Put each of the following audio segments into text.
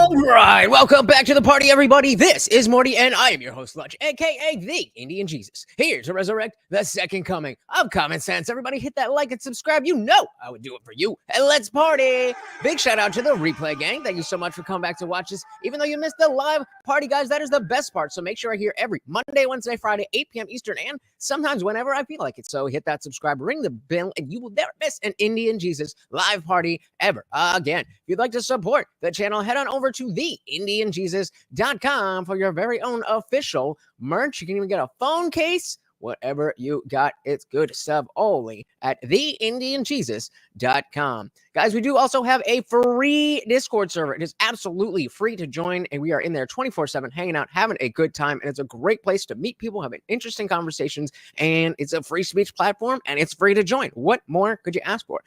All right, welcome back to the party, everybody. This is Morty, and I am your host, Lutch, aka the Indian Jesus, here to resurrect the second coming of common sense. Everybody, hit that like and subscribe. You know I would do it for you. And let's party. Big shout out to the replay gang. Thank you so much for coming back to watch this. Even though you missed the live party, guys, that is the best part. So make sure I hear every Monday, Wednesday, Friday, 8 p.m. Eastern, and sometimes whenever I feel like it. So hit that subscribe, ring the bell, and you will never miss an Indian Jesus live party ever again. If you'd like to support the channel, head on over to TheIndianJesus.com for your very own official merch. You can even get a phone case, whatever you got. It's good stuff only at TheIndianJesus.com. Guys, we do also have a free Discord server. It is absolutely free to join, and we are in there 24/7 hanging out, having a good time, and it's a great place to meet people, having interesting conversations, and it's a free speech platform, and it's free to join. What more could you ask for?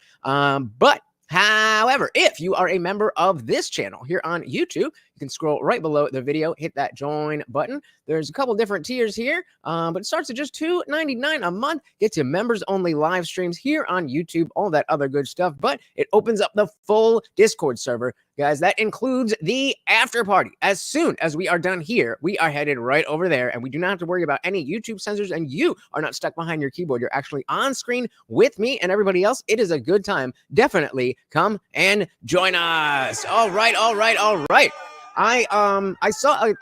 However, if you are a member of this channel here on YouTube, you can scroll right below the video, hit that join button. There's a couple different tiers here, but it starts at just $2.99 a month. Gets you members only live streams here on YouTube, all that other good stuff. But it opens up the full Discord server, guys. That includes the after party. As soon as we are done here, we are headed right over there, and we do not have to worry about any YouTube censors, and you are not stuck behind your keyboard. You're actually on screen with me and everybody else. It is a good time. Definitely come and join us. All right. I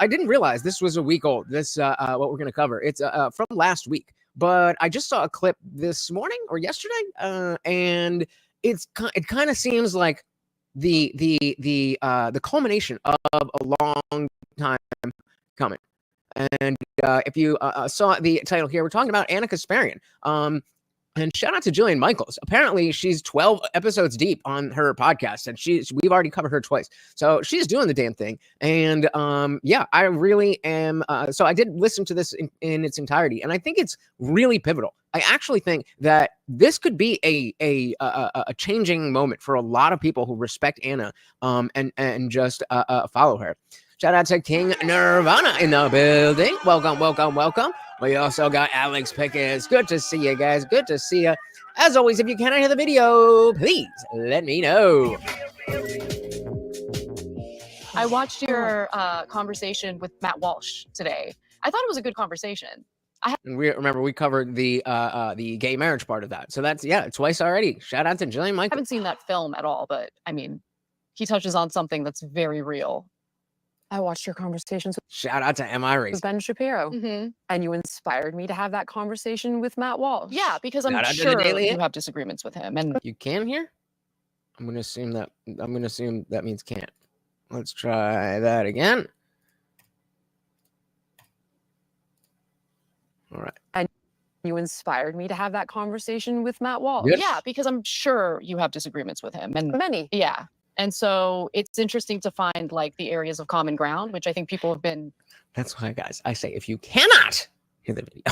didn't realize this was a week old. This what we're gonna cover. It's from last week, but I just saw a clip this morning or yesterday, and it kind of seems like the culmination of a long time coming. And if you saw the title here, we're talking about Anna Kasparian. And shout out to Jillian Michaels. Apparently, she's 12 episodes deep on her podcast, and we've already covered her twice. So she's doing the damn thing. And yeah, I really am. So I did listen to this in its entirety, and I think it's really pivotal. I actually think that this could be a changing moment for a lot of people who respect Anna and just follow her. Shout out to King Nirvana in the building. Welcome. We also got Alex Pickens. Good to see you guys. Good to see you. As always, if you cannot hear the video, please let me know. I watched your conversation with Matt Walsh today. I thought it was a good conversation. We covered the gay marriage part of that. So that's, twice already. Shout out to Jillian Michaels. I haven't seen that film at all, but I mean, he touches on something that's very real. I watched your conversations Shout out to M.I. Reese. with Ben Shapiro, and you inspired me to have that conversation with Matt Walsh. Yeah, because I'm sure you have disagreements with him. And you can hear? I'm gonna assume that means can't. Let's try that again. All right. And you inspired me to have that conversation with Matt Walsh. Good. yeah, because I'm sure you have disagreements with him. And Many. yeah. And so it's interesting to find like the areas of common ground, which I think people have been. That's why, guys, I say if you cannot hear the video,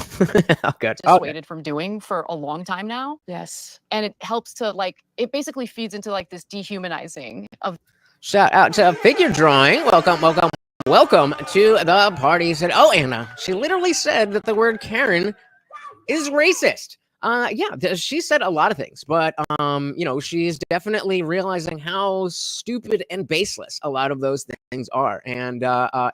dissuaded from doing for a long time now. Yes. And it helps to it basically feeds into this dehumanizing of. Shout out to Figure Drawing. Welcome to the party. Said, oh, Anna, she literally said that the word Karen is racist. Yeah, she said a lot of things, but she's definitely realizing how stupid and baseless a lot of those things are, and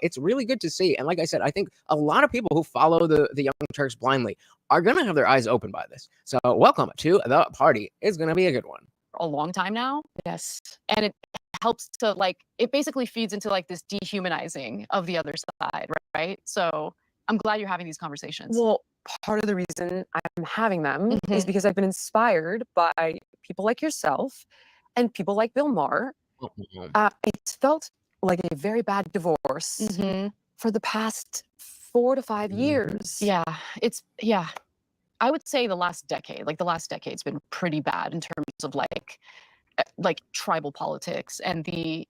it's really good to see. And like I said, I think a lot of people who follow the Young Turks blindly are gonna have their eyes open by this. So welcome to the party. It's gonna be a good one. A long time now. Yes. And it helps to it basically feeds into this dehumanizing of the other side, right? So I'm glad you're having these conversations. Well, part of the reason I'm having them is because I've been inspired by people like yourself and people like Bill Maher. It's felt like a very bad divorce for the past 4 to 5 years. Yeah, I would say the last decade, the last decade's been pretty bad in terms of tribal politics and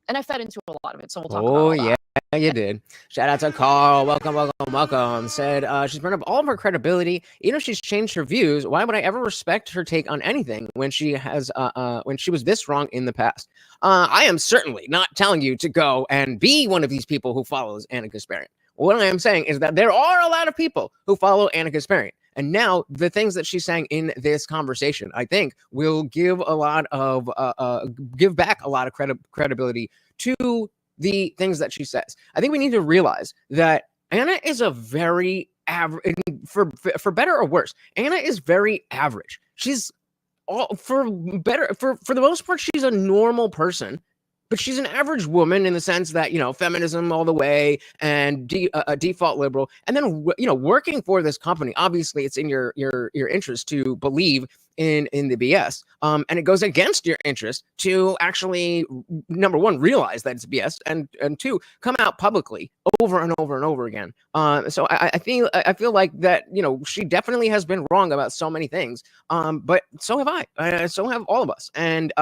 I fed into a lot of it. So we'll talk about all that. Yeah, you did. Shout out to Carl. Welcome. Said she's burned up all of her credibility. Even if she's changed her views, why would I ever respect her take on anything when she was this wrong in the past? I am certainly not telling you to go and be one of these people who follows Anna Kasparian. What I am saying is that there are a lot of people who follow Anna Kasparian. And now the things that she's saying in this conversation, I think, will give back a lot of credibility to the things that she says. I think we need to realize that Anna is a very average, for better or worse, Anna is very average. She's for the most part, she's a normal person, but she's an average woman in the sense that, feminism all the way and a default liberal. And then, working for this company, obviously it's in your interest to believe in the BS. And it goes against your interest to actually, number one, realize that it's BS, and two, come out publicly over and over and over again. So I feel like that, she definitely has been wrong about so many things. But so have I. So have all of us. And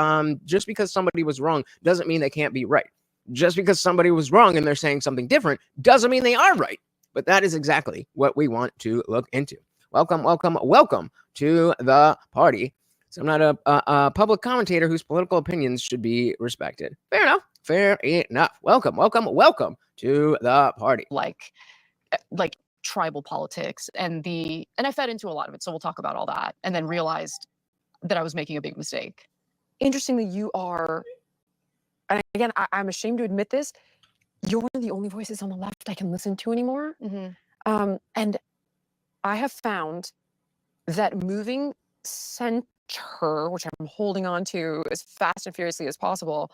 just because somebody was wrong doesn't mean they can't be right. Just because somebody was wrong and they're saying something different doesn't mean they are right. But that is exactly what we want to look into. Welcome, welcome, welcome to the party. So I'm not a public commentator whose political opinions should be respected. Fair enough. Fair enough. Welcome, welcome, welcome to the party. Like tribal politics and I fed into a lot of it. So we'll talk about all that, and then realized that I was making a big mistake. Interestingly, you are, and again, I'm ashamed to admit this, you're one of the only voices on the left I can listen to anymore. Mm-hmm. And I have found that moving center, which I'm holding on to as fast and furiously as possible.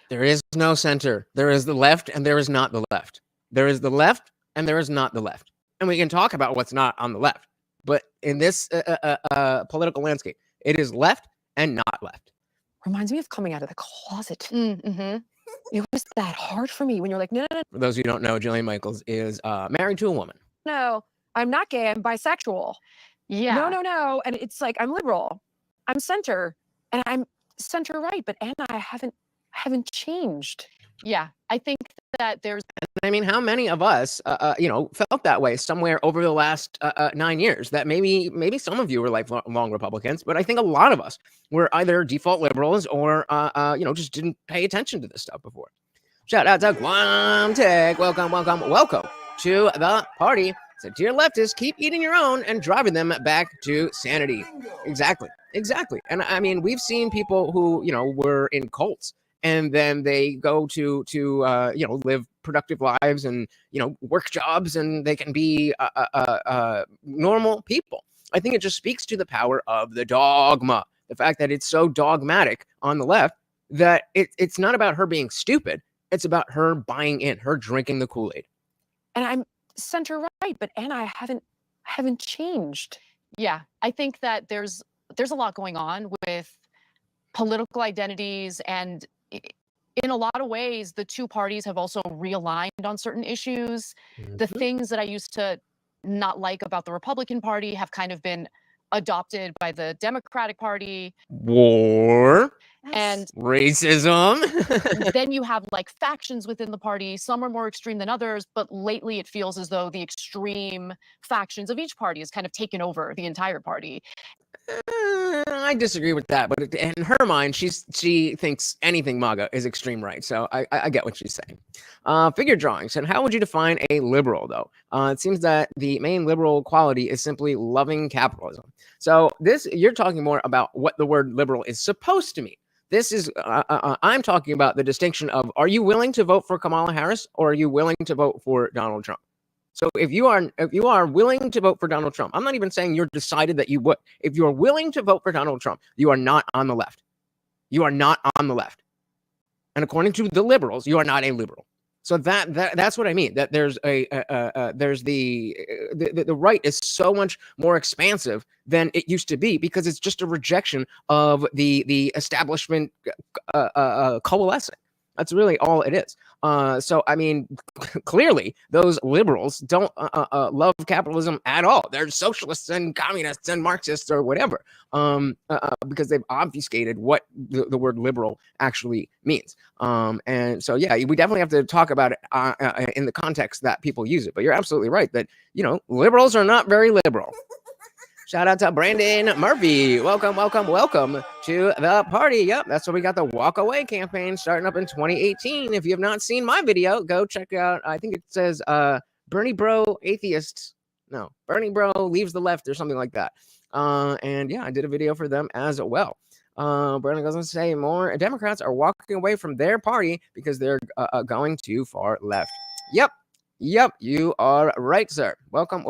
There is no center. There is the left and there is not the left. There is the left and there is not the left. And we can talk about what's not on the left. But in this political landscape, it is left and not left. Reminds me of coming out of the closet. Mm-hmm. It was that hard for me when you're like, no. For those who don't know, Jillian Michaels is married to a woman. No, I'm not gay. I'm bisexual. Yeah. No. And it's like, I'm liberal. I'm center. And I'm center right. But Anna, I haven't changed. Yeah. I think that there's... I mean, how many of us, felt that way somewhere over the last 9 years? That maybe some of you were lifelong Republicans, but I think a lot of us were either default liberals or, just didn't pay attention to this stuff before. Shout out to Guam Tech. Welcome, welcome, welcome to the party. So, dear leftists, keep eating your own and driving them back to sanity. Exactly. And I mean, we've seen people who, were in cults, and then they go to live productive lives and, work jobs, and they can be normal people. I think it just speaks to the power of the dogma. The fact that it's so dogmatic on the left that it's not about her being stupid. It's about her buying in, her drinking the Kool-Aid. And I'm center right, but Anna, I haven't changed. Yeah, I think that there's a lot going on with political identities, and in a lot of ways, the two parties have also realigned on certain issues. Mm-hmm. The things that I used to not like about the Republican Party have kind of been adopted by the Democratic Party. War. And racism. Then you have factions within the party. Some are more extreme than others, but lately it feels as though the extreme factions of each party has kind of taken over the entire party. I disagree with that, but in her mind, she thinks anything MAGA is extreme right. So I get what she's saying. Figure drawings. And how would you define a liberal, though? It seems that the main liberal quality is simply loving capitalism. So you're talking more about what the word liberal is supposed to mean. This is I'm talking about the distinction of, are you willing to vote for Kamala Harris, or are you willing to vote for Donald Trump? So if you are willing to vote for Donald Trump, I'm not even saying you're decided that you would. If you're willing to vote for Donald Trump, you are not on the left. You are not on the left. And according to the liberals, you are not a liberal. So that's what I mean. That there's there's the right is so much more expansive than it used to be, because it's just a rejection of the establishment coalescing. That's really all it is. So, I mean, clearly those liberals don't love capitalism at all. They're socialists and communists and Marxists or whatever, because they've obfuscated what the word liberal actually means. And so, yeah, we definitely have to talk about it in the context that people use it. But you're absolutely right that, liberals are not very liberal. Shout out to Brandon Murphy. Welcome, welcome, welcome to the party. Yep, that's what we got, the Walk Away campaign starting up in 2018. If you have not seen my video, go check out, I think it says Bernie Bro Atheist. No, Bernie Bro Leaves the Left or something like that. And yeah, I did a video for them as well. Brandon goes on to say more Democrats are walking away from their party because they're going too far left. Yep, you are right, sir. Welcome.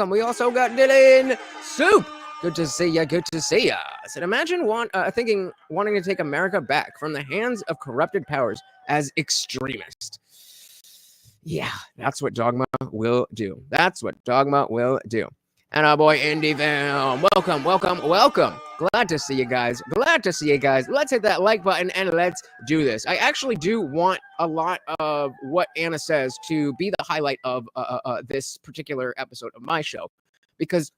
We also got Dylan Soup. Good to see ya. I said, imagine wanting to take America back from the hands of corrupted powers as extremist. Yeah, that's what Dogma will do. And our boy Indie Film. Welcome. Glad to see you guys. Let's hit that like button and let's do this. I actually do want a lot of what Anna says to be the highlight of this particular episode of my show, because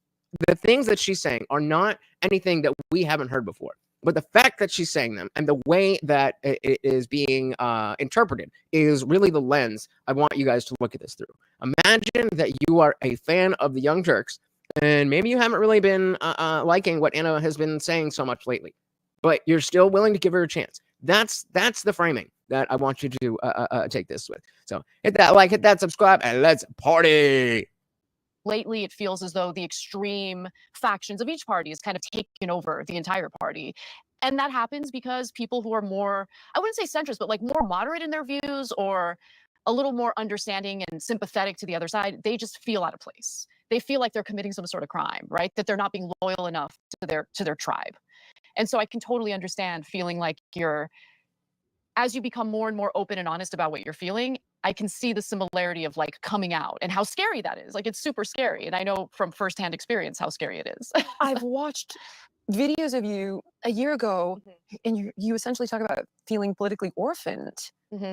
the things that she's saying are not anything that we haven't heard before. But the fact that she's saying them and the way that it is being interpreted is really the lens I want you guys to look at this through. Imagine that you are a fan of the Young Turks, and maybe you haven't really been liking what Anna has been saying so much lately, but you're still willing to give her a chance. That's the framing that I want you to take this with. So hit that like, hit that subscribe, and let's party. Lately, it feels as though the extreme factions of each party is kind of taken over the entire party. And that happens because people who are more, I wouldn't say centrist, but like more moderate in their views or a little more understanding and sympathetic to the other side, they just feel out of place. They feel like they're committing some sort of crime, right? That they're not being loyal enough to their tribe. And so I can totally understand feeling like as you become more and more open and honest about what you're feeling, I can see the similarity of like coming out and how scary that is. Like, it's super scary. And I know from firsthand experience how scary it is. I've watched videos of you a year ago, and you essentially talk about feeling politically orphaned.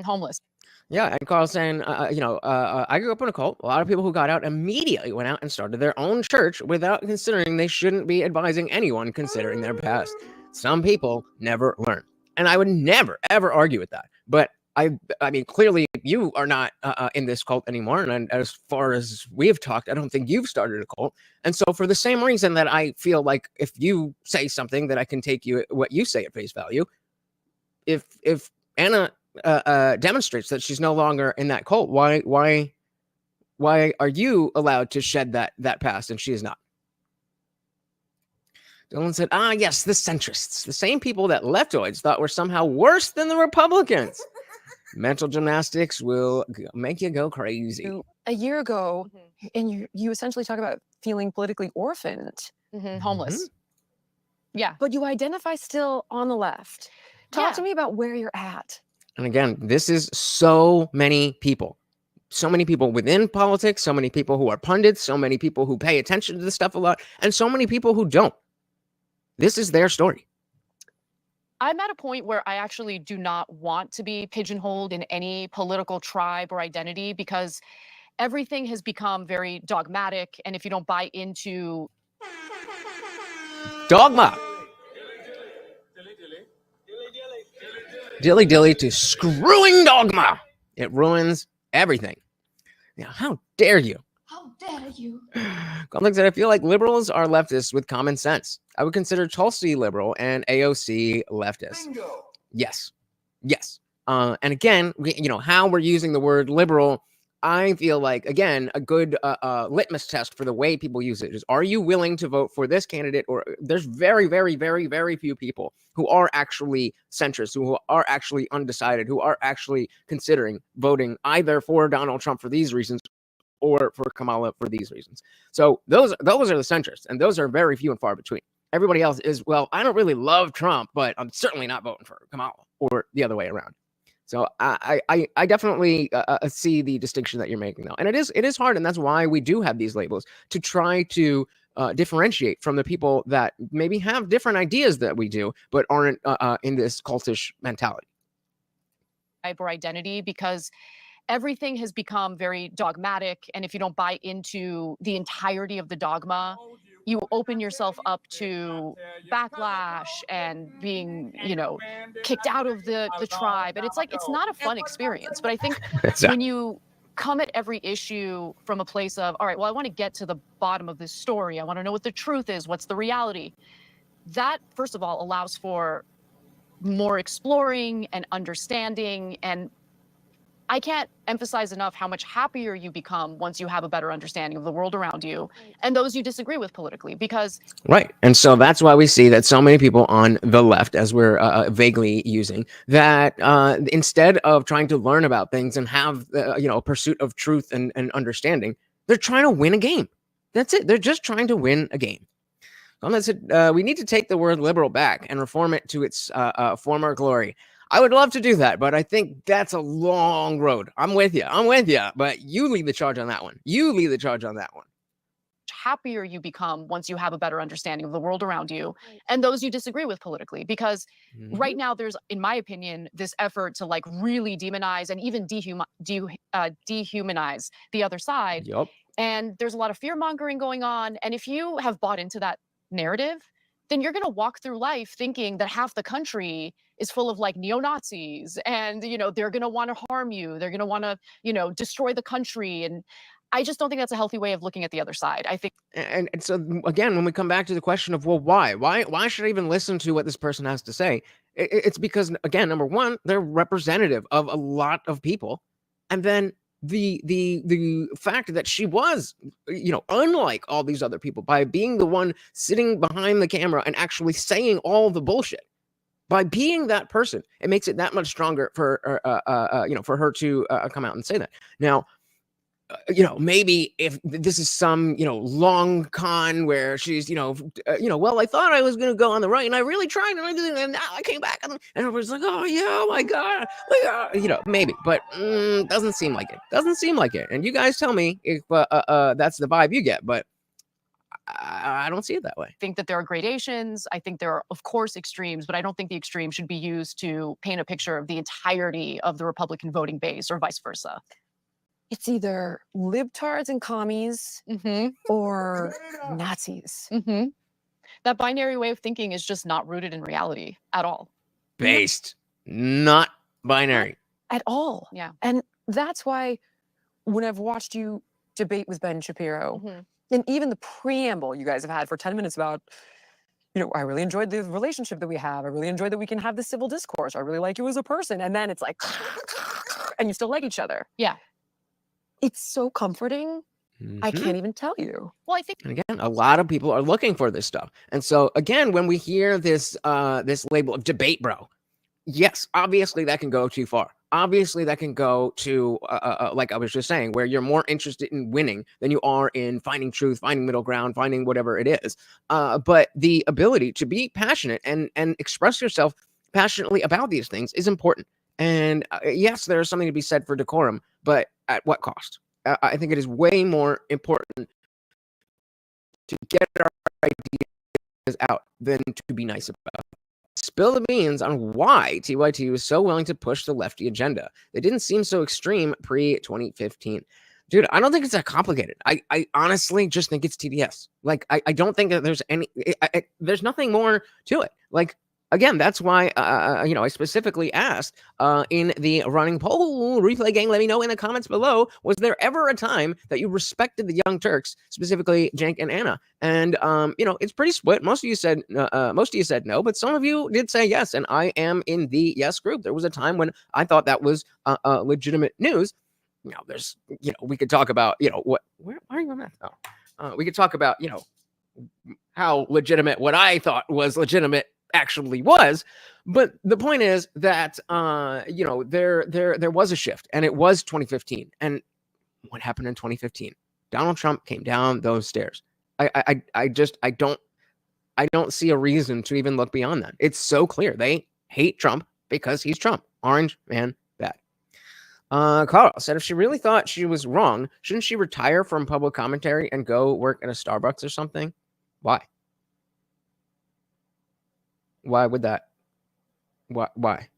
Homeless. Yeah, and Carl's saying, I grew up in a cult. A lot of people who got out immediately went out and started their own church without considering they shouldn't be advising anyone considering their past. Some people never learn. And I would never, ever argue with that. But I mean, clearly you are not in this cult anymore. And as far as we have talked, I don't think you've started a cult. And so for the same reason that I feel like if you say something that I can take what you say at face value, if Anna demonstrates that she's no longer in that cult, why are you allowed to shed that past and she is not? Dylan said, yes, the centrists, the same people that leftoids thought were somehow worse than the Republicans. Mental gymnastics will make you go crazy. A year ago, and you essentially talk about feeling politically orphaned. Homeless. Yeah. But you identify still on the left. Talk to me about where you're at. And again, this is so many people within politics, so many people who are pundits, so many people who pay attention to this stuff a lot, and so many people who don't. This is their story. I'm at a point where I actually do not want to be pigeonholed in any political tribe or identity because everything has become very dogmatic. And if you don't buy into dogma, dilly to screwing dogma, it ruins everything. Now, how dare you? How dare you? Complex said, I feel like liberals are leftists with common sense. I would consider Tulsi liberal and AOC leftist. Bingo. Yes. And again, how we're using the word liberal, I feel like, again, a good litmus test for the way people use it is, are you willing to vote for this candidate? Or there's very, very, very, very few people who are actually centrist, who are actually undecided, who are actually considering voting either for Donald Trump for these reasons or for Kamala for these reasons. So those are the centrists, and those are very few and far between. Everybody else is, well, I don't really love Trump, but I'm certainly not voting for Kamala, or the other way around. So I definitely see the distinction that you're making, though. And it is hard, and that's why we do have these labels, to try to differentiate from the people that maybe have different ideas that we do, but aren't in this cultish mentality. Or identity, because everything has become very dogmatic. And if you don't buy into the entirety of the dogma, you open yourself up to backlash and being, kicked out of the tribe. And it's like, it's not a fun experience. But I think when you come at every issue from a place of, all right, well, I want to get to the bottom of this story. I want to know what the truth is. What's the reality? That, first of all, allows for more exploring and understanding and I can't emphasize enough how much happier you become once you have a better understanding of the world around you and those you disagree with politically, because Right. And so that's why we see that so many people on the left, as we're vaguely using, that instead of trying to learn about things and have, a pursuit of truth and understanding, they're trying to win a game. That's it. They're just trying to win a game. We need to take the word liberal back and reform it to its former glory. I would love to do that, but I think that's a long road. I'm with you, but you lead the charge on that one. happier you become once you have a better understanding of the world around you and those you disagree with politically, because right now there's, in my opinion, this effort to like really demonize and even dehumanize the other side. Yup. And there's a lot of fear mongering going on, and if you have bought into that narrative, then you're going to walk through life thinking that half the country is full of like neo-Nazis, and they're going to want to harm you, they're going to want to destroy the country. And I just don't think that's a healthy way of looking at the other side. I think, and so again, when we come back to the question of, well, why should I even listen to what this person has to say? It's because, again, number one, they're representative of a lot of people, and then the fact that she was, unlike all these other people by being the one sitting behind the camera and actually saying all the bullshit. By being that person, it makes it that much stronger for for her to come out and say that. Now, maybe if this is some, long con where she's, well, I thought I was going to go on the right and I really tried and now I came back and everyone's like, oh yeah, oh my God, maybe, but doesn't seem like it. And you guys tell me if that's the vibe you get, but I don't see it that way. I think that there are gradations. I think there are, of course, extremes, but I don't think the extreme should be used to paint a picture of the entirety of the Republican voting base or vice versa. It's either libtards and commies or Nazis. That binary way of thinking is just not rooted in reality at all. Based, not binary. At all. Yeah. And that's why when I've watched you debate with Ben Shapiro, and even the preamble you guys have had for 10 minutes about, I really enjoyed the relationship that we have. I really enjoyed that we can have this civil discourse. I really like you as a person. And then it's like, and you still like each other. Yeah. It's so comforting. I can't even tell you. Well, I think, and again, a lot of people are looking for this stuff. And so again, when we hear this this label of debate bro, yes, obviously that can go too far. Obviously that can go to like I was just saying, where you're more interested in winning than you are in finding truth, finding middle ground, finding whatever it is. But the ability to be passionate and express yourself passionately about these things is important. And yes, there's something to be said for decorum, but at what cost? I think it is way more important to get our ideas out than to be nice about it. Spill the beans on why TYT was so willing to push the lefty agenda. They didn't seem so extreme pre-2015. Dude, I don't think it's that complicated. I honestly just think it's TDS. Like, I don't think that there's there's nothing more to it. Like, again, that's why, I specifically asked in the running poll replay gang, let me know in the comments below, was there ever a time that you respected the Young Turks, specifically Cenk and Anna? And, it's pretty split. Most of you said no, but some of you did say yes. And I am in the yes group. There was a time when I thought that was legitimate news. There's, we could talk about, why are you on that? We could talk about, how legitimate what I thought was legitimate actually was, but the point is that there was a shift, and it was 2015. And what happened in 2015? Donald Trump came down those stairs. I don't see a reason to even look beyond that. It's so clear they hate Trump because he's Trump. Orange man bad. Carl said if she really thought she was wrong, shouldn't she retire from public commentary and go work at a Starbucks or something? Why? Why would that? Why?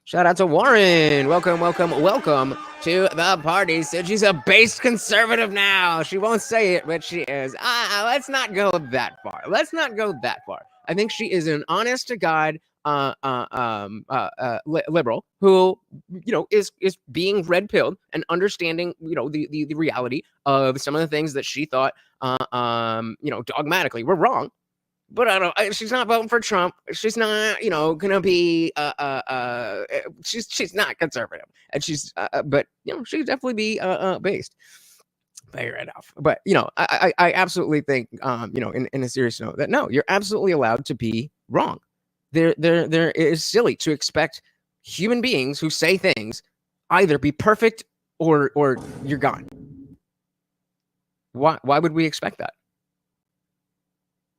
Shout out to Warren. Welcome to the party. Said she's a base conservative now. She won't say it, but she is. Let's not go that far. I think she is an honest to God liberal who, is being red pilled and understanding, the reality of some of the things that she thought, dogmatically were wrong. but I don't. She's not voting for Trump. She's not, gonna be. She's not conservative, and but she'd definitely be based. Fair enough. But I absolutely think, in a serious note, that no, you're absolutely allowed to be wrong. There is silly to expect human beings who say things either be perfect or you're gone. Why would we expect that?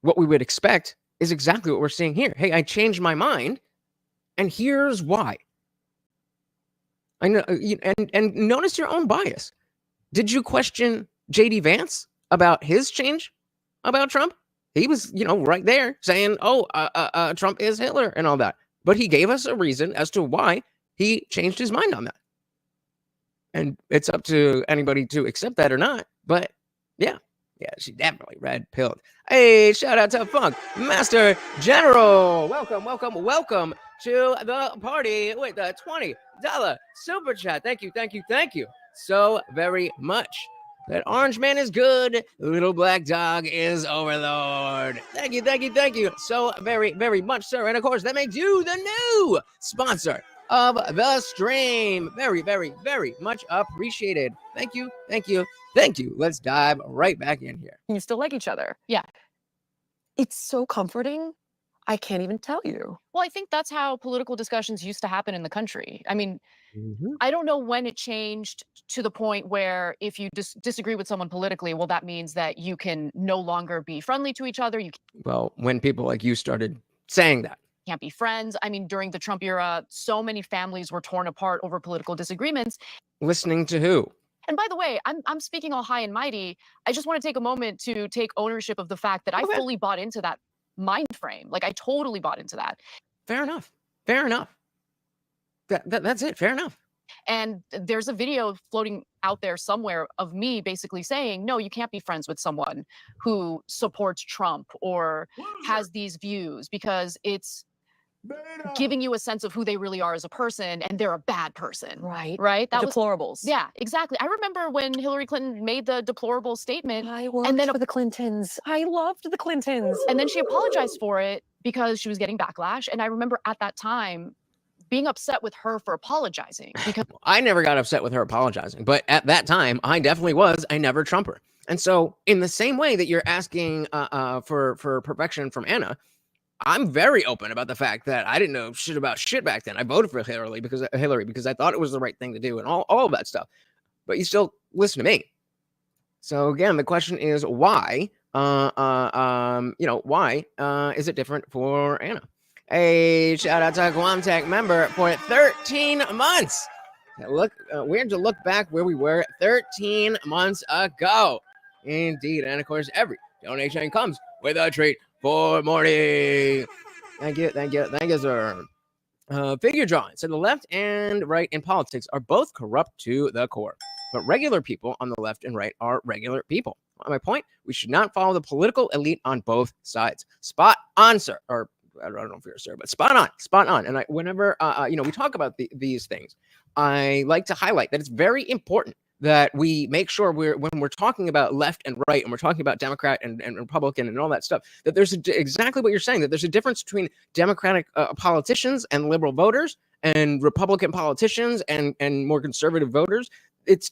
What we would expect is exactly what we're seeing here. Hey, I changed my mind, and here's why. I know, and notice your own bias. Did you question J.D. Vance about his change about Trump? He was, right there saying, Trump is Hitler and all that. But he gave us a reason as to why he changed his mind on that. And it's up to anybody to accept that or not. But yeah, she definitely red-pilled. Hey, shout out to Funk Master General. Welcome to the party with the $20 super chat. Thank you so very much. That orange man is good. Little black dog is overlord. Thank you so very, very much, sir. And of course, that makes you the new sponsor of the stream. Very, very, very much appreciated. Thank you. Let's dive right back in here. You still like each other. Yeah. It's so comforting. I can't even tell you. Well, I think that's how political discussions used to happen in the country. I mean, I don't know when it changed to the point where if you disagree with someone politically, well, that means that you can no longer be friendly to each other. You Well, when people like you started saying that. Can't be friends. I mean, during the Trump era, so many families were torn apart over political disagreements. Listening to who? And by the way, I'm speaking all high and mighty. I just want to take a moment to take ownership of the fact that I fully bought into that mind frame. Like, I totally bought into that. Fair enough. That's it. Fair enough. And there's a video floating out there somewhere of me basically saying, no, you can't be friends with someone who supports Trump or has these views, because it's giving you a sense of who they really are as a person, and they're a bad person. Right. That was deplorables. Yeah, exactly. I remember when Hillary Clinton made the deplorable statement. I worked for the Clintons. I loved the Clintons. And then she apologized for it because she was getting backlash. And I remember at that time being upset with her for apologizing, because I never got upset with her apologizing, but at that time, I definitely was a never Trumper. And so, in the same way that you're asking for perfection from Anna, I'm very open about the fact that I didn't know shit about shit back then. I voted for Hillary because I thought it was the right thing to do and all of that stuff. But you still listen to me. So again, the question is why? Why is it different for Anna? Hey, shout out to a Guamtech member for 13 months. Look, we had to look back where we were 13 months ago. Indeed. And of course, every donation comes with a treat for Morty. Thank you, sir. Figure drawing. So the left and right in politics are both corrupt to the core. But regular people on the left and right are regular people. My point, we should not follow the political elite on both sides. Spot on, sir. Or I don't know if you're a sir, but spot on. And whenever we talk about these things, I like to highlight that it's very important that we make sure when we're talking about left and right, and we're talking about Democrat and Republican and all that stuff, that there's exactly what you're saying, that there's a difference between Democratic politicians and liberal voters and Republican politicians and more conservative voters. It's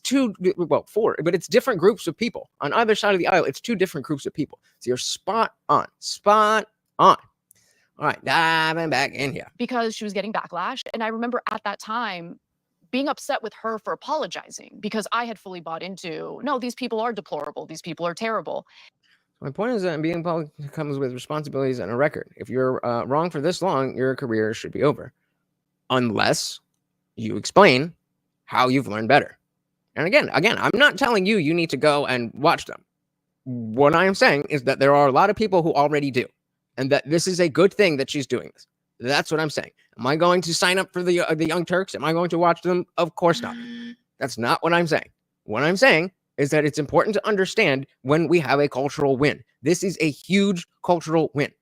four, but it's different groups of people on either side of the aisle. It's two different groups of people. So you're spot on. All right, diving back in here. Because she was getting backlash. And I remember at that time being upset with her for apologizing, because I had fully bought into, no, these people are deplorable. These people are terrible. My point is that being public comes with responsibilities and a record. If you're wrong for this long, your career should be over. Unless you explain how you've learned better. And again, I'm not telling you need to go and watch them. What I am saying is that there are a lot of people who already do. And that this is a good thing that she's doing this. That's what I'm saying. Am I going to sign up for the Young Turks? Am I going to watch them? Of course not. That's not what I'm saying. What I'm saying is that it's important to understand when we have a cultural win. This is a huge cultural win.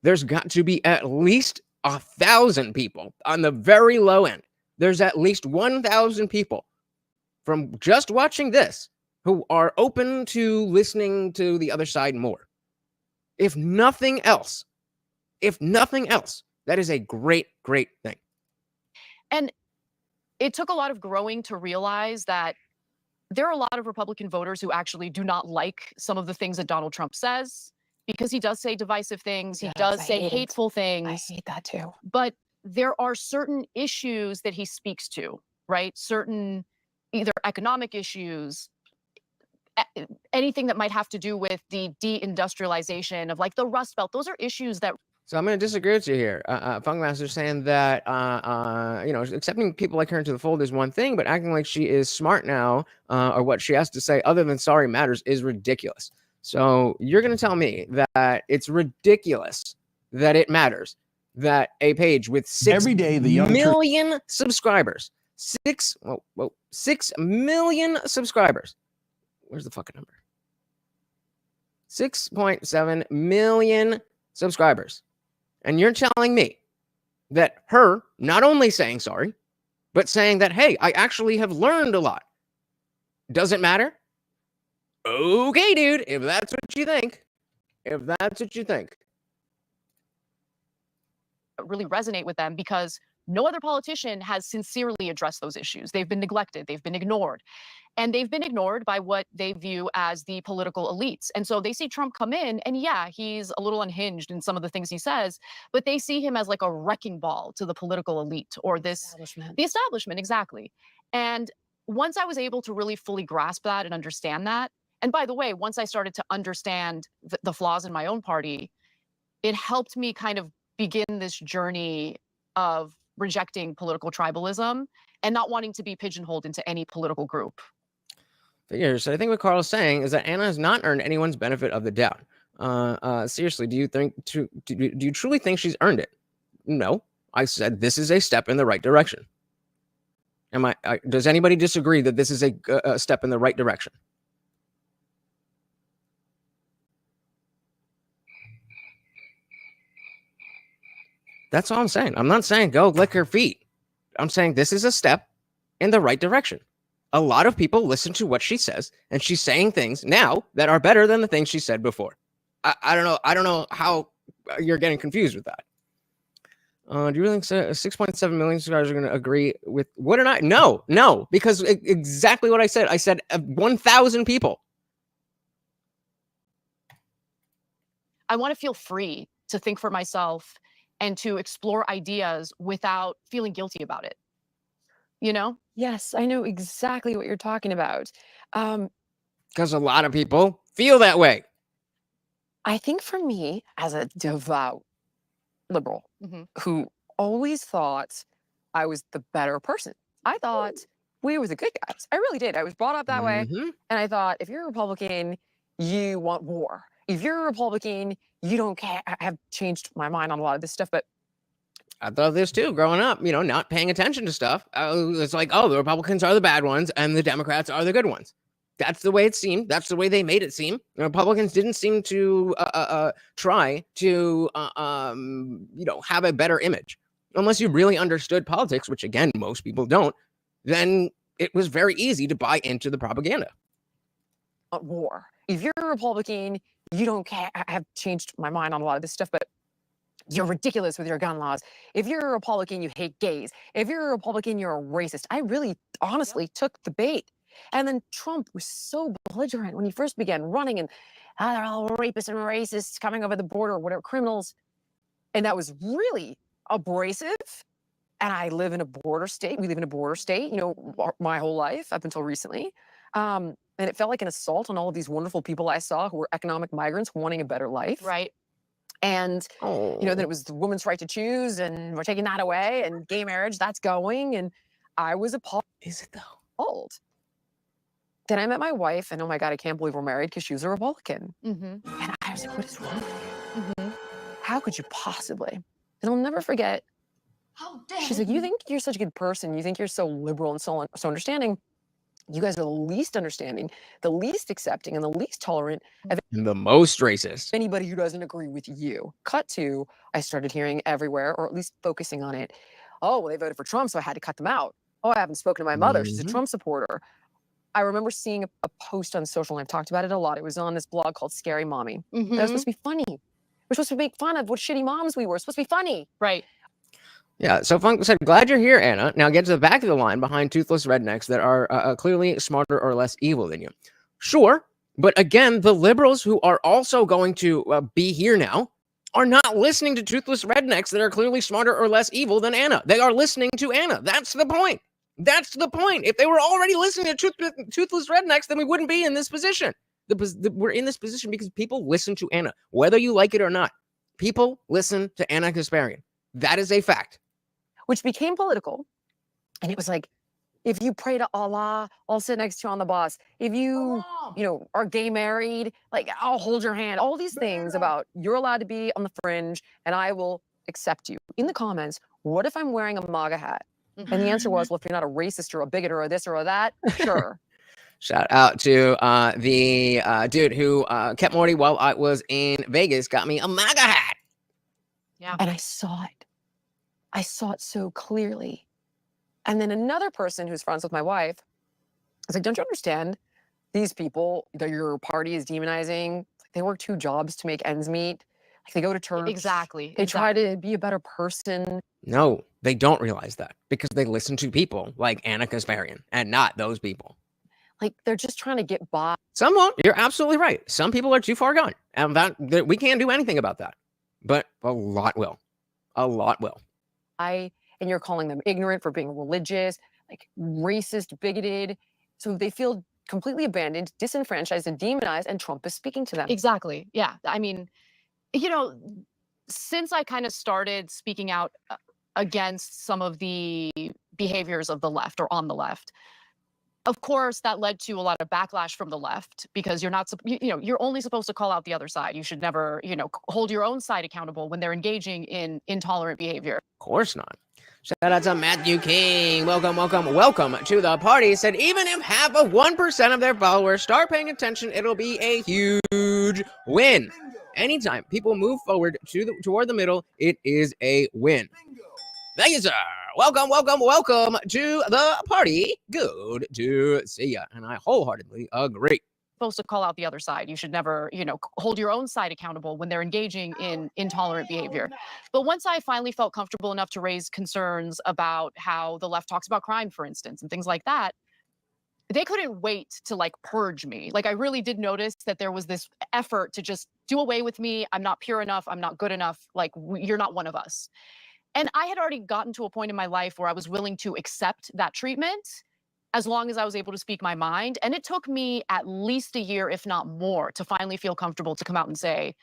There's got to be at least 1,000 people on the very low end. There's at least 1,000 people from just watching this who are open to listening to the other side more. If nothing else, that is a great, great thing. And it took a lot of growing to realize that there are a lot of Republican voters who actually do not like some of the things that Donald Trump says, because he does say divisive things. He does say hateful things. I hate that too. But there are certain issues that he speaks to, right? Certain either economic issues, anything that might have to do with the deindustrialization of like the Rust Belt. Those are issues that. So I'm going to disagree with you here. Funkmaster saying that, accepting people like her into the fold is one thing, but acting like she is smart now, or what she has to say other than sorry matters is ridiculous. So you're going to tell me that it's ridiculous that it matters that a page with 6 million subscribers, 6 million subscribers. Where's the fucking number? 6.7 million subscribers. And you're telling me that her not only saying sorry, but saying that, hey, I actually have learned a lot, doesn't matter? Okay, dude, if that's what you think. Really resonate with them, because no other politician has sincerely addressed those issues. They've been neglected, they've been ignored. And they've been ignored by what they view as the political elites. And so they see Trump come in, and yeah, he's a little unhinged in some of the things he says, but they see him as like a wrecking ball to the political elite, or the establishment, exactly. And once I was able to really fully grasp that and understand that, and by the way, once I started to understand the flaws in my own party, it helped me kind of begin this journey of rejecting political tribalism and not wanting to be pigeonholed into any political group. Figures. I think what Carl is saying is that Anna has not earned anyone's benefit of the doubt. Seriously, do you truly think she's earned it? No. I said this is a step in the right direction. Does anybody disagree that this is a step in the right direction? That's all I'm saying. I'm not saying go lick her feet. I'm saying this is a step in the right direction. A lot of people listen to what she says, and she's saying things now that are better than the things she said before. I don't know. I don't know how you're getting confused with that. Do you really think 6.7 million subscribers are going to agree with what or not? No, because exactly what I said. I said 1,000 people. I want to feel free to think for myself and to explore ideas without feeling guilty about it. You know? Yes, I know exactly what you're talking about. Because a lot of people feel that way. I think for me, as a devout liberal who always thought I was the better person, I thought we were the good guys. I really did. I was brought up that way. And I thought, if you're a Republican, you want war. If you're a Republican, you don't care. I have changed my mind on a lot of this stuff, but I thought this too, growing up, not paying attention to stuff. It's like, oh, the Republicans are the bad ones and the Democrats are the good ones. That's the way it seemed. That's the way they made it seem. The Republicans didn't seem to try to, have a better image. Unless you really understood politics, which, again, most people don't, then it was very easy to buy into the propaganda. War. If you're a Republican, you don't care. I have changed my mind on a lot of this stuff, but you're ridiculous with your gun laws. If you're a Republican, you hate gays. If you're a Republican, you're a racist. I really, honestly took the bait. And then Trump was so belligerent when he first began running, and they're all rapists and racists coming over the border, whatever, criminals. And that was really abrasive. And I live in a border state. We live in a border state, my whole life up until recently. And it felt like an assault on all of these wonderful people I saw who were economic migrants wanting a better life. Right. And, then it was the woman's right to choose, and we're taking that away, and gay marriage, that's going. And I was appalled. Is it though? Old. Then I met my wife, and oh my God, I can't believe we're married because she was a Republican. And I was like, what is wrong with you? How could you possibly? And I'll never forget. How dare She's like, you think you're such a good person. You think you're so liberal and so understanding. You guys are the least understanding, the least accepting, and the least tolerant of the most racist. Anybody who doesn't agree with you. Cut to, I started hearing everywhere, or at least focusing on it. Oh, well, they voted for Trump, so I had to cut them out. Oh, I haven't spoken to my mother. She's a Trump supporter. I remember seeing a post on social, and I've talked about it a lot. It was on this blog called Scary Mommy. That was supposed to be funny. We're supposed to make fun of what shitty moms we were. It's supposed to be funny. Right. Yeah, so Funk said, glad you're here, Anna. Now get to the back of the line behind toothless rednecks that are clearly smarter or less evil than you. Sure, but again, the liberals who are also going to be here now are not listening to toothless rednecks that are clearly smarter or less evil than Anna. They are listening to Anna. That's the point. That's the point. If they were already listening to toothless rednecks, then we wouldn't be in this position. We're in this position because people listen to Anna, whether you like it or not. People listen to Anna Kasparian. That is a fact. Which became political. And it was like, if you pray to Allah, I'll sit next to you on the bus. If you, are gay married, like I'll hold your hand. All these things about you're allowed to be on the fringe and I will accept you. In the comments, what if I'm wearing a MAGA hat? And the answer was, well, if you're not a racist or a bigot or a this or a that, sure. Shout out to the dude who kept Morty while I was in Vegas, got me a MAGA hat. Yeah. And I saw it. I saw it so clearly. And then another person who's friends with my wife was like, don't you understand? These people that your party is demonizing, they work 2 jobs to make ends meet. Like they go to church. Exactly. They try to be a better person. No, they don't realize that because they listen to people like Anna Kasparian and not those people. Like they're just trying to get by. Some won't. You're absolutely right. Some people are too far gone. And that we can't do anything about that. But a lot will. A lot will. And you're calling them ignorant for being religious, like racist, bigoted. So they feel completely abandoned, disenfranchised, and demonized, and Trump is speaking to them. Exactly. Yeah. I mean, since I kind of started speaking out against some of the behaviors of the left or on the left, of course, that led to a lot of backlash from the left because you're not, you're only supposed to call out the other side. You should never, hold your own side accountable when they're engaging in intolerant behavior. Of course not. Shout out to Matthew King. Welcome to the party. Said even if half of 1% of their followers start paying attention, it'll be a huge win. Anytime people move forward toward the middle, it is a win. Thank you, sir. Welcome to the party. Good to see you. And I wholeheartedly agree. Supposed to call out the other side. You should never, hold your own side accountable when they're engaging in intolerant behavior. But once I finally felt comfortable enough to raise concerns about how the left talks about crime, for instance, and things like that, they couldn't wait to purge me. I really did notice that there was this effort to just do away with me. I'm not pure enough. I'm not good enough. You're not one of us. And I had already gotten to a point in my life where I was willing to accept that treatment as long as I was able to speak my mind. And it took me at least a year, if not more, to finally feel comfortable to come out and say,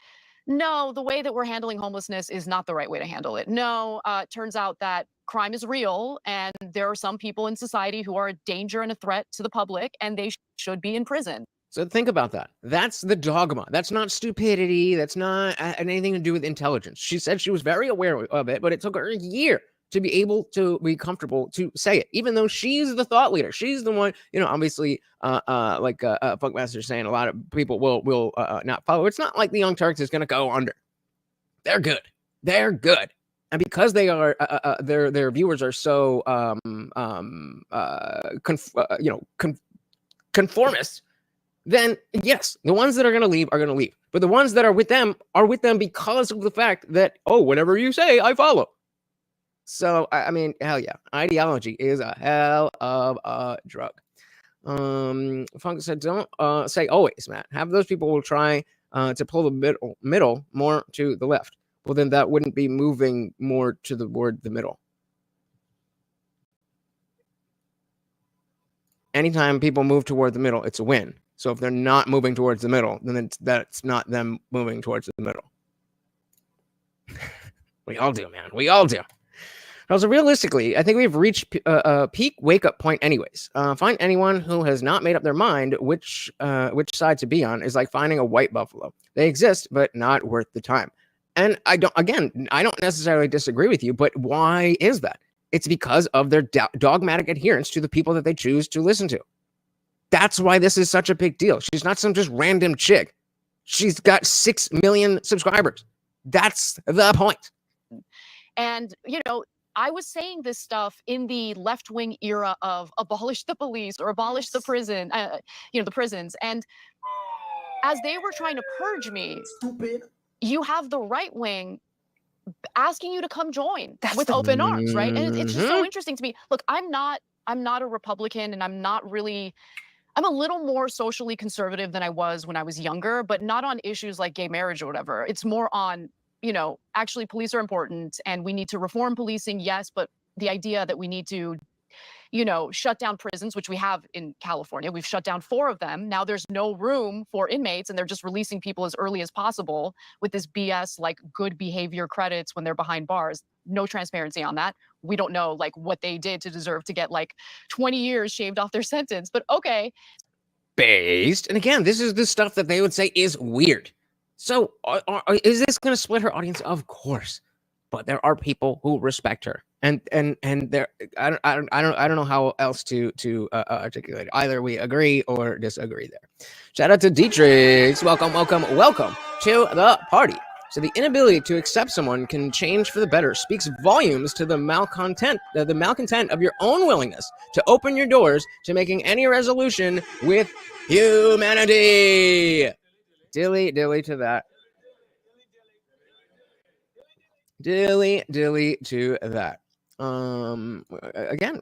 no, the way that we're handling homelessness is not the right way to handle it. No, it turns out that crime is real and there are some people in society who are a danger and a threat to the public and they should be in prison. So think about that. That's the dogma. That's not stupidity. That's not anything to do with intelligence. She said she was very aware of it, but it took her a year to be able to be comfortable to say it, even though she's the thought leader. She's the one, obviously, Funkmaster's saying a lot of people will not follow. It's not like the Young Turks is going to go under. They're good. They're good. And because they are, their viewers are so, conformist, then yes, the ones that are going to leave are going to leave. But the ones that are with them because of the fact that, whatever you say, I follow. So, I mean, hell yeah. Ideology is a hell of a drug. Funk said, don't say always, Matt. Have those people will try to pull the middle more to the left. Well, then that wouldn't be moving more toward the middle. Anytime people move toward the middle, it's a win. So if they're not moving towards the middle, then that's not them moving towards the middle. We all do, man. We all do. Also, realistically, I think we've reached a peak wake-up point anyways. Find anyone who has not made up their mind which side to be on is like finding a white buffalo. They exist, but not worth the time. And I don't necessarily disagree with you, but why is that? It's because of their dogmatic adherence to the people that they choose to listen to. That's why this is such a big deal. She's not some just random chick. She's got 6 million subscribers. That's the point. And, I was saying this stuff in the left-wing era of abolish the police or abolish the prison, the prisons. And as they were trying to purge me, you have the right wing asking you to come join with open arms, right? And it's just so interesting to me. Look, I'm not a Republican, and I'm a little more socially conservative than I was when I was younger, but not on issues like gay marriage or whatever. It's more on, actually police are important and we need to reform policing, yes, but the idea that we need to shut down prisons, which we have in California. We've shut down 4 of them. Now there's no room for inmates, and they're just releasing people as early as possible with this BS, like good behavior credits when they're behind bars. No transparency on that. We don't know like what they did to deserve to get like 20 years shaved off their sentence, but okay. Based, and again, this is the stuff that they would say is weird. So is this going to split her audience? Of course. But there are people who respect her, and there I don't know how else to articulate it. Either we agree or disagree there. Shout out to Dietrich. Welcome to the party. So the inability to accept someone can change for the better speaks volumes to the malcontent of your own willingness to open your doors to making any resolution with humanity. Dilly to that. Dilly to that. Again,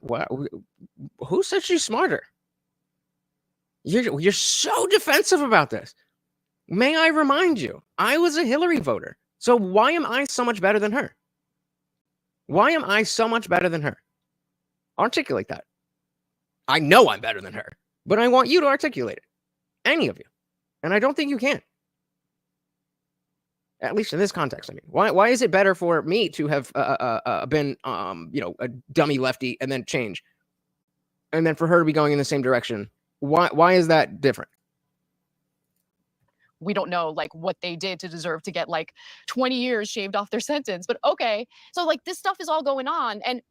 who said she's smarter? You're so defensive about this. May I remind you, I was a Hillary voter. So why am I so much better than her? Why am I so much better than her? Articulate that. I know I'm better than her, but I want you to articulate it. Any of you. And I don't think you can. At least in this context, I mean, why is it better for me to have been, a dummy lefty and then change, and then for her to be going in the same direction? Why is that different? We don't know like what they did to deserve to get like 20 years shaved off their sentence, but okay. So like this stuff is all going on, and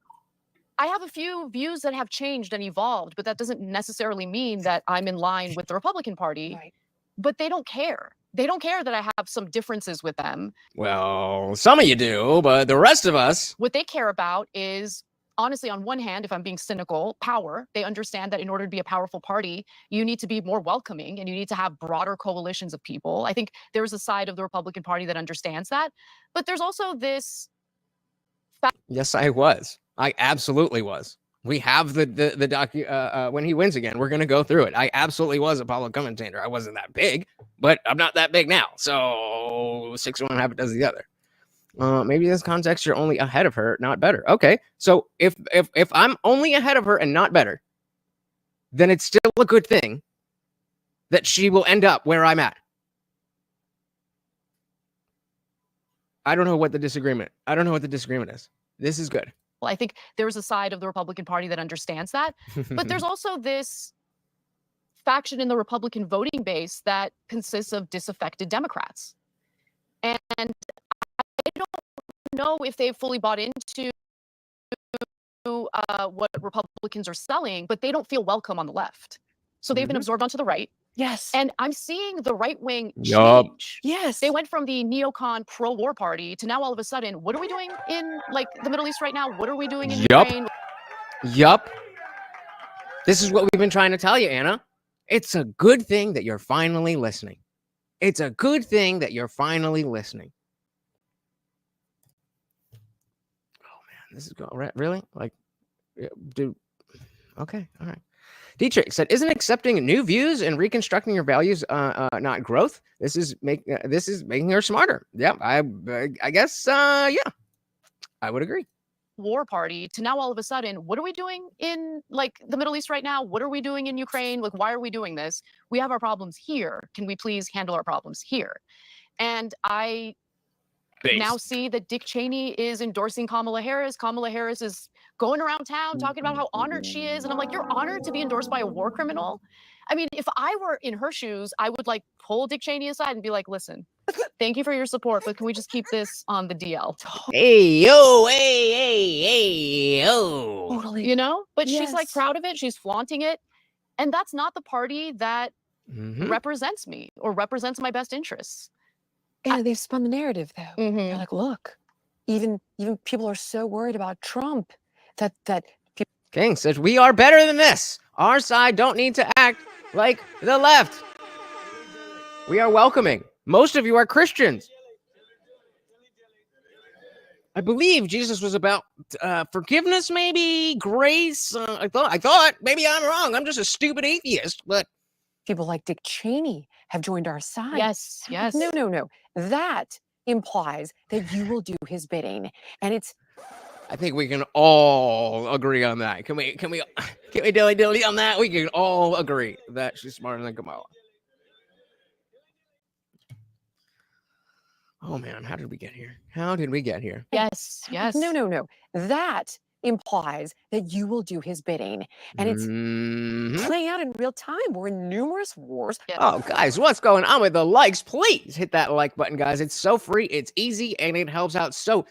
I have a few views that have changed and evolved, but that doesn't necessarily mean that I'm in line with the Republican Party. Right. But they don't care. They don't care that I have some differences with them. Well, some of you do, but the rest of us. What they care about is, honestly, on one hand, if I'm being cynical, power. They understand that in order to be a powerful party, you need to be more welcoming and you need to have broader coalitions of people. I think there's a side of the Republican Party that understands that. But there's also this. Yes, I was. I absolutely was. We have the docu when he wins again. We're going to go through it. I absolutely was a Apollo commentator. I wasn't that big, but I'm not that big now. So 6 of one, half a dozen the other. Maybe in this context, you're only ahead of her, not better. Okay. So if I'm only ahead of her and not better, then it's still a good thing that she will end up where I'm at. I don't know what the disagreement is. This is good. Well, I think there's a side of the Republican Party that understands that. But there's also this faction in the Republican voting base that consists of disaffected Democrats. And I don't know if they've fully bought into what Republicans are selling, but they don't feel welcome on the left. So they've been absorbed onto the right. Yes. And I'm seeing the right wing change. Yes. They went from the neocon pro-war party to now all of a sudden, what are we doing in like the Middle East right now? What are we doing in Ukraine? Yup. This is what we've been trying to tell you, Anna. It's a good thing that you're finally listening. It's a good thing that you're finally listening. Oh man, this is going really like, dude. Okay, all right. Dietrich said, "Isn't accepting new views and reconstructing your values not growth? This is making her smarter." Yeah, I guess yeah, I would agree. War party to now all of a sudden, what are we doing in like the Middle East right now? What are we doing in Ukraine? Like, why are we doing this? We have our problems here. Can we please handle our problems here? And I now see that Dick Cheney is endorsing Kamala Harris. Kamala Harris is going around town talking about how honored she is. And I'm like, you're honored to be endorsed by a war criminal? I mean, if I were in her shoes, I would like pull Dick Cheney aside and be like, listen, thank you for your support, but can we just keep this on the DL? Hey, yo, hey, yo. Totally. You know, but she's like proud of it. She's flaunting it. And that's not the party that represents me or represents my best interests. Yeah, they've spun the narrative though. They're like, look, even people are so worried about Trump that people King says, we are better than this. Our side don't need to act like the left. We are welcoming. Most of you are Christians. I believe Jesus was about forgiveness, maybe grace. I thought maybe I'm wrong. I'm just a stupid atheist. But people like Dick Cheney have joined our side. Yes, yes. No. That implies that you will do his bidding, and it's. I think we can all agree on that. Can we dilly on that? We can all agree that she's smarter than Kamala. Oh man, how did we get here? Yes. No. That implies that you will do his bidding, and it's playing out in real time. We're in numerous wars. Yeah. Oh, guys, what's going on with the likes? Please hit that like button, guys. It's so free, it's easy, and it helps out so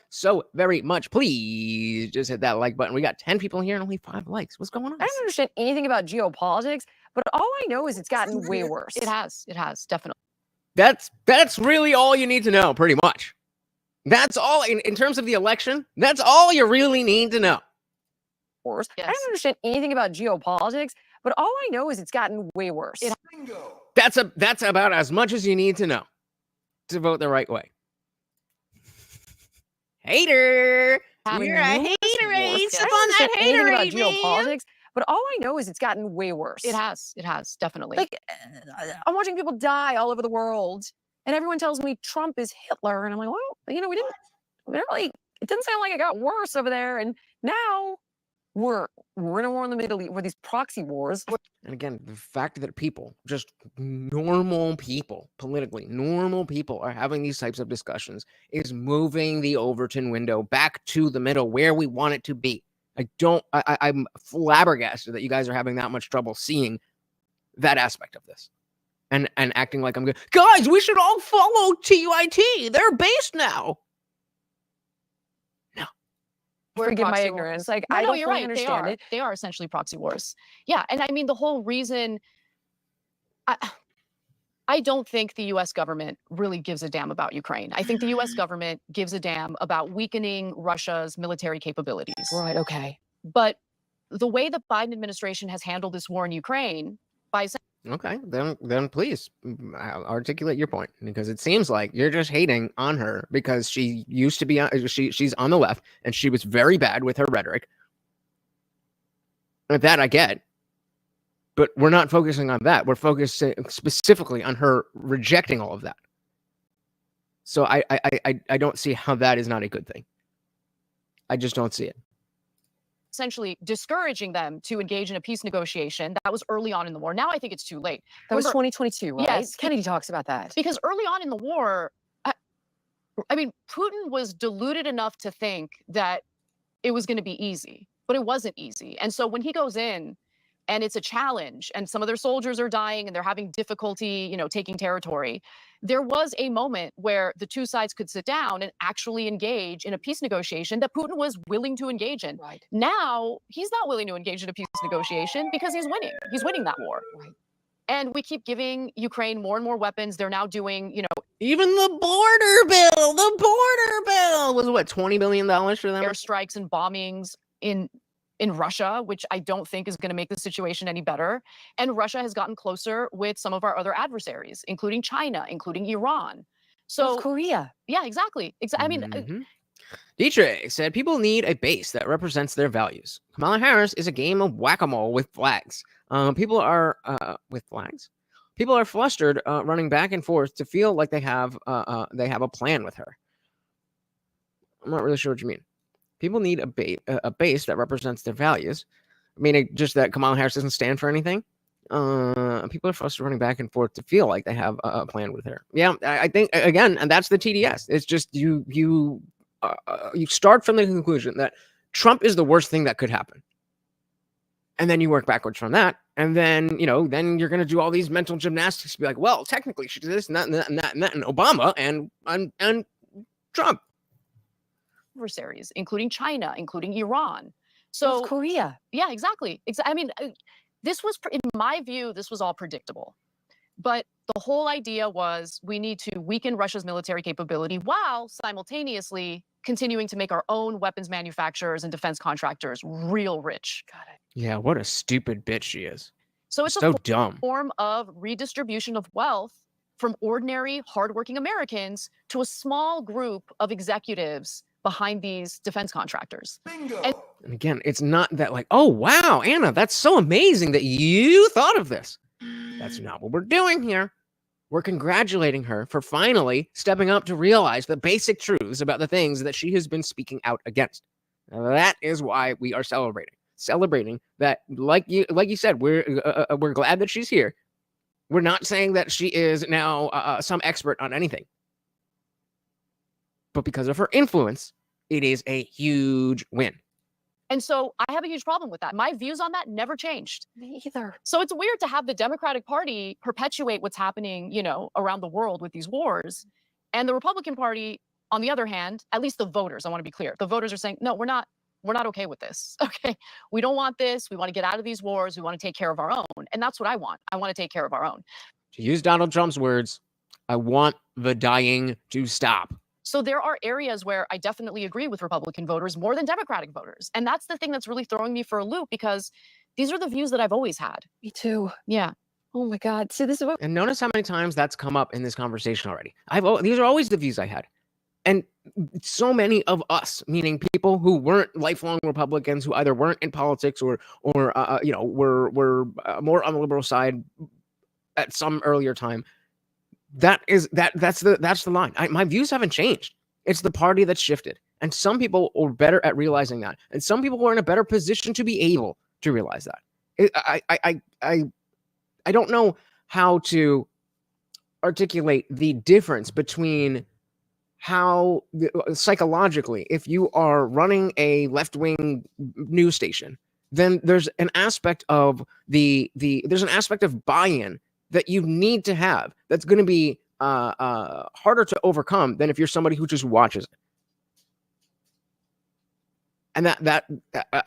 very much. Please just hit that like button. We got 10 people here and only 5 likes. What's going on? I don't understand anything about geopolitics, but all I know is it's gotten way worse. It has definitely. That's really all you need to know, pretty much. That's all in terms of the election. That's all you really need to know. Worse. Yes. I don't understand anything about geopolitics, but all I know is it's gotten way worse. That's about as much as you need to know to vote the right way. Hater, you're a haterade. Step on that haterade, about geopolitics, but all I know is it's gotten way worse. It has definitely. Like I'm watching people die all over the world, and everyone tells me Trump is Hitler, and I'm like, well, we didn't really. It didn't sound like it got worse over there, and now we're in a war in the Middle East, where these proxy wars. And again, the fact that people, just normal people, politically normal people, are having these types of discussions is moving the Overton window back to the middle where we want it to be. I'm flabbergasted that you guys are having that much trouble seeing that aspect of this and acting like I'm good. Guys, we should all follow TYT. They're based now. Forgive my ignorance. Like, I don't you're fully right. understand it. They are essentially proxy wars. Yeah, and I mean the whole reason. I don't think the U.S. government really gives a damn about Ukraine. I think the U.S. government gives a damn about weakening Russia's military capabilities. Right. Okay. But the way the Biden administration has handled this war in Ukraine by Okay, then please articulate your point, because it seems like you're just hating on her because she used to be she's on the left and she was very bad with her rhetoric. That I get, but we're not focusing on that. We're focusing specifically on her rejecting all of that. So I don't see how that is not a good thing. I just don't see it. essentially discouraging them to engage in a peace negotiation. That was early on in the war. Now I think it's too late. That was 2022, right? Yes. Kennedy talks about that. Because early on in the war, I mean, Putin was deluded enough to think that it was going to be easy, but it wasn't easy. And so when he goes in and it's a challenge and some of their soldiers are dying and they're having difficulty, taking territory, there was a moment where the two sides could sit down and actually engage in a peace negotiation that Putin was willing to engage in. Right. Now, he's not willing to engage in a peace negotiation because he's winning. He's winning that war. Right. And we keep giving Ukraine more and more weapons. They're now doing, even the border bill was what, $20 billion for them? airstrikes and bombings in Russia, which I don't think is going to make the situation any better. And Russia has gotten closer with some of our other adversaries, including China, including Iran. So North Korea. Yeah, exactly. I mean, Dietrich said people need a base that represents their values. Kamala Harris is a game of whack-a-mole with flags. People are with flags. People are flustered, running back and forth to feel like they have a plan with her. I'm not really sure what you mean. People need a base that represents their values. I mean, just that Kamala Harris doesn't stand for anything. People are flustered, running back and forth to feel like they have a plan with her. Yeah, I think again, and that's the TDS. It's just you start from the conclusion that Trump is the worst thing that could happen. And then you work backwards from that. And then, then you're going to do all these mental gymnastics to be like, well, technically she did this and that and that and that and that and Obama and Trump. Adversaries, including China, including Iran. So North Korea. Yeah, exactly. I mean, this was, in my view, this was all predictable. But the whole idea was we need to weaken Russia's military capability while simultaneously continuing to make our own weapons manufacturers and defense contractors real rich. Got it. Yeah, what a stupid bitch she is. So it's So a dumb. form of redistribution of wealth from ordinary, hardworking Americans to a small group of executives behind these defense contractors. And again, it's not that like, oh, wow, Anna, that's so amazing that you thought of this. That's not what we're doing here. We're congratulating her for finally stepping up to realize the basic truths about the things that she has been speaking out against. Now, that is why we are celebrating that, like you said, we're glad that she's here. We're not saying that she is now some expert on anything, but because of her influence, it is a huge win. And so I have a huge problem with that. My views on that never changed. Me either. So it's weird to have the Democratic Party perpetuate what's happening, around the world with these wars. And the Republican Party, on the other hand, at least the voters, I want to be clear, the voters are saying, no, we're not okay with this. Okay. We don't want this. We want to get out of these wars. We want to take care of our own. And that's what I want. I want to take care of our own. To use Donald Trump's words, I want the dying to stop. So there are areas where I definitely agree with Republican voters more than Democratic voters. And that's the thing that's really throwing me for a loop, because these are the views that I've always had. Me too. Yeah. Oh my God. See, this is what. And notice how many times that's come up in this conversation already. These are always the views I had. And so many of us, meaning people who weren't lifelong Republicans, who either weren't in politics or were more on the liberal side at some earlier time. That's the line. My views haven't changed. It's the party that's shifted. And some people are better at realizing that. And some people are in a better position to be able to realize that. I don't know how to articulate the difference between how psychologically, if you are running a left-wing news station, then there's an aspect of there's an aspect of buy-in that you need to have that's going to be harder to overcome than if you're somebody who just watches it. And that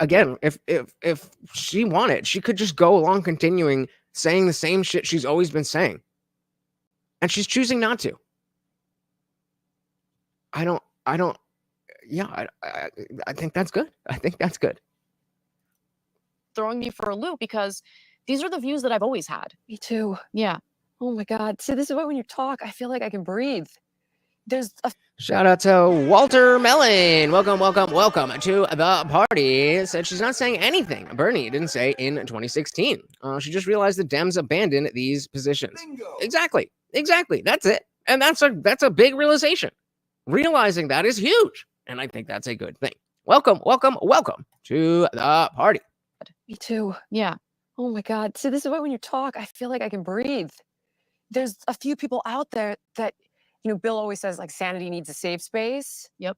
again, if she wanted, she could just go along continuing saying the same shit she's always been saying. And she's choosing not to. I think that's good. I think that's good. Throwing me for a loop, because these are the views that I've always had. Me too. Yeah. Oh my God. See, this is what, when you talk, I feel like I can breathe. There's a shout out to Walter Mellon. Welcome to the party. Said she's not saying anything Bernie didn't say in 2016. She just realized the Dems abandoned these positions. Bingo. Exactly. That's it. And that's a big realization. Realizing that is huge. And I think that's a good thing. Welcome to the party. Me too. Yeah. Oh my God. See, this is what, when you talk, I feel like I can breathe. There's a few people out there that, Bill always says, like, sanity needs a safe space. Yep.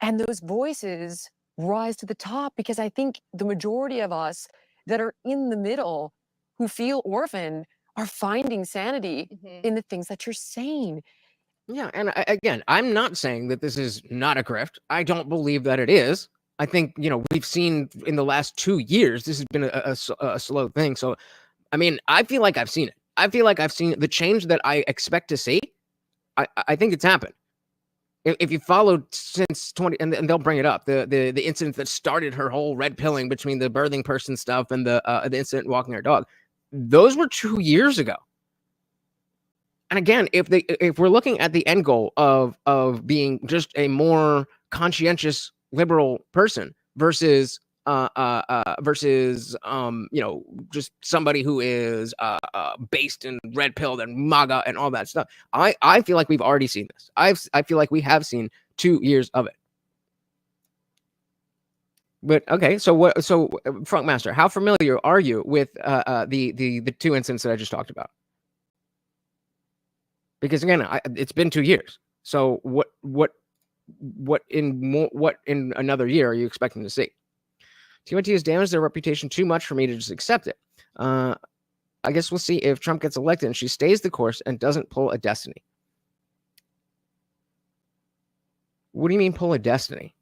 And those voices rise to the top, because I think the majority of us that are in the middle who feel orphaned are finding sanity in the things that you're saying. Yeah. And again, I'm not saying that this is not a grift. I don't believe that it is. I think, we've seen in the last 2 years, this has been a slow thing. So, I mean, I feel like I've seen it. I feel like I've seen the change that I expect to see. I think it's happened. If you followed since 20, and they'll bring it up, the incident that started her whole red pilling between the birthing person stuff and the incident walking her dog, those were 2 years ago. And again, if we're looking at the end goal of being just a more conscientious liberal person versus just somebody who is based in red pilled and MAGA and all that stuff, I feel like we've already seen this. I feel like we have seen 2 years of it. But okay, so Funkmaster, how familiar are you with the two incidents that I just talked about? Because again, it's been 2 years. So what in another year are you expecting to see? TYT has damaged their reputation too much for me to just accept it. I guess we'll see if Trump gets elected and she stays the course and doesn't pull a destiny. What do you mean pull a destiny?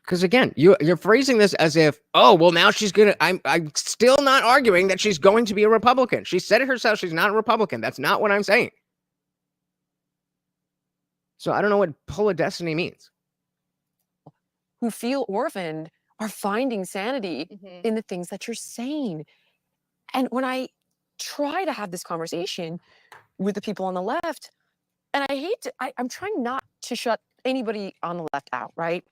Because again, you're phrasing this as if, oh, well, now she's gonna. I'm still not arguing that she's going to be a Republican. She said it herself. She's not a Republican. That's not what I'm saying. So I don't know what pull of destiny means. Who feel orphaned are finding sanity in the things that you're saying. And when I try to have this conversation with the people on the left, and I'm trying not to shut anybody on the left out, right?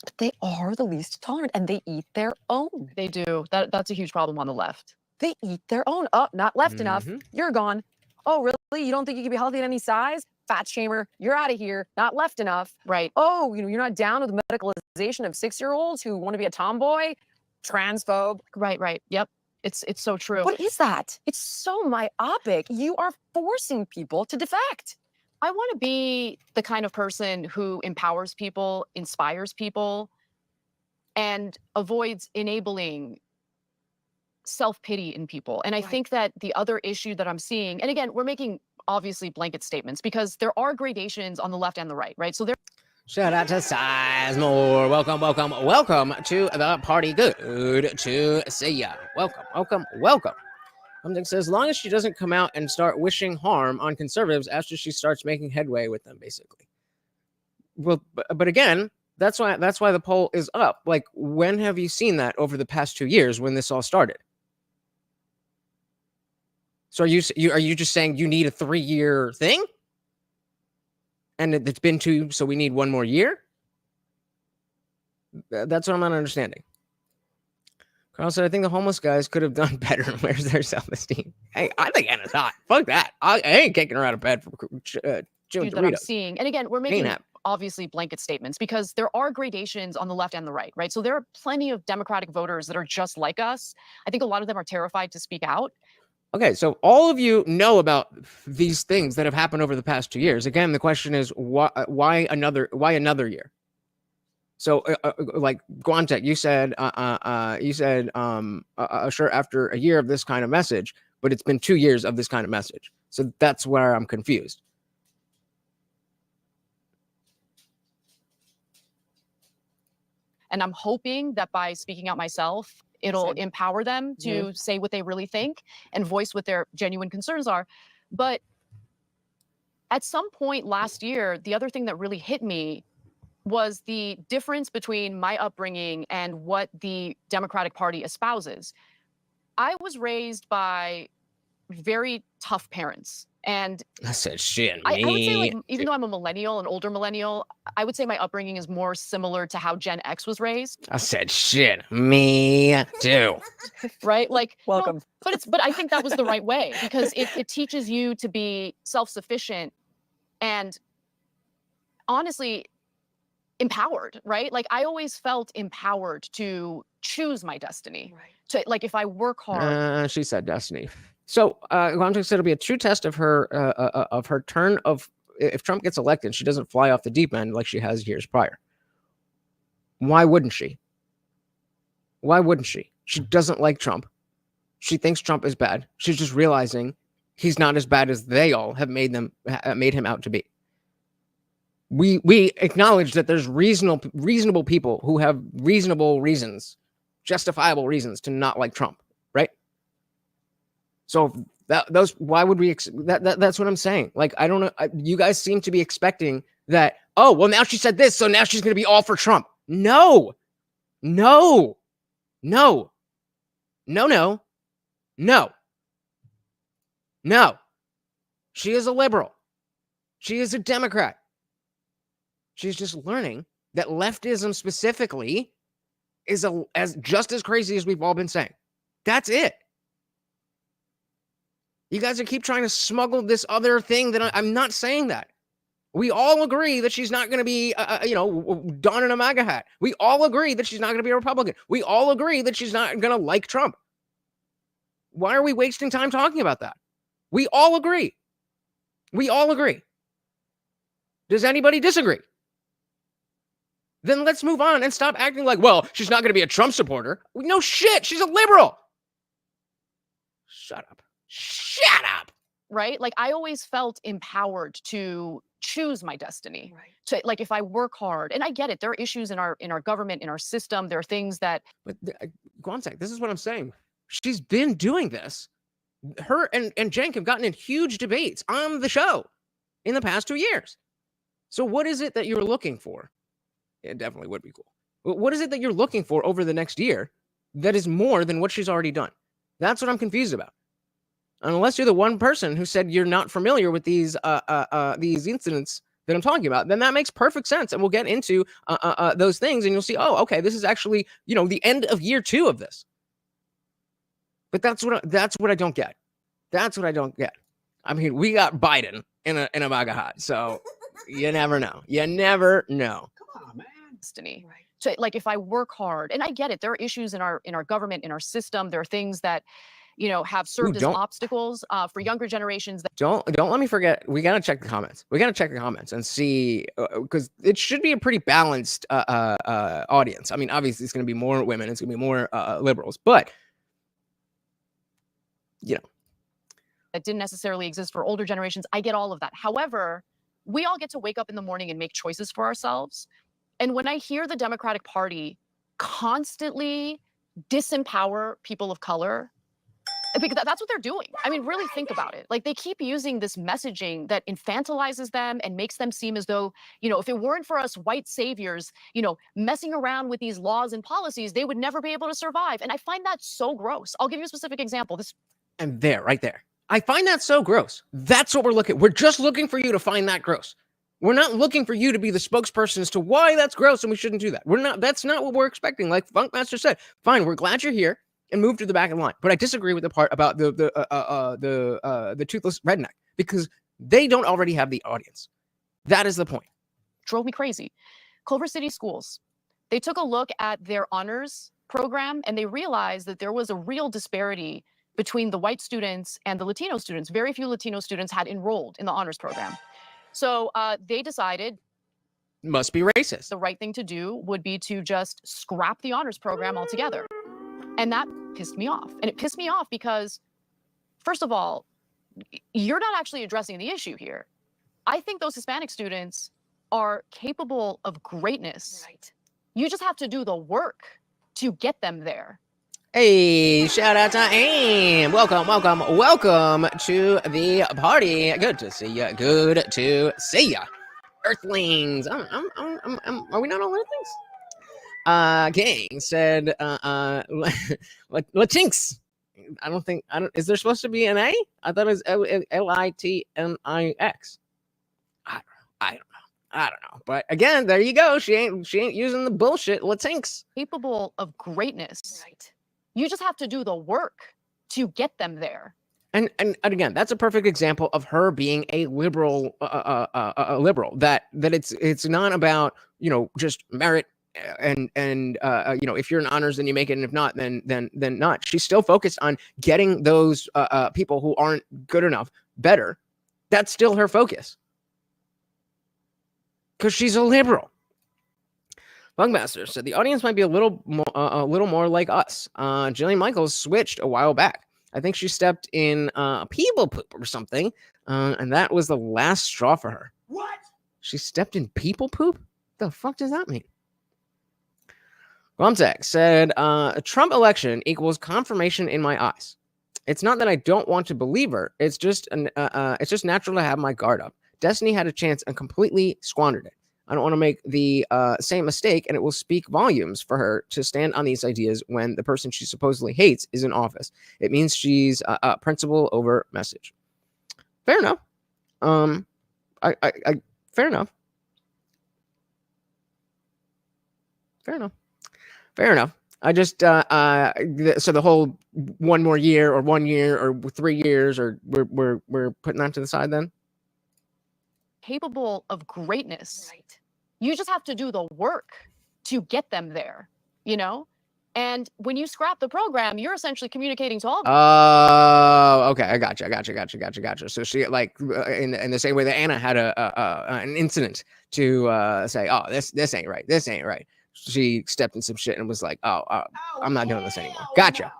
But they are the least tolerant and they eat their own. They do. That's a huge problem on the left. They eat their own. Oh, not left enough. You're gone. Oh, really? You don't think you can be healthy at any size? Fat shamer, you're out of here. Not left enough. Right. Oh, you're not down with the medicalization of 6-year-olds who want to be a tomboy? Transphobe. Right. Yep. It's so true. What is that? It's so myopic. You are forcing people to defect. I want to be the kind of person who empowers people, inspires people, and avoids enabling self-pity in people. And I think that the other issue that I'm seeing, and again, we're making obviously blanket statements because there are gradations on the left and the right, right? So there. Shout out to Sizemore. Welcome to the party. Good to see ya. Welcome. Something says, as long as she doesn't come out and start wishing harm on conservatives after she starts making headway with them, basically. Well, but again, that's why the poll is up. Like, when have you seen that over the past 2 years when this all started? So are you just saying you need a 3-year thing? And it's been 2, so we need 1 more year? That's what I'm not understanding. Carl said, I think the homeless guys could have done better. Where's their self-esteem? Hey, I think Anna's hot. Fuck that. I ain't kicking her out of bed for chewing that I'm Doritos. seeing. And again, we're making obviously blanket statements because there are gradations on the left and the right, right? So there are plenty of Democratic voters that are just like us. I think a lot of them are terrified to speak out. Okay, so all of you know about these things that have happened over the past 2 years. Again, the question is why another year? So, like Guantek, you said sure, after a year of this kind of message, but it's been 2 years of this kind of message. So that's where I'm confused. And I'm hoping that by speaking out myself, it'll empower them to say what they really think and voice what their genuine concerns are. But at some point last year, the other thing that really hit me was the difference between my upbringing and what the Democratic Party espouses. I was raised by very tough parents. And I said, shit, I would say, like, even though I'm a millennial, an older millennial, I would say my upbringing is more similar to how Gen X was raised. I said, shit, me too. Right? Like, welcome. No, but I think that was the right way because it teaches you to be self-sufficient and honestly empowered, right? Like, I always felt empowered to choose my destiny. Right. To, like, if I work hard. She said destiny. So, Guamtek said it'll be a true test of her turn of if Trump gets elected, she doesn't fly off the deep end like she has years prior. Why wouldn't she? Why wouldn't she? She doesn't like Trump. She thinks Trump is bad. She's just realizing he's not as bad as they all have made him out to be. We acknowledge that there's reasonable people who have reasonable reasons, justifiable reasons to not like Trump, right? So why would we? That's what I'm saying. Like, I don't know. You guys seem to be expecting that. Oh, well, now she said this, so now she's going to be all for Trump. No. She is a liberal. She is a Democrat. She's just learning that leftism specifically is just as crazy as we've all been saying. That's it. You guys keep trying to smuggle this other thing that I'm not saying that. We all agree that she's not going to be, donning a MAGA hat. We all agree that she's not going to be a Republican. We all agree that she's not going to like Trump. Why are we wasting time talking about that? We all agree. Does anybody disagree? Then let's move on and stop acting like, well, she's not going to be a Trump supporter. No shit. She's a liberal. Shut up. Right? Like, I always felt empowered to choose my destiny. Right. So like if I work hard, and I get it, there are issues in our government, in our system, there are things that. But go on, this is what I'm saying. She's been doing this. Her and Cenk have gotten in huge debates on the show in the past 2 years. So what is it that you're looking for? It definitely would be cool. But what is it that you're looking for over the next year that is more than what she's already done? That's what I'm confused about. Unless you're the one person who said you're not familiar with these incidents that I'm talking about, then that makes perfect sense, and we'll get into those things, and you'll see, oh, okay, this is actually, the end of year 2 of this. But that's what I don't get. That's what I don't get. I mean, we got Biden in a MAGA hat, so you never know. You never know. Come on, man. Destiny. Right. So like if I work hard, and I get it, there are issues in our government, in our system, there are things that have served as obstacles for younger generations. Don't let me forget. We gotta check the comments. We gotta check the comments and see, because it should be a pretty balanced audience. I mean, obviously, it's gonna be more women. It's gonna be more liberals, but that didn't necessarily exist for older generations. I get all of that. However, we all get to wake up in the morning and make choices for ourselves. And when I hear the Democratic Party constantly disempower people of color, because that's what they're doing. I mean, really think about it. Like, they keep using this messaging that infantilizes them and makes them seem as though, if it weren't for us white saviors, messing around with these laws and policies, they would never be able to survive. And I find that so gross. I'll give you a specific example. And right there. I find that so gross. That's what we're looking. We're just looking for you to find that gross. We're not looking for you to be the spokesperson as to why that's gross and we shouldn't do that. That's not what we're expecting. Like Funkmaster said, fine, we're glad you're here and move to the back of the line. But I disagree with the part about the toothless redneck, because they don't already have the audience. That is the point. Drove me crazy. Culver City Schools, they took a look at their honors program and they realized that there was a real disparity between the white students and the Latino students. Very few Latino students had enrolled in the honors program. So they decided must be racist. The right thing to do would be to just scrap the honors program altogether. And that pissed me off. And it pissed me off because, first of all, you're not actually addressing the issue here. I think those Hispanic students are capable of greatness. Right. You just have to do the work to get them there. Hey, shout out to AIM. Welcome to the party. Good to see you. Good to see you. Earthlings. Are we not all Earthlings? King said, Latinx. Is there supposed to be an A? I thought it was Litnix. I don't know. But again, there you go. She ain't using the bullshit Latinx. Capable of greatness. Right. You just have to do the work to get them there. And again, that's a perfect example of her being a liberal, liberal. That it's not about just merit and if you're in honors, then you make it, and if not, then not. She's still focused on getting those people who aren't good enough better. That's still her focus, because she's a liberal. Bugmaster said the audience might be a little more like us. Jillian Michaels switched a while back. I think she stepped in people poop or something, and that was the last straw for her. What? She stepped in people poop? The fuck does that mean? Glumtech said a Trump election equals confirmation in my eyes. It's not that I don't want to believe her. It's just natural to have my guard up. Destiny had a chance and completely squandered it. I don't want to make the same mistake, and it will speak volumes for her to stand on these ideas when the person she supposedly hates is in office. It means she's principle over message. Fair enough. Fair enough. I just so the whole 1 more year or 1 year or 3 years, or we're putting that to the side then. Capable of greatness. Right. You just have to do the work to get them there, And when you scrap the program, you're essentially communicating to all. Oh, okay. I gotcha. So she, like, in the same way that Anna had an incident to say, oh, this ain't right. This ain't right. She stepped in some shit and was like, I'm not doing this anymore. Gotcha.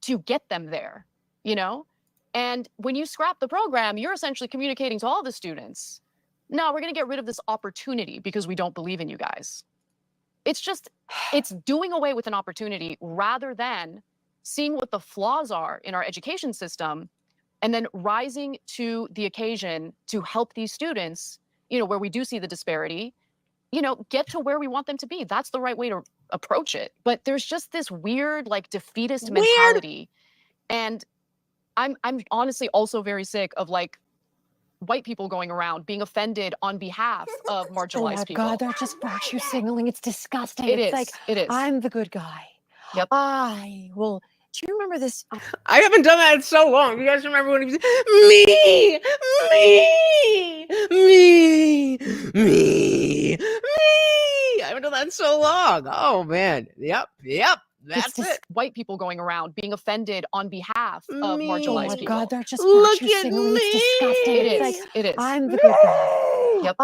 To get them there, And when you scrap the program, you're essentially communicating to all the students, no, we're going to get rid of this opportunity because we don't believe in you guys. It's doing away with an opportunity rather than seeing what the flaws are in our education system and then rising to the occasion to help these students, where we do see the disparity, get to where we want them to be. That's the right way to approach it. But there's just this weird, defeatist mentality. And I'm honestly also very sick of white people going around being offended on behalf of marginalized people. Oh my God, they're just virtue signaling. It's disgusting. It It's is. It is. I'm the good guy. Yep. Do you remember this? I haven't done that in so long. You guys remember when he was me, me, me, me, me? I haven't done that in so long. Oh man. Yep. That's it. White people going around being offended on behalf of Me. marginalized Oh my people. God, they're just Look virtue at signaling. me. It's disgusting. It is. I'm the good guy. Yep.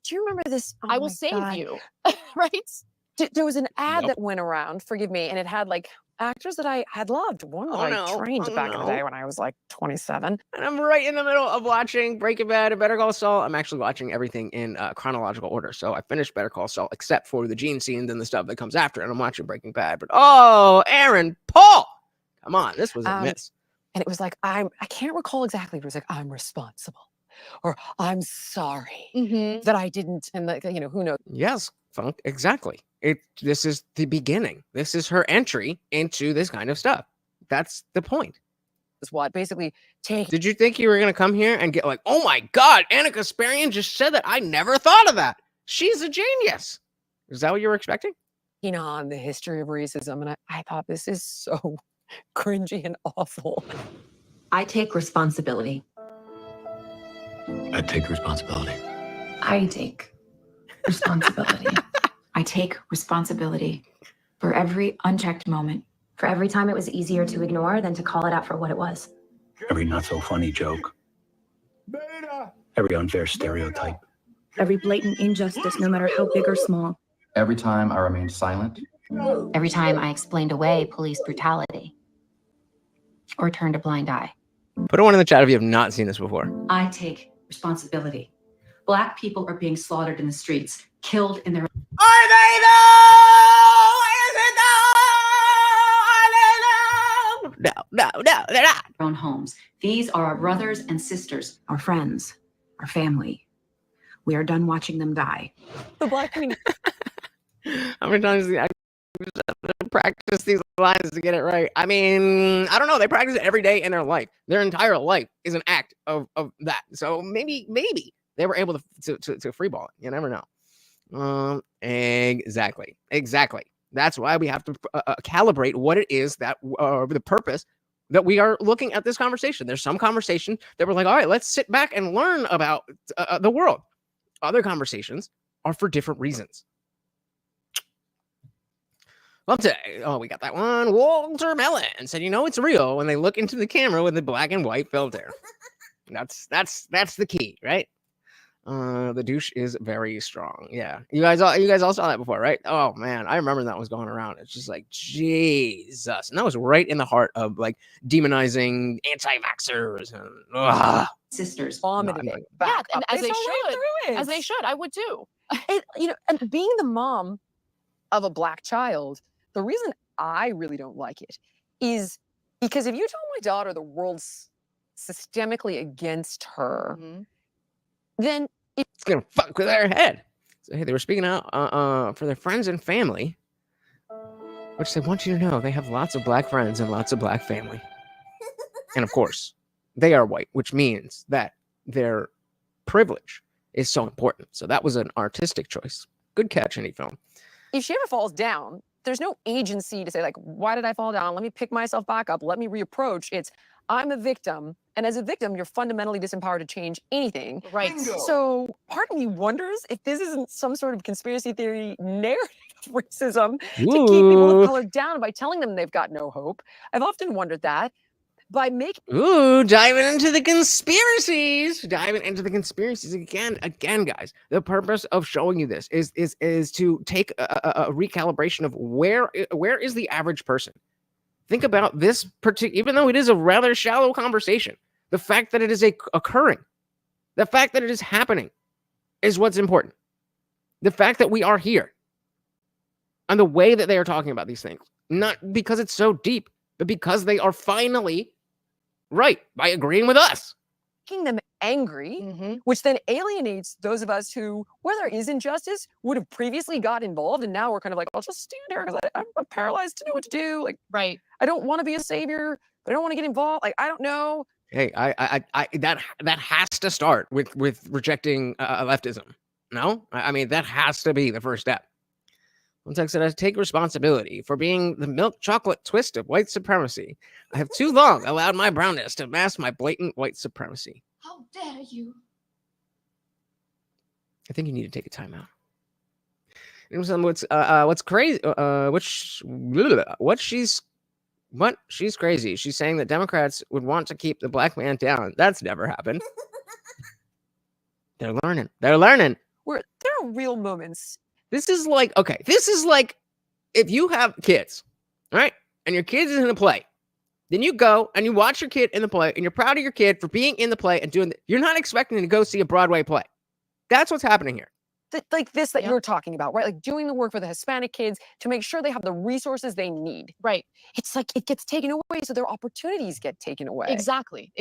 Do you remember this? I will save you. Right? There was an ad Nope. that went around, forgive me, and it had actors that I had loved. One that I trained back in the day when I was 27. And I'm right in the middle of watching Breaking Bad and Better Call Saul. I'm actually watching everything in chronological order. So I finished Better Call Saul except for the Gene scene and the stuff that comes after. And I'm watching Breaking Bad. But Aaron Paul, come on, this was a miss. And it was I can't recall exactly, but it was I'm responsible, or I'm sorry that I didn't. And who knows? Yes, Funk, exactly. This is the beginning. This is her entry into this kind of stuff. That's the point. Is what basically Did you think you were gonna come here and get oh my God, Anna Kasparian just said that? I never thought of that. She's a genius. Is that what you were expecting? on the history of racism, and I thought this is so cringy and awful. I take responsibility. I take responsibility. I take responsibility. I take responsibility for every unchecked moment, for every time it was easier to ignore than to call it out for what it was. Every not so funny joke. Every unfair stereotype. Every blatant injustice, no matter how big or small. Every time I remained silent. Every time I explained away police brutality or turned a blind eye. Put a one in the chat if you have not seen this before. I take responsibility. Black people are being slaughtered in the streets, killed in their Are they though? Is it though? Are they though? No, they're not. own homes. These are our brothers and sisters, our friends, our family. We are done watching them die. The Black community. How many times do I practice these lines to get it right? I mean, I don't know. They practice it every day in their life. Their entire life is an act of that. So maybe they were able to freeball it. You never know. Exactly. That's why we have to calibrate what it is that the purpose that we are looking at this conversation. There's some conversation that we're all right, let's sit back and learn about the world. Other conversations are for different reasons. Love today. Oh, we got that one. Walter Mellon said, it's real when they look into the camera with the black and white filter. That's the key, right? The douche is very strong. Yeah. You guys all saw that before, right? Oh man, I remember that was going around. It's just Jesus. And that was right in the heart of demonizing anti-vaxxers and Sisters. Vomited No, it Yeah, back and up. as They they saw right should. through it. As they should. I would too. And being the mom of a black child, the reason I really don't like it is because if you tell my daughter the world's systemically against her, then it's gonna fuck with their head. So hey, they were speaking out for their friends and family, which they want you to know they have lots of black friends and lots of black family. And of course, they are white, which means that their privilege is so important. So that was an artistic choice. Good catch, any film. if she ever falls down, there's no agency to say why did I fall down? Let me pick myself back up. Let me reapproach. It's I'm a victim. And as a victim, you're fundamentally disempowered to change anything. Right. So part of me wonders if this isn't some sort of conspiracy theory narrative of racism to keep people of color down by telling them they've got no hope. I've often wondered that. By making Diving into the conspiracies. Again, guys. The purpose of showing you this is to take a recalibration of where is the average person think about this particular, even though it is a rather shallow conversation, the fact that it is occurring, the fact that it is happening is what's important. The fact that we are here and the way that they are talking about these things, not because it's so deep, but because they are finally right by agreeing with us. Making them angry, which then alienates those of us who, where there is injustice, would have previously got involved, and now we're kind of like, I'll just stand here because I'm paralyzed to know what to do. Like, right. I don't want to be a savior, but I don't want to get involved. Like, I don't know. Hey, that has to start with rejecting leftism. No, I mean that has to be the first step. One text said, "I take responsibility for being the milk chocolate twist of white supremacy. I have too long allowed my brownness to mask my blatant white supremacy." How dare you? I think you need to take a time out. What's crazy? She's crazy. She's saying that Democrats would want to keep the black man down. That's never happened. They're learning. They're learning. There are real moments. This is like if you have kids, right? And your kid is in a play, then you go and you watch your kid in the play, and you're proud of your kid for being in the play and doing. You're not expecting to go see a Broadway play. That's what's happening here. Like this that you're talking about, right? Like doing the work for the Hispanic kids to make sure they have the resources they need. Right. It's like it gets taken away, so their opportunities get taken away. Exactly.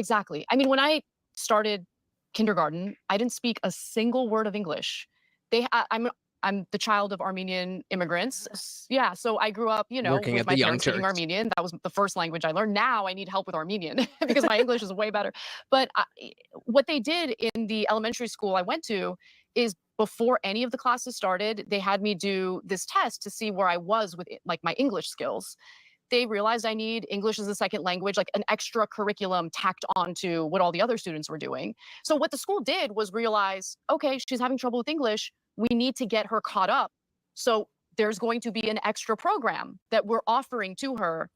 I mean, when I started kindergarten, I didn't speak a single word of English. I'm the child of Armenian immigrants. Yeah, so I grew up, Working with at my the parents speaking Armenian. That was the first language I learned. Now I need help with Armenian because my English is way better. But what they did in the elementary school I went to is before any of the classes started, they had me do this test to see where I was with like my English skills. They realized I need English as a second language, like an extra curriculum tacked onto what all the other students were doing. So what the school did was realize, okay, she's having trouble with English. We need to get her caught up. So there's going to be an extra program that we're offering to her.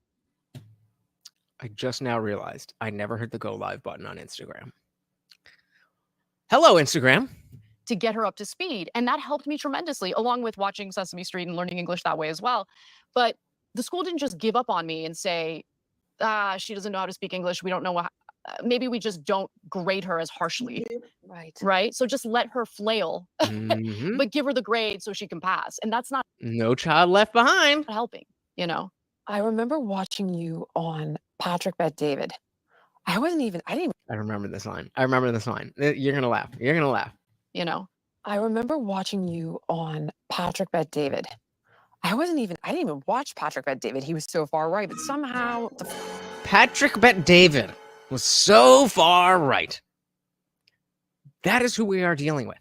I just now realized I never hit the go live button on Instagram. Hello, Instagram. To get her up to speed. And that helped me tremendously, along with watching Sesame Street and learning English that way as well. But the school didn't just give up on me and say, she doesn't know how to speak English. We don't know maybe we just don't grade her as harshly. Right. So just let her flail, but give her the grade so she can pass. And that's not no child left behind helping, I remember watching you on Patrick Bet David. I remember this line. You're going to laugh. I remember watching you on Patrick Bet David. I didn't even watch Patrick Bet David. He was so far right, but somehow Patrick Bet David was so far right. That is who we are dealing with.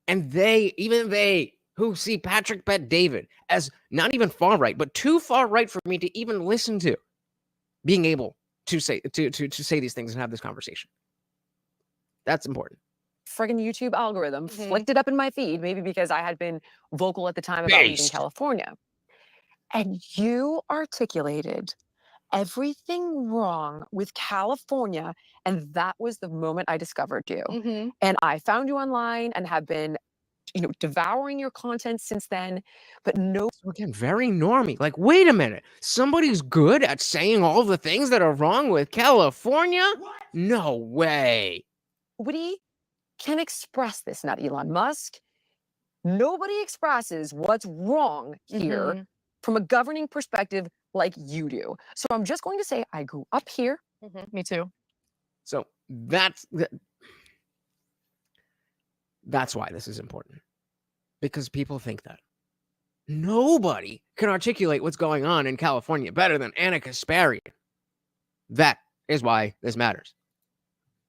And even they who see Patrick Bet David as not even far right, but too far right for me to even listen to, being able to say these things and have this conversation. That's important. Friggin' YouTube algorithm flicked it up in my feed, maybe because I had been vocal at the time about leaving California. And you articulated everything wrong with California, and that was the moment I discovered you. And I found you online and have been, devouring your content since then. But again, very normie. Like, wait a minute, somebody's good at saying all the things that are wrong with California? What? No way. Nobody can express this, not Elon Musk. Nobody expresses what's wrong here from a governing perspective like you do. So I'm just going to say I grew up here. Me too. So that's why this is important. Because people think that nobody can articulate what's going on in California better than Anna Kasparian. That is why this matters.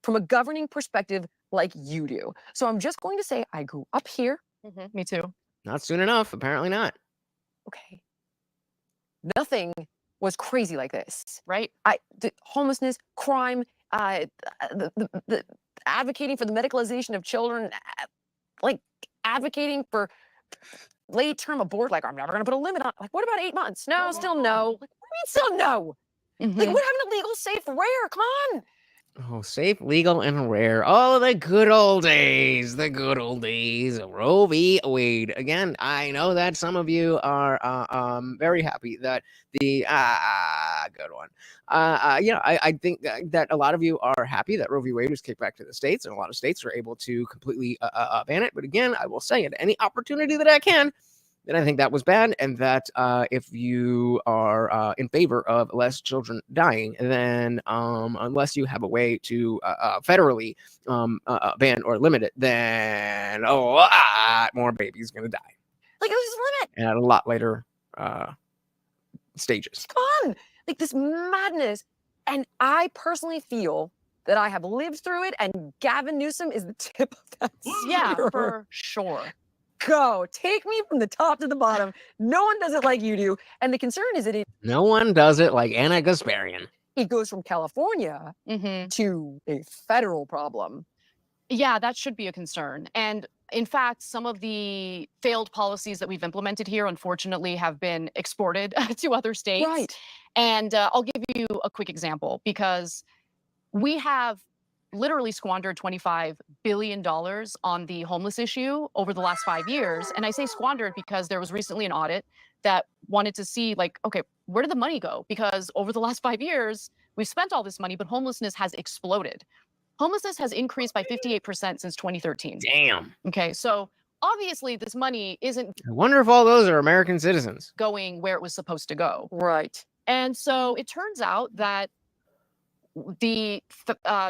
From a governing perspective like you do. So I'm just going to say I grew up here. Me too. Not soon enough. Apparently not. Okay. Nothing was crazy like this, right? The homelessness, crime, the advocating for the medicalization of children, like advocating for late-term abort. Like, I'm never going to put a limit on. Like, what about 8 months? No, still no. Like, what do you mean still no? Like, what happened to legal safe where? Come on. Oh, safe, legal, and rare. Oh, the good old days. The good old days of Roe v. Wade. Again, I know that some of you are very happy that the good one. I think that a lot of you are happy that Roe v. Wade was kicked back to the states, and a lot of states are able to completely ban it. But again, I will say, at any opportunity that I can, that I think that was bad, and that if you are in favor of less children dying, then unless you have a way to federally ban or limit it, then a lot more babies going to die. Like, there's a limit. And at a lot later stages. Come on. Like, this madness. And I personally feel that I have lived through it, and Gavin Newsom is the tip of that Yeah, spear. for sure. Go. Take me from the top to the bottom. No one does it like you do. And the concern is that No one does it like Anna Kasparian. it goes from California to a federal problem. Yeah, that should be a concern. And in fact, some of the failed policies that we've implemented here, unfortunately, have been exported to other states. Right. And I'll give you a quick example, because we have literally squandered $25 billion on the homeless issue over the last 5 years. And I say squandered because there was recently an audit that wanted to see, like, okay, where did the money go? Because over the last 5 years, we've spent all this money, but homelessness has exploded. Homelessness has increased by 58% since 2013. Damn. Okay, so obviously this money isn't I wonder if all those are American citizens. going where it was supposed to go. Right. And so it turns out that the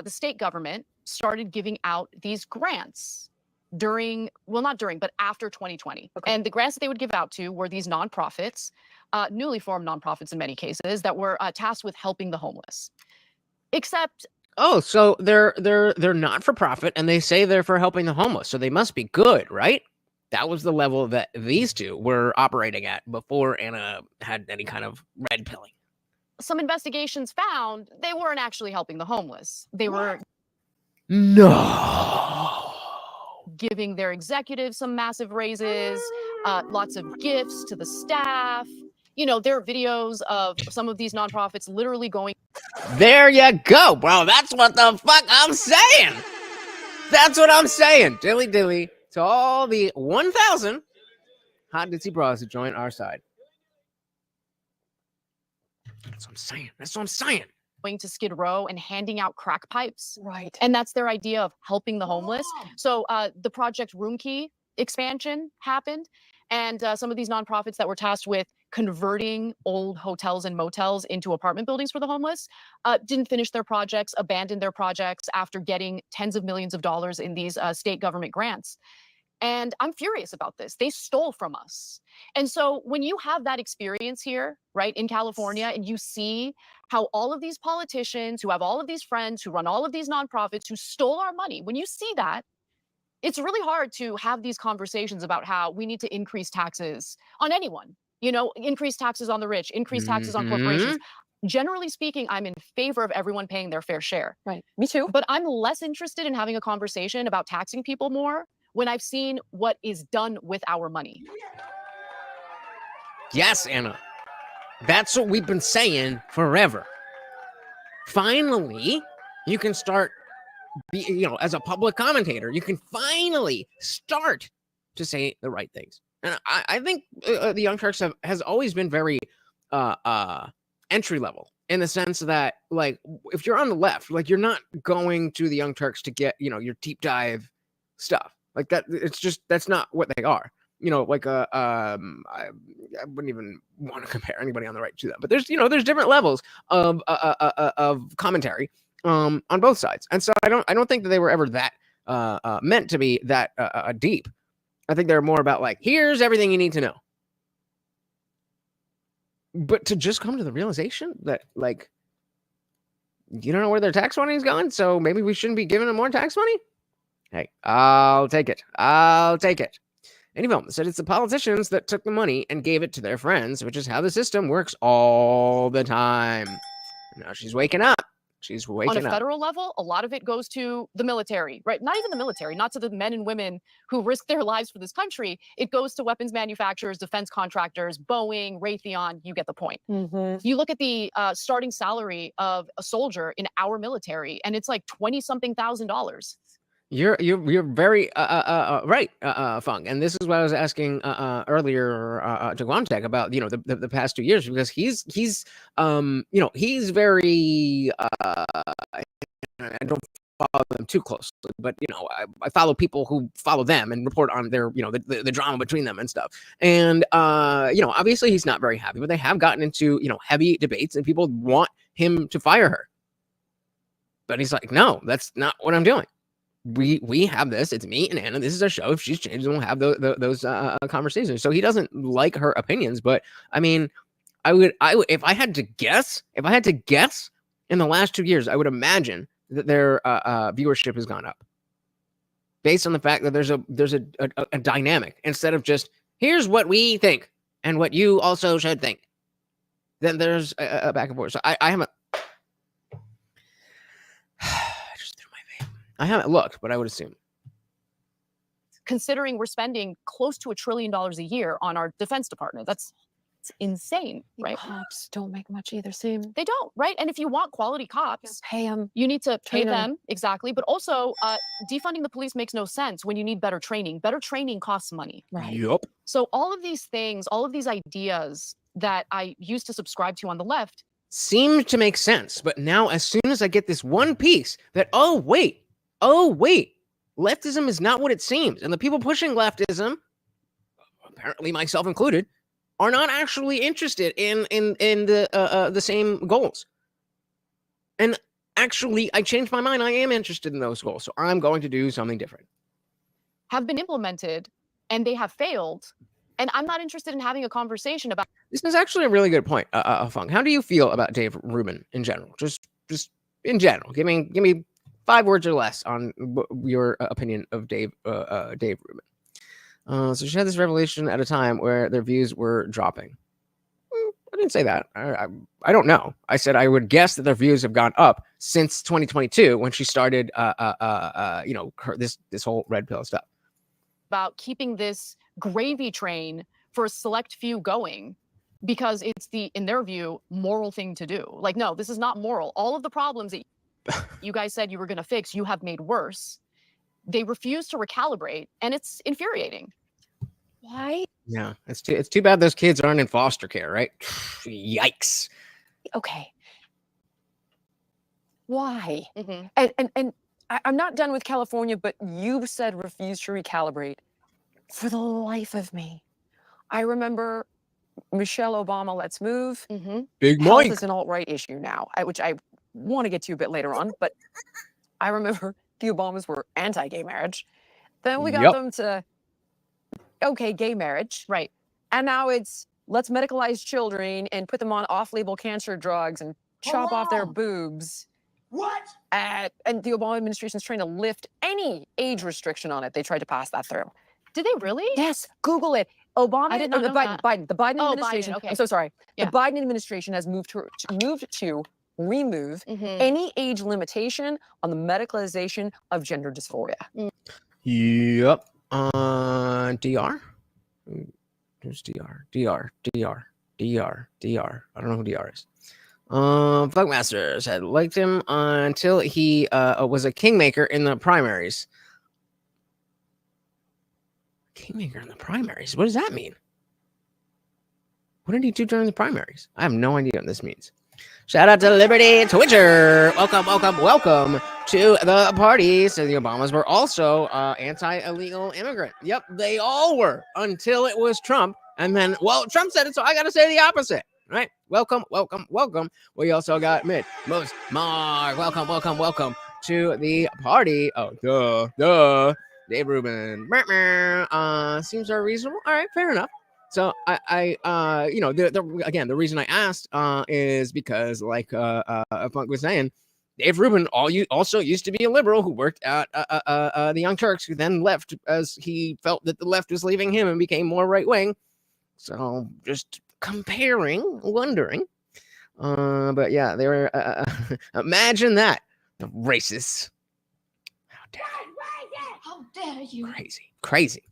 state government started giving out these grants after 2020. Okay. And the grants that they would give out to were these nonprofits, newly formed nonprofits in many cases, that were tasked with helping the homeless. Except, Oh, so they're not for profit, and they say they're for helping the homeless, so they must be good, right? That was the level that these two were operating at before Anna had any kind of red pilling. some investigations found they weren't actually helping the homeless. They were No. giving their executives some massive raises, lots of gifts to the staff. You know, there are videos of some of these nonprofits literally going. There you go, bro. That's what the fuck I'm saying. That's what I'm saying. Dilly dilly to all the 1,000 hot ditzy bras that join our side. That's what I'm saying. That's what I'm saying. Going to Skid Row and handing out crack pipes. Right. And that's their idea of helping the homeless. So the Project Room Key expansion happened. And some of these nonprofits that were tasked with converting old hotels and motels into apartment buildings for the homeless didn't finish their projects, abandoned their projects after getting tens of millions of dollars in these state government grants. And I'm furious about this. They stole from us. And so when you have that experience here, right, in California, and you see how all of these politicians who have all of these friends who run all of these nonprofits who stole our money, when you see that, it's really hard to have these conversations about how we need to increase taxes on anyone, you know, increase taxes on the rich, increase taxes on corporations. Generally speaking, I'm in favor of everyone paying their fair share. Right. Me too. But I'm less interested in having a conversation about taxing people more when I've seen what is done with our money. Yes, Anna. That's what we've been saying forever. Finally, you can start, as a public commentator, you can finally start to say the right things. And I think the Young Turks has always been very entry level, in the sense that, like, if you're on the left, like, you're not going to the Young Turks to get, your deep dive stuff. Like that, that's not what they are. Like I wouldn't even want to compare anybody on the right to them. But there's different levels of commentary on both sides, and so I don't think that they were ever that meant to be that deep. I think they're more about, like, here's everything you need to know. But to just come to the realization that, like, you don't know where their tax money is going, so maybe we shouldn't be giving them more tax money. Hey, I'll take it. Anyway, said it's the politicians that took the money and gave it to their friends, which is how the system works all the time. Now she's waking up. She's On waking a up. federal level, a lot of it goes to the military, right? Not even the military, not to the men and women who risk their lives for this country. It goes to weapons manufacturers, defense contractors, Boeing, Raytheon. You get the point. You look at the starting salary of a soldier in our military, and it's like $20-something thousand. You're very right, Funk, and this is what I was asking earlier to Guamtech about, you know, the past 2 years, because he's you know, he's very I don't follow them too closely, but you know, I follow people who follow them and report on their, you know, the drama between them and stuff. And you know, obviously he's not very happy, but they have gotten into, you know, heavy debates, and people want him to fire her. But he's like, no, that's not what I'm doing. We have this. It's me and Anna. This is our show. If she's changed, then we'll have those conversations. So he doesn't like her opinions, but I mean, I would if I had to guess, in the last 2 years, I would imagine that their viewership has gone up based on the fact that there's a dynamic, instead of just here's what we think and what you also should think. Then there's a back and forth. So I haven't. I haven't looked, but I would assume. Considering we're spending close to $1 trillion a year on our defense department, that's insane, right? Cops don't make much either, Sam. They don't, right? And if you want quality cops, Pay them. you need to pay Train 'em. them, exactly. But also, defunding the police makes no sense when you need better training. Better training costs money. Right. Yup. So all of these things, all of these ideas that I used to subscribe to on the left, Seemed to make sense, but now as soon as I get this one piece that, oh wait, leftism is not what it seems, and the people pushing leftism, apparently myself included, are not actually interested in the same goals. And actually, I changed my mind. I am interested in those goals, so I'm going to do something different. have been implemented and they have failed. And I'm not interested in having a conversation about. This is actually a really good point, Fung. How do you feel about Dave Rubin in general? Just in general, give me 5 words or less on your opinion of Dave Rubin. So she had this revelation at a time where their views were dropping. I didn't say that. I don't know. I said I would guess that their views have gone up since 2022 when she started, you know, this whole red pill stuff. About keeping this gravy train for a select few going because it's the, in their view, moral thing to do. Like, no, this is not moral. All of the problems that you guys said you were going to fix, you have made worse. They refuse to recalibrate, and it's infuriating. Why? Yeah, it's too bad those kids aren't in foster care, right? Yikes. Okay. Why? Mm-hmm. And I'm not done with California, but you said refuse to recalibrate. For the life of me, I remember Michelle Obama, Let's Move. Mm-hmm. Big Health Mike. is an alt-right issue now, which I want to get to a bit later on, but I remember the Obamas were anti-gay marriage. Then we got Yep. them to, okay, gay marriage. Right. And now it's let's medicalize children and put them on off-label cancer drugs and chop off their boobs. What? And the Obama administration is trying to lift any age restriction on it. They tried to pass that through. Did they really? Yes, Google it. Obama, I did not the know Biden, that. the Biden Oh, Biden, administration. okay. I'm so sorry. Yeah. The Biden administration has moved to remove Mm-hmm. any age limitation on the medicalization of gender dysphoria. Yep. DR. Who's DR? DR. I don't know who DR is. Funkmasters had liked him until he was a kingmaker in the primaries. Kingmaker in the primaries? What does that mean? What did he do during the primaries? I have no idea what this means. Shout out to Liberty Twitcher. Welcome to the party. So the Obamas were also anti-illegal immigrant. Yep, they all were until it was Trump. And then, well, Trump said it, so I got to say the opposite. Right? Welcome. We also got Most Mark. Welcome to the party. Oh, duh. Dave Rubin. Seems reasonable. All right, fair enough. So I you know, the reason I asked is because, like Funk was saying, Dave Rubin also used to be a liberal who worked at the Young Turks, who then left as he felt that the left was leaving him and became more right wing. So just wondering. But yeah, they were. Imagine that. The racists. How dare you? How dare you? Crazy.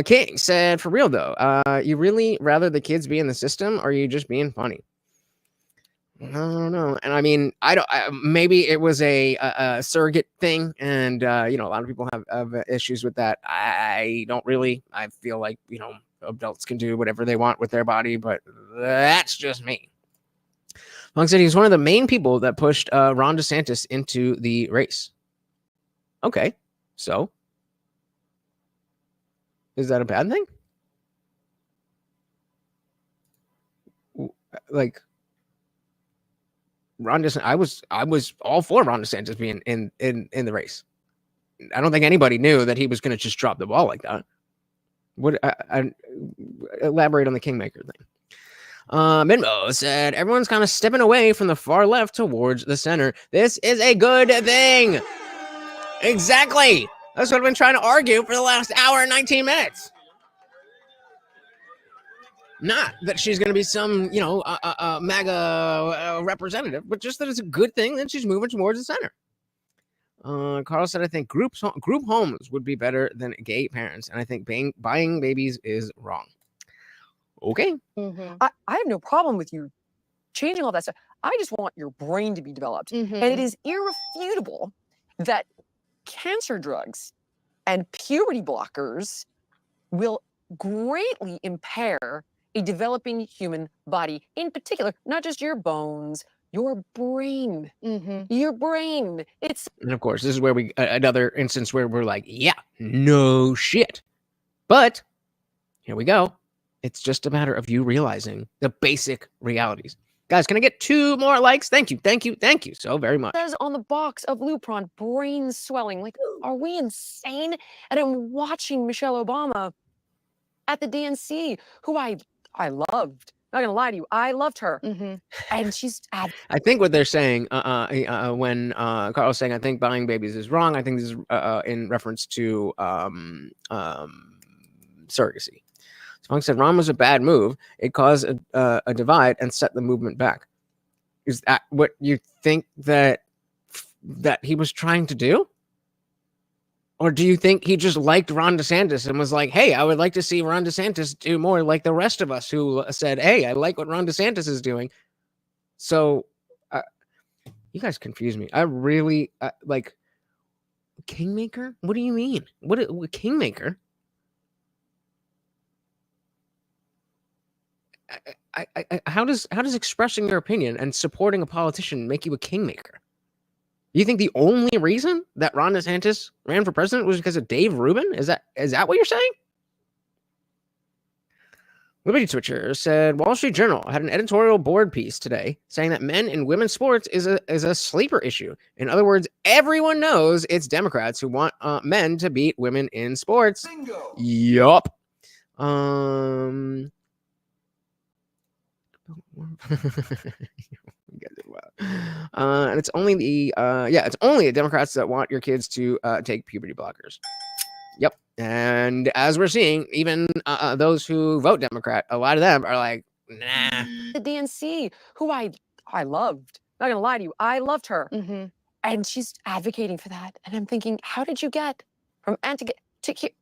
King said, for real though, you really rather the kids be in the system, or are you just being funny? I don't know. And I mean, maybe it was a surrogate thing, and a lot of people have issues with that. I don't really. I feel like adults can do whatever they want with their body, but that's just me. Funk said he's one of the main people that pushed Ron DeSantis into the race. Okay, so is that a bad thing? Like Ron DeSantis, I was all for Ron DeSantis being in the race. I don't think anybody knew that he was going to just drop the ball like that. What? I elaborate on the Kingmaker thing. Venmo said everyone's kind of stepping away from the far left towards the center. This is a good thing. Exactly. That's what I've been trying to argue for the last hour and 19 minutes. Not that she's going to be some, MAGA representative, but just that it's a good thing that she's moving towards the center. Carl said, I think group homes would be better than gay parents, and I think buying babies is wrong. Okay. I have no problem with you changing all that stuff. I just want your brain to be developed. And it is irrefutable that cancer drugs and puberty blockers will greatly impair a developing human body, in particular, not just your bones, your brain. Your brain. And of course, this is where another instance where we're like, yeah, no shit. But here we go. It's just a matter of you realizing the basic realities. Guys, can I get 2 more likes? Thank you so very much. It says on the box of Lupron, brain swelling. Like, are we insane? And I'm watching Michelle Obama at the DNC, who I loved. Not gonna lie to you, I loved her. And she's I think what they're saying when Carl's saying I think buying babies is wrong, I think this is in reference to surrogacy. Funk said Ron was a bad move. It caused a divide and set the movement back. Is that what you think that he was trying to do? Or do you think he just liked Ron DeSantis and was like, hey, I would like to see Ron DeSantis do more like the rest of us who said, hey, I like what Ron DeSantis is doing. So you guys confuse me. I really like Kingmaker? What do you mean? What Kingmaker? How does expressing your opinion and supporting a politician make you a kingmaker? You think the only reason that Ron DeSantis ran for president was because of Dave Rubin? Is that what you're saying? Liberty Twitcher said Wall Street Journal had an editorial board piece today saying that men and women's sports is a sleeper issue. In other words, everyone knows it's Democrats who want men to beat women in sports. Bingo. Yup. And it's only the Democrats that want your kids to take puberty blockers. Yep. And as we're seeing, even those who vote Democrat, a lot of them are like, nah. The DNC, who I loved. Not gonna lie to you, I loved her. And she's advocating for that. And I'm thinking, how did you get from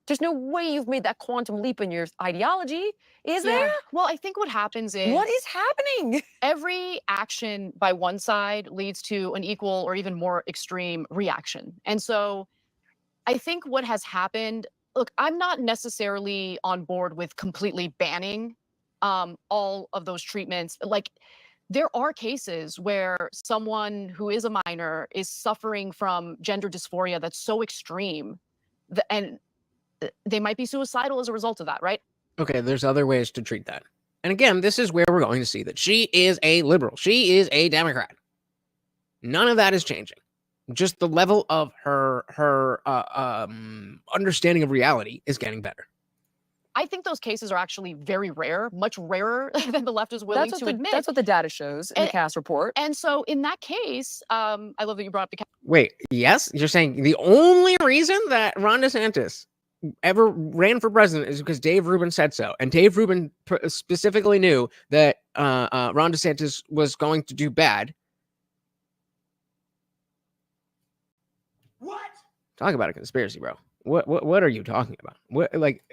there's no way you've made that quantum leap in your ideology, is there? Well, I think what happens is... What is happening? Every action by one side leads to an equal or even more extreme reaction. And so I think what has happened... Look, I'm not necessarily on board with completely banning all of those treatments. Like, there are cases where someone who is a minor is suffering from gender dysphoria that's so extreme, and they might be suicidal as a result of that, right? Okay, there's other ways to treat that. And again, this is where we're going to see that she is a liberal. She is a Democrat. None of that is changing. Just the level of her understanding of reality is getting better. I think those cases are actually very rare, much rarer than the left is willing to admit. That's what the data shows in the CAS report. And so in that case, I love that you brought up the... Wait, yes? You're saying the only reason that Ron DeSantis ever ran for president is because Dave Rubin said so. And Dave Rubin specifically knew that Ron DeSantis was going to do bad. What? Talk about a conspiracy, bro. What are you talking about? What, like,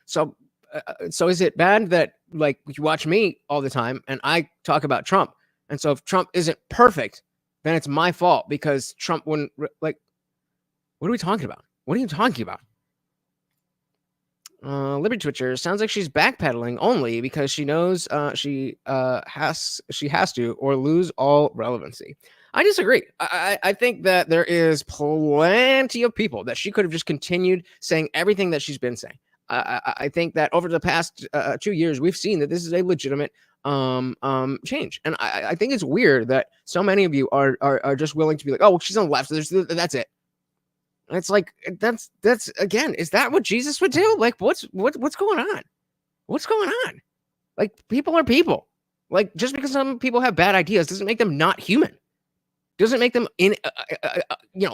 so is it bad that, like, you watch me all the time and I talk about Trump? And so if Trump isn't perfect, then it's my fault because Trump wouldn't, like, what are we talking about? What are you talking about? Liberty Twitcher sounds like she's backpedaling only because she knows she has to or lose all relevancy. I disagree. I think that there is plenty of people that she could have just continued saying everything that she's been saying. I think that over the past 2 years, we've seen that this is a legitimate change, and I think it's weird that so many of you are just willing to be like, oh, well, she's on the left, so that's it. And it's like that's again, is that what Jesus would do? Like, what's going on? What's going on? Like, people are people. Like, just because some people have bad ideas doesn't make them not human. Doesn't make them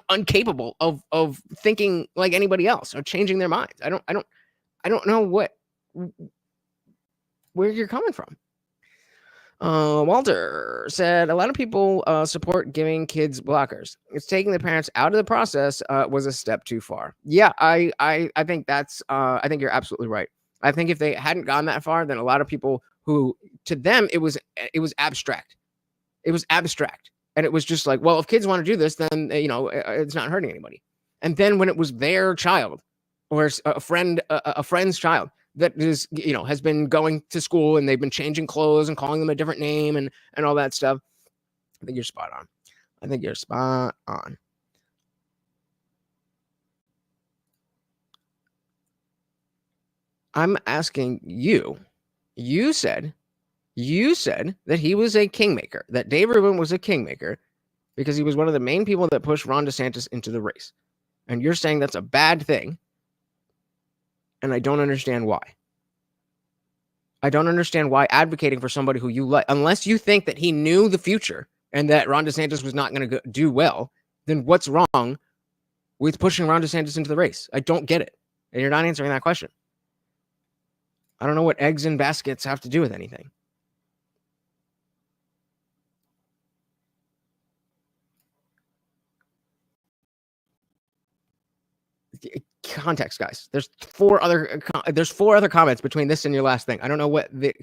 incapable of thinking like anybody else or changing their minds. I don't know where you're coming from. Walter said a lot of people support giving kids blockers. It's taking the parents out of the process was a step too far. Yeah, I think that's I think you're absolutely right. I think if they hadn't gone that far, then a lot of people who, to them, it was abstract. It was abstract. And it was just like, well, if kids want to do this, then, it's not hurting anybody. And then when it was their child or a friend's child that is, has been going to school and they've been changing clothes and calling them a different name and all that stuff, I think you're spot on. I'm asking you, you said that he was a kingmaker, that Dave Rubin was a kingmaker because he was one of the main people that pushed Ron DeSantis into the race. And you're saying that's a bad thing. And I don't understand why. I don't understand why advocating for somebody who you like, unless you think that he knew the future and that Ron DeSantis was not going to do well, then what's wrong with pushing Ron DeSantis into the race? I don't get it. And you're not answering that question. I don't know what eggs in baskets have to do with anything. Context, guys. There's four other comments between this and your last thing. I don't know what the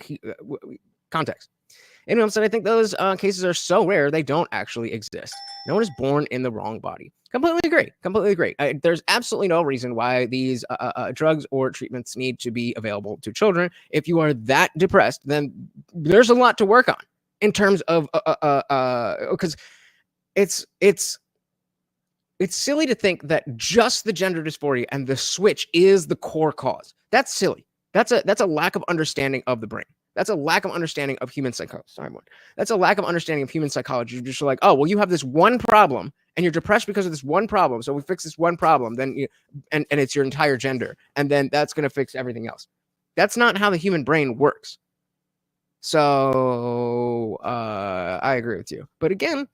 context. Anyone said, I think those cases are so rare they don't actually exist. No one is born in the wrong body. Completely agree. There's absolutely no reason why these drugs or treatments need to be available to children. If you are that depressed, then there's a lot to work on in terms of because it's silly to think that just the gender dysphoria and the switch is the core cause. That's silly. That's a lack of understanding of the brain. That's a lack of understanding of human psychology. That's a lack of understanding of human psychology. You're just like, oh, well, you have this one problem and you're depressed because of this one problem. So we fix this one problem, then and it's your entire gender. And then that's going to fix everything else. That's not how the human brain works. So I agree with you. But again,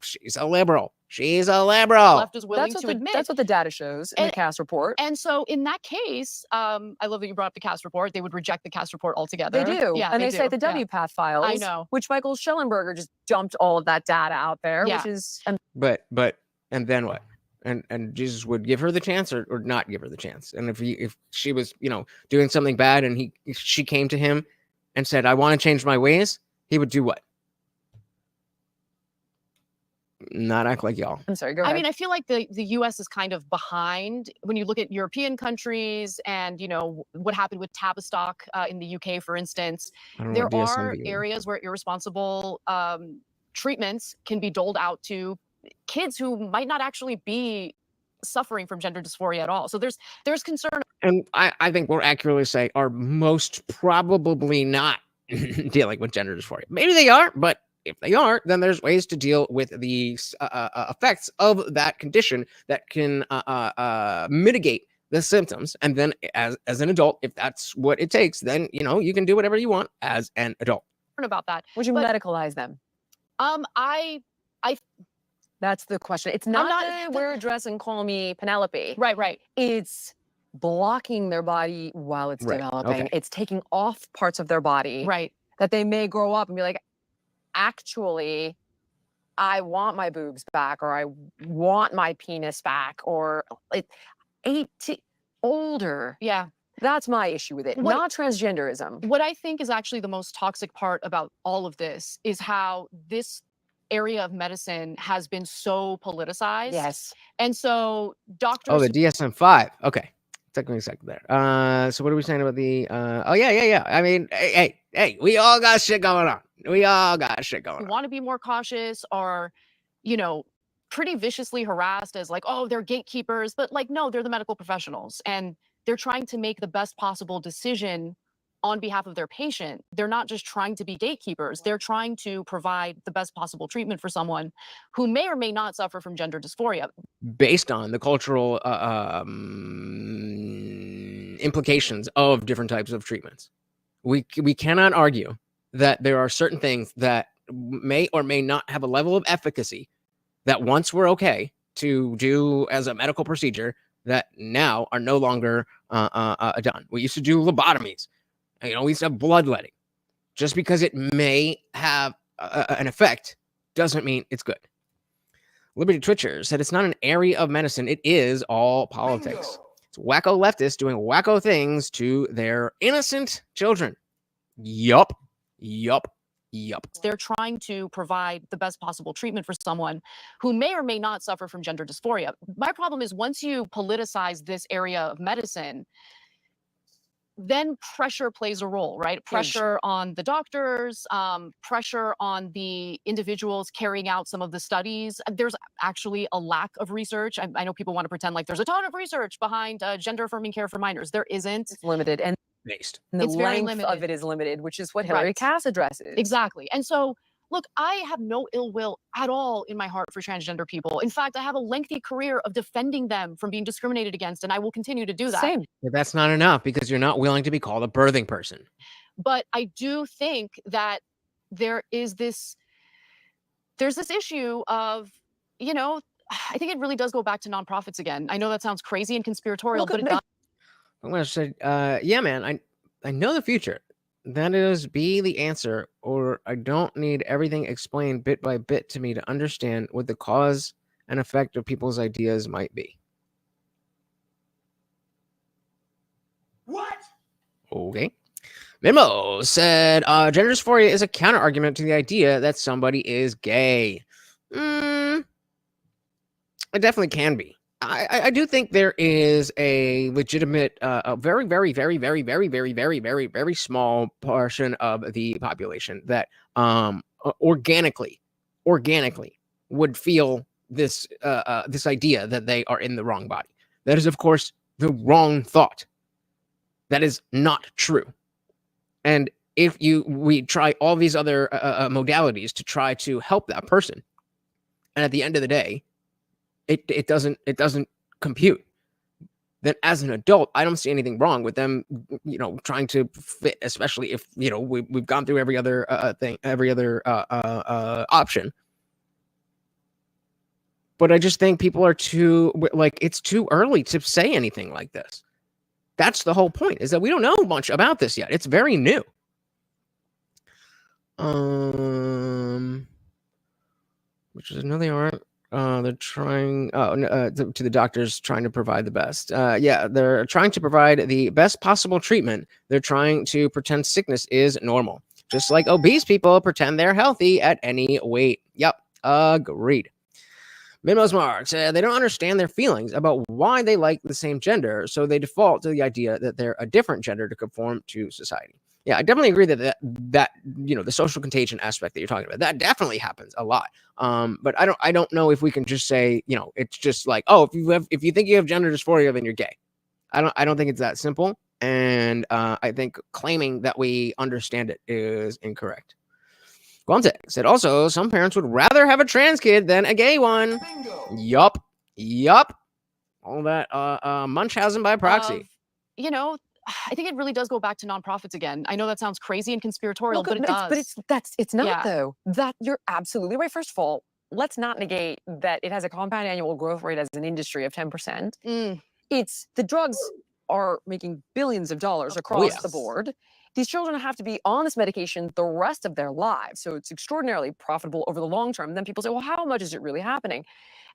she's a liberal. She's a liberal. Left is willing to admit. That's what the data shows in the CAS report. And so in that case, I love that you brought up the CAS report. They would reject the CAS report altogether. They do. Yeah, and they cite the WPATH files. I know. Which Michael Schellenberger just dumped all of that data out there, which is... But and then what? And Jesus would give her the chance or not give her the chance. And if she was, doing something bad and she came to him and said, I want to change my ways, he would do what? Not act like y'all. I'm sorry, go ahead. I mean, I feel like the U.S. is kind of behind when you look at European countries and, what happened with Tavistock in the UK, for instance. There are areas where irresponsible treatments can be doled out to kids who might not actually be suffering from gender dysphoria at all. So there's concern. And I think we'll accurately say are most probably not dealing with gender dysphoria. Maybe they are, but if they are, then there's ways to deal with the effects of that condition that can mitigate the symptoms. And then as an adult, if that's what it takes, then, you can do whatever you want as an adult. About that. Would you medicalize them? That's the question. It's not wear a dress and call me Penelope. Right. It's blocking their body while it's Right, developing. okay. It's taking off parts of their body Right. that they may grow up and be like, actually, I want my boobs back, or I want my penis back, or like 18 older. Yeah. That's my issue with it, What- not transgenderism. What I think is actually the most toxic part about all of this is how this area of medicine has been so politicized. Yes. And so doctors. Oh, the DSM-5. Okay. Took me a second there. So what are we saying about the oh yeah. I mean, hey, we all got shit going on. We all got shit going who on. want to be more cautious are, you know, pretty viciously harassed as like, oh, they're gatekeepers. But like, no, they're the medical professionals and they're trying to make the best possible decision on behalf of their patient. They're not just trying to be gatekeepers. They're trying to provide the best possible treatment for someone who may or may not suffer from gender dysphoria. Based on the cultural implications of different types of treatments. We cannot argue that there are certain things that may or may not have a level of efficacy that once were okay to do as a medical procedure that now are no longer done. We used to do lobotomies. We used to have bloodletting. Just because it may have an effect doesn't mean it's good. Liberty Twitcher said it's not an area of medicine. It is all politics. It's wacko leftists doing wacko things to their innocent children. Yup. They're trying to provide the best possible treatment for someone who may or may not suffer from gender dysphoria. My problem is once you politicize this area of medicine, then pressure plays a role, right? Pressure on the doctors, pressure on the individuals carrying out some of the studies. There's actually a lack of research. I know people want to pretend like there's a ton of research behind gender affirming care for minors. There isn't. It's limited. And Based. the It's very length of limited. it is limited, which is what Hillary Right. Cass addresses. Exactly. And so, look, I have no ill will at all in my heart for transgender people. In fact, I have a lengthy career of defending them from being discriminated against, and I will continue to do that. Same. But that's not enough because you're not willing to be called a birthing person. But I do think that there's this issue of, I think it really does go back to nonprofits again. I know that sounds crazy and conspiratorial, but it does. I'm going to say, yeah, man, I know the future. That is be the answer, or I don't need everything explained bit by bit to me to understand what the cause and effect of people's ideas might be. What? Okay. Venmo said, gender dysphoria is a counter argument to the idea that somebody is gay. It definitely can be. I do think there is a legitimate, a very, very, very, very, very, very, very, very, very small portion of the population that organically would feel this this idea that they are in the wrong body. That is, of course, the wrong thought. That is not true. And if we try all these other modalities to try to help that person, and at the end of the day, it doesn't compute, then as an adult, I don't see anything wrong with them, trying to fit, especially if, we've gone through every other thing, every other option. But I just think people are it's too early to say anything like this. That's the whole point, is that we don't know much about this yet. It's very new. Which is no, they aren't. They're trying to the doctors trying to provide the best. Yeah, they're trying to provide the best possible treatment. They're trying to pretend sickness is normal, just like obese people pretend they're healthy at any weight. Yep, agreed. Minmo's Mark said they don't understand their feelings about why they like the same gender, so they default to the idea that they're a different gender to conform to society. Yeah, I definitely agree that the social contagion aspect that you're talking about, that definitely happens a lot. But I don't know if we can just say, it's just like, oh, if you think you have gender dysphoria, then you're gay. I don't think it's that simple. And I think claiming that we understand it is incorrect. Guante said also some parents would rather have a trans kid than a gay one. Yup. All that Munchausen by proxy. I think it really does go back to nonprofits again. I know that sounds crazy and conspiratorial, but it does. But it's not though. That you're absolutely right. First of all, let's not negate that it has a compound annual growth rate as an industry of 10%. It's the drugs are making billions of dollars Oh, across the yes. board. These children have to be on this medication the rest of their lives. So it's extraordinarily profitable over the long term. And then people say, well, how much is it really happening?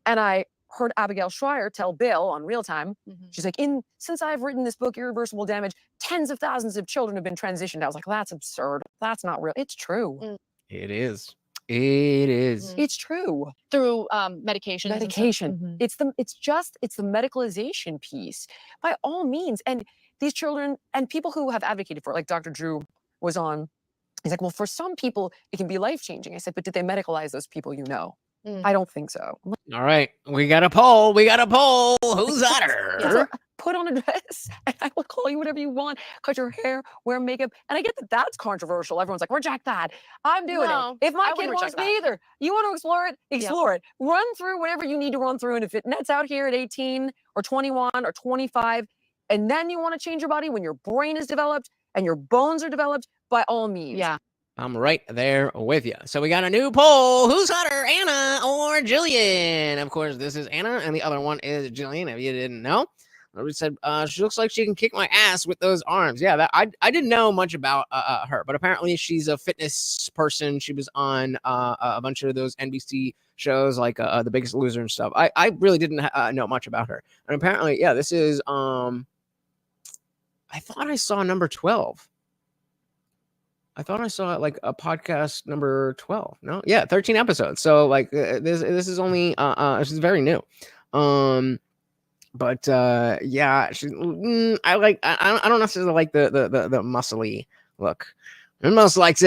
And I heard Abigail Schreier tell Bill on Real Time, she's like, since I've written this book, Irreversible Damage, tens of thousands of children have been transitioned. I was like, that's absurd. That's not real. It's true. It is. It is. It's true. Through medications. Medication. It's the medicalization piece by all means. And these children and people who have advocated for it, like Dr. Drew was on, he's like, well, for some people, it can be life-changing. I said, but did they medicalize those people you know? I don't think so. All right. We got a poll. Who's hotter? Put on a dress and I will call you whatever you want. Cut your hair, wear makeup. And I get that that's controversial. Everyone's like, reject that. I'm doing it. If my kid wants me either, you want to explore it, explore it. Run through whatever you need to run through. And if it nets out here at 18 or 21 or 25, and then you want to change your body when your brain is developed and your bones are developed, by all means. Yeah. I'm right there with you. So we got a new poll. Who's hotter, Anna or Jillian? Of course, this is Anna, and the other one is Jillian, if you didn't know. We said, she looks like she can kick my ass with those arms. Yeah, that I didn't know much about her, but apparently she's a fitness person. She was on a bunch of those NBC shows like The Biggest Loser and stuff. I really didn't know much about her. And apparently, yeah, this is, I thought I saw number 12. I thought I saw like a podcast number 12. No, yeah, 13 episodes. So like this is only this is very new. But yeah, she I don't necessarily like the muscly look. Medmos likes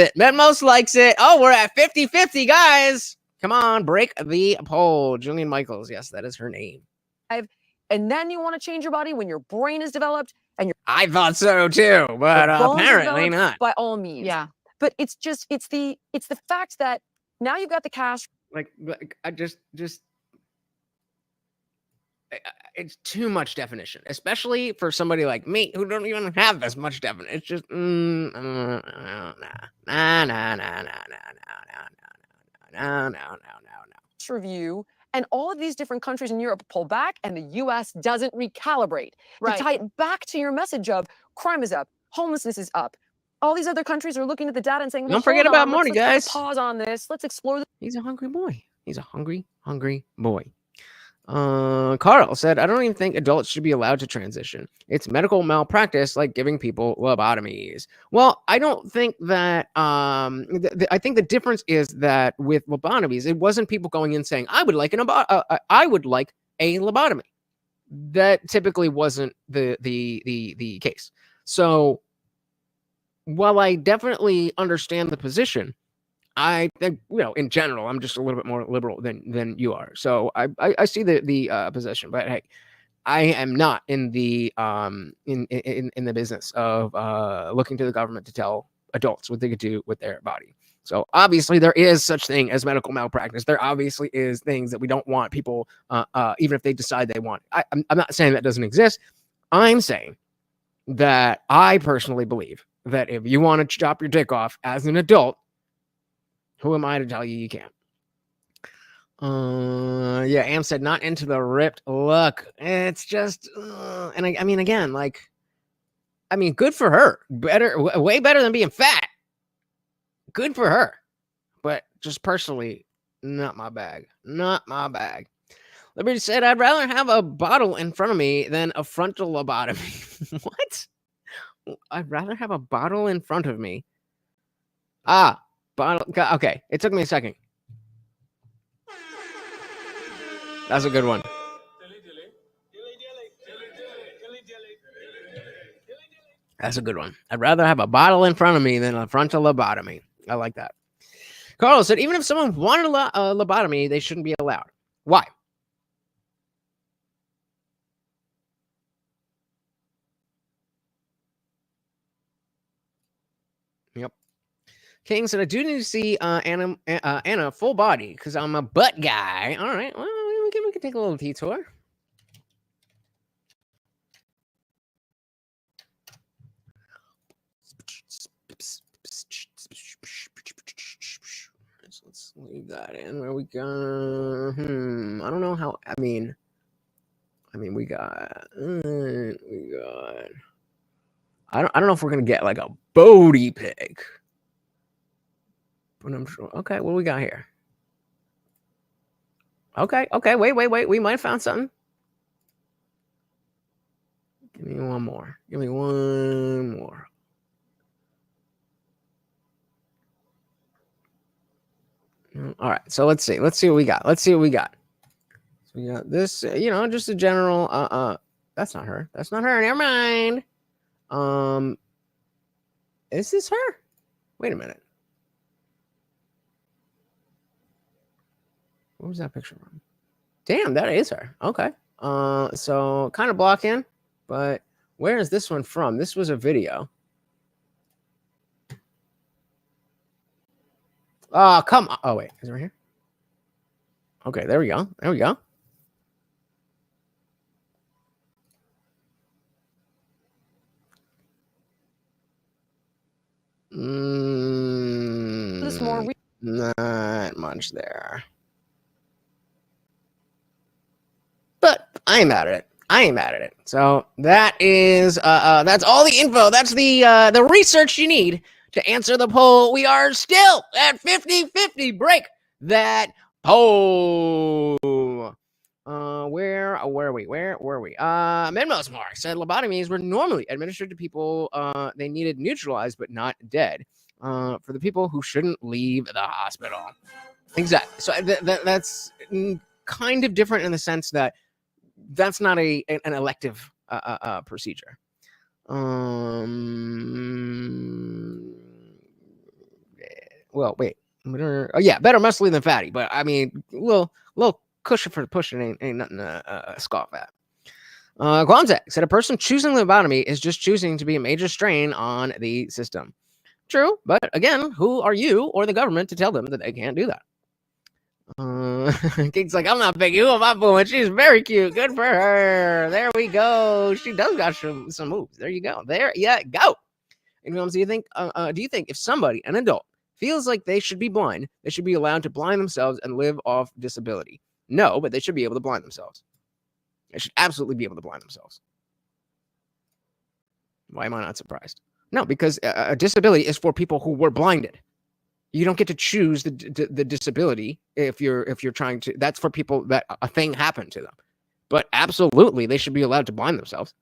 it. Oh, we're at 50-50, guys. Come on, break the poll. Jillian Michaels. Yes, that is her name. And then you want to change your body when your brain is developed and your I thought so too, but apparently not. By all means. Yeah. But it's the fact that now you've got the cash. Like I just it's too much definition, especially for somebody like me who don't even have this much definition. It's just nah. Review, and all of these different countries in Europe pull back, and the U.S. doesn't recalibrate to tie it back to your message of crime is up, homelessness is up. All these other countries are looking at the data and saying, well, don't forget about money, let's guys. Pause on this. Let's explore. He's a hungry boy. He's a hungry boy. Carl said, I don't even think adults should be allowed to transition. It's medical malpractice, like giving people lobotomies. Well, I don't think that, I think the difference is that with lobotomies, it wasn't people going in saying, I would like I would like a lobotomy. That typically wasn't the case. So while I definitely understand the position, I think, in general, I'm just a little bit more liberal than you are. So I see the position, but hey, I am not in the in the business of looking to the government to tell adults what they could do with their body. So obviously there is such thing as medical malpractice. There obviously is things that we don't want people, even if they decide they want. I'm not saying that doesn't exist. I'm saying that I personally believe that if you want to chop your dick off as an adult, who am I to tell you you can't? Yeah, Am said not into the ripped look. It's just, and I mean, again, good for her. Way better than being fat. Good for her. But just personally, not my bag. Not my bag. Liberty said, I'd rather have a bottle in front of me than a frontal lobotomy. What? I'd rather have a bottle in front of me. Bottle. Okay, it took me a second. That's a good one. That's a good one. I'd rather have a bottle in front of me than a frontal lobotomy. I like that. Carlos said, even if someone wanted a lobotomy, they shouldn't be allowed. Why? Yep. King said, I do need to see Anna full body because I'm a butt guy. All right. Well, we can take a little detour. So let's leave that in. Where we go? I don't know how. I mean, I mean, we got. I don't know if we're gonna get like a Bodie pick, but I'm sure. Okay, what do we got here? Okay, wait. We might have found something. Give me one more. Give me one more. All right, so let's see. Let's see what we got. So we got this, just a general. That's not her. That's not her. Never mind. Is this her? Wait a minute. What was that picture from? Damn, that is her. Okay. So kind of block in, but where is this one from? This was a video. Oh, come on. Oh, wait. Is it right here? Okay, there we go. There we go. This more Not much there. But I ain't mad at it. So that is that's all the info. That's the research you need to answer the poll. We are still at 50-50. Break that poll. Where were we? Venmo's Mark said lobotomies were normally administered to people they needed neutralized but not dead. For the people who shouldn't leave the hospital. Exactly. So that's kind of different in the sense that that's not an elective procedure. Well, wait. Oh, yeah, better muscly than fatty, but I mean, little cushion for pushing ain't nothing to scoff at. Guanzek said a person choosing lobotomy is just choosing to be a major strain on the system. True, but again, who are you or the government to tell them that they can't do that? King's like, I'm not picking you up, but she's very cute. Good for her. There we go. She does got some moves. There you go. There you go. And do you think if somebody, an adult, feels like they should be blind, they should be allowed to blind themselves and live off disability? No, but they should be able to blind themselves. They should absolutely be able to blind themselves. Why am I not surprised? No, because a disability is for people who were blinded. You don't get to choose the disability if you're trying to. That's for people that a thing happened to them. But absolutely, they should be allowed to blind themselves.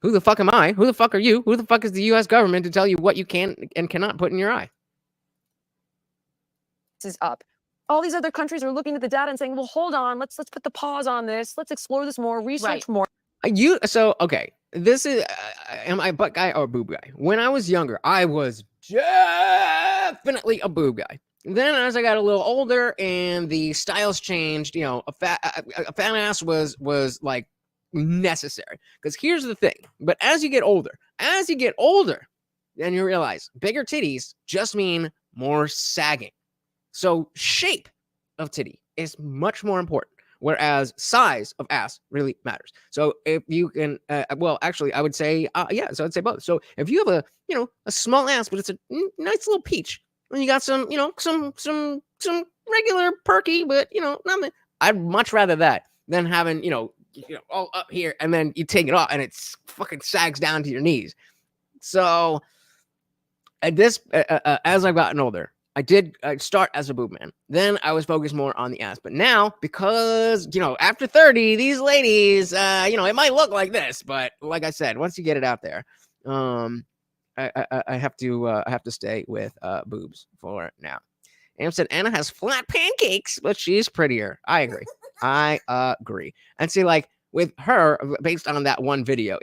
Who the fuck am I? Who the fuck are you? Who the fuck is the U.S. government to tell you what you can and cannot put in your eye? This is up. All these other countries are looking at the data and saying, well, hold on, let's put the pause on this. Let's explore this more, research more. Okay. This is am I a butt guy or a boob guy? When I was younger, I was definitely a boob guy. Then as I got a little older and the styles changed, a fat ass was like necessary. Because here's the thing. But as you get older, then you realize bigger titties just mean more sagging. So shape of titty is much more important. Whereas size of ass really matters. So if you can, actually, I would say, so I'd say both. So if you have a small ass, but it's a nice little peach, and you got some regular perky, but nothing. I'd much rather that than having all up here and then you take it off and it's fucking sags down to your knees. So at this, as I've gotten older, I did start as a boob man. Then I was focused more on the ass. But now, because, after 30, these ladies, it might look like this. But like I said, once you get it out there, I have to stay with boobs for now. Am said Anna has flat pancakes, but she's prettier. I agree. And see, like with her, based on that one video,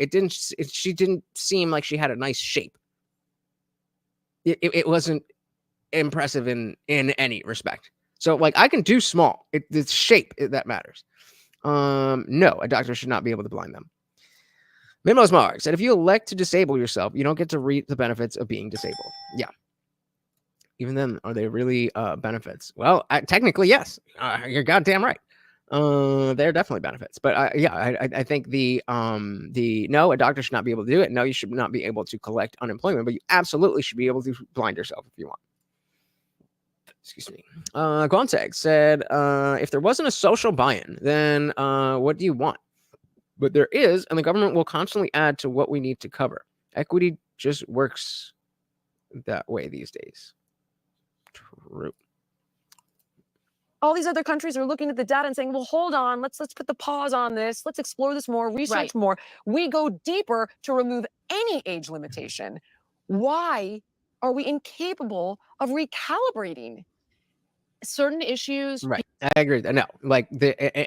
she didn't seem like she had a nice shape. It wasn't impressive in any respect. So like I can do small. It's shape that matters. No, a doctor should not be able to blind them. Mimos Mark said if you elect to disable yourself, you don't get to reap the benefits of being disabled. Yeah. Even then, are they really benefits? Well, technically, yes. You're goddamn right. There are definitely benefits, but I think the no, a doctor should not be able to do it. No, you should not be able to collect unemployment, but you absolutely should be able to blind yourself if you want. Excuse me. Gonzag said, if there wasn't a social buy-in, then what do you want? But there is, and the government will constantly add to what we need to cover. Equity just works that way these days. True. All these other countries are looking at the data and saying, well, hold on, let's put the pause on this. Let's explore this more, research more. We go deeper to remove any age limitation. Why are we incapable of recalibrating certain issues? Right. I agree. No, like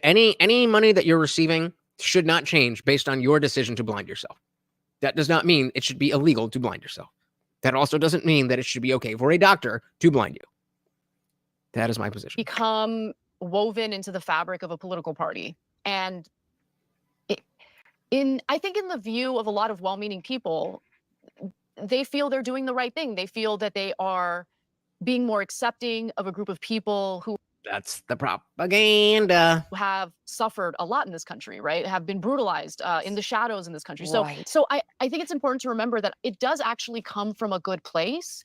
any money that you're receiving should not change based on your decision to blind yourself. That does not mean it should be illegal to blind yourself. That also doesn't mean that it should be okay for a doctor to blind you. That is my position. Become woven into the fabric of a political party. And I think in the view of a lot of well-meaning people, they feel they're doing the right thing. They feel that they are being more accepting of a group of people who That's the propaganda. have suffered a lot in this country, right? Have been brutalized in the shadows in this country. Right. So I think it's important to remember that it does actually come from a good place,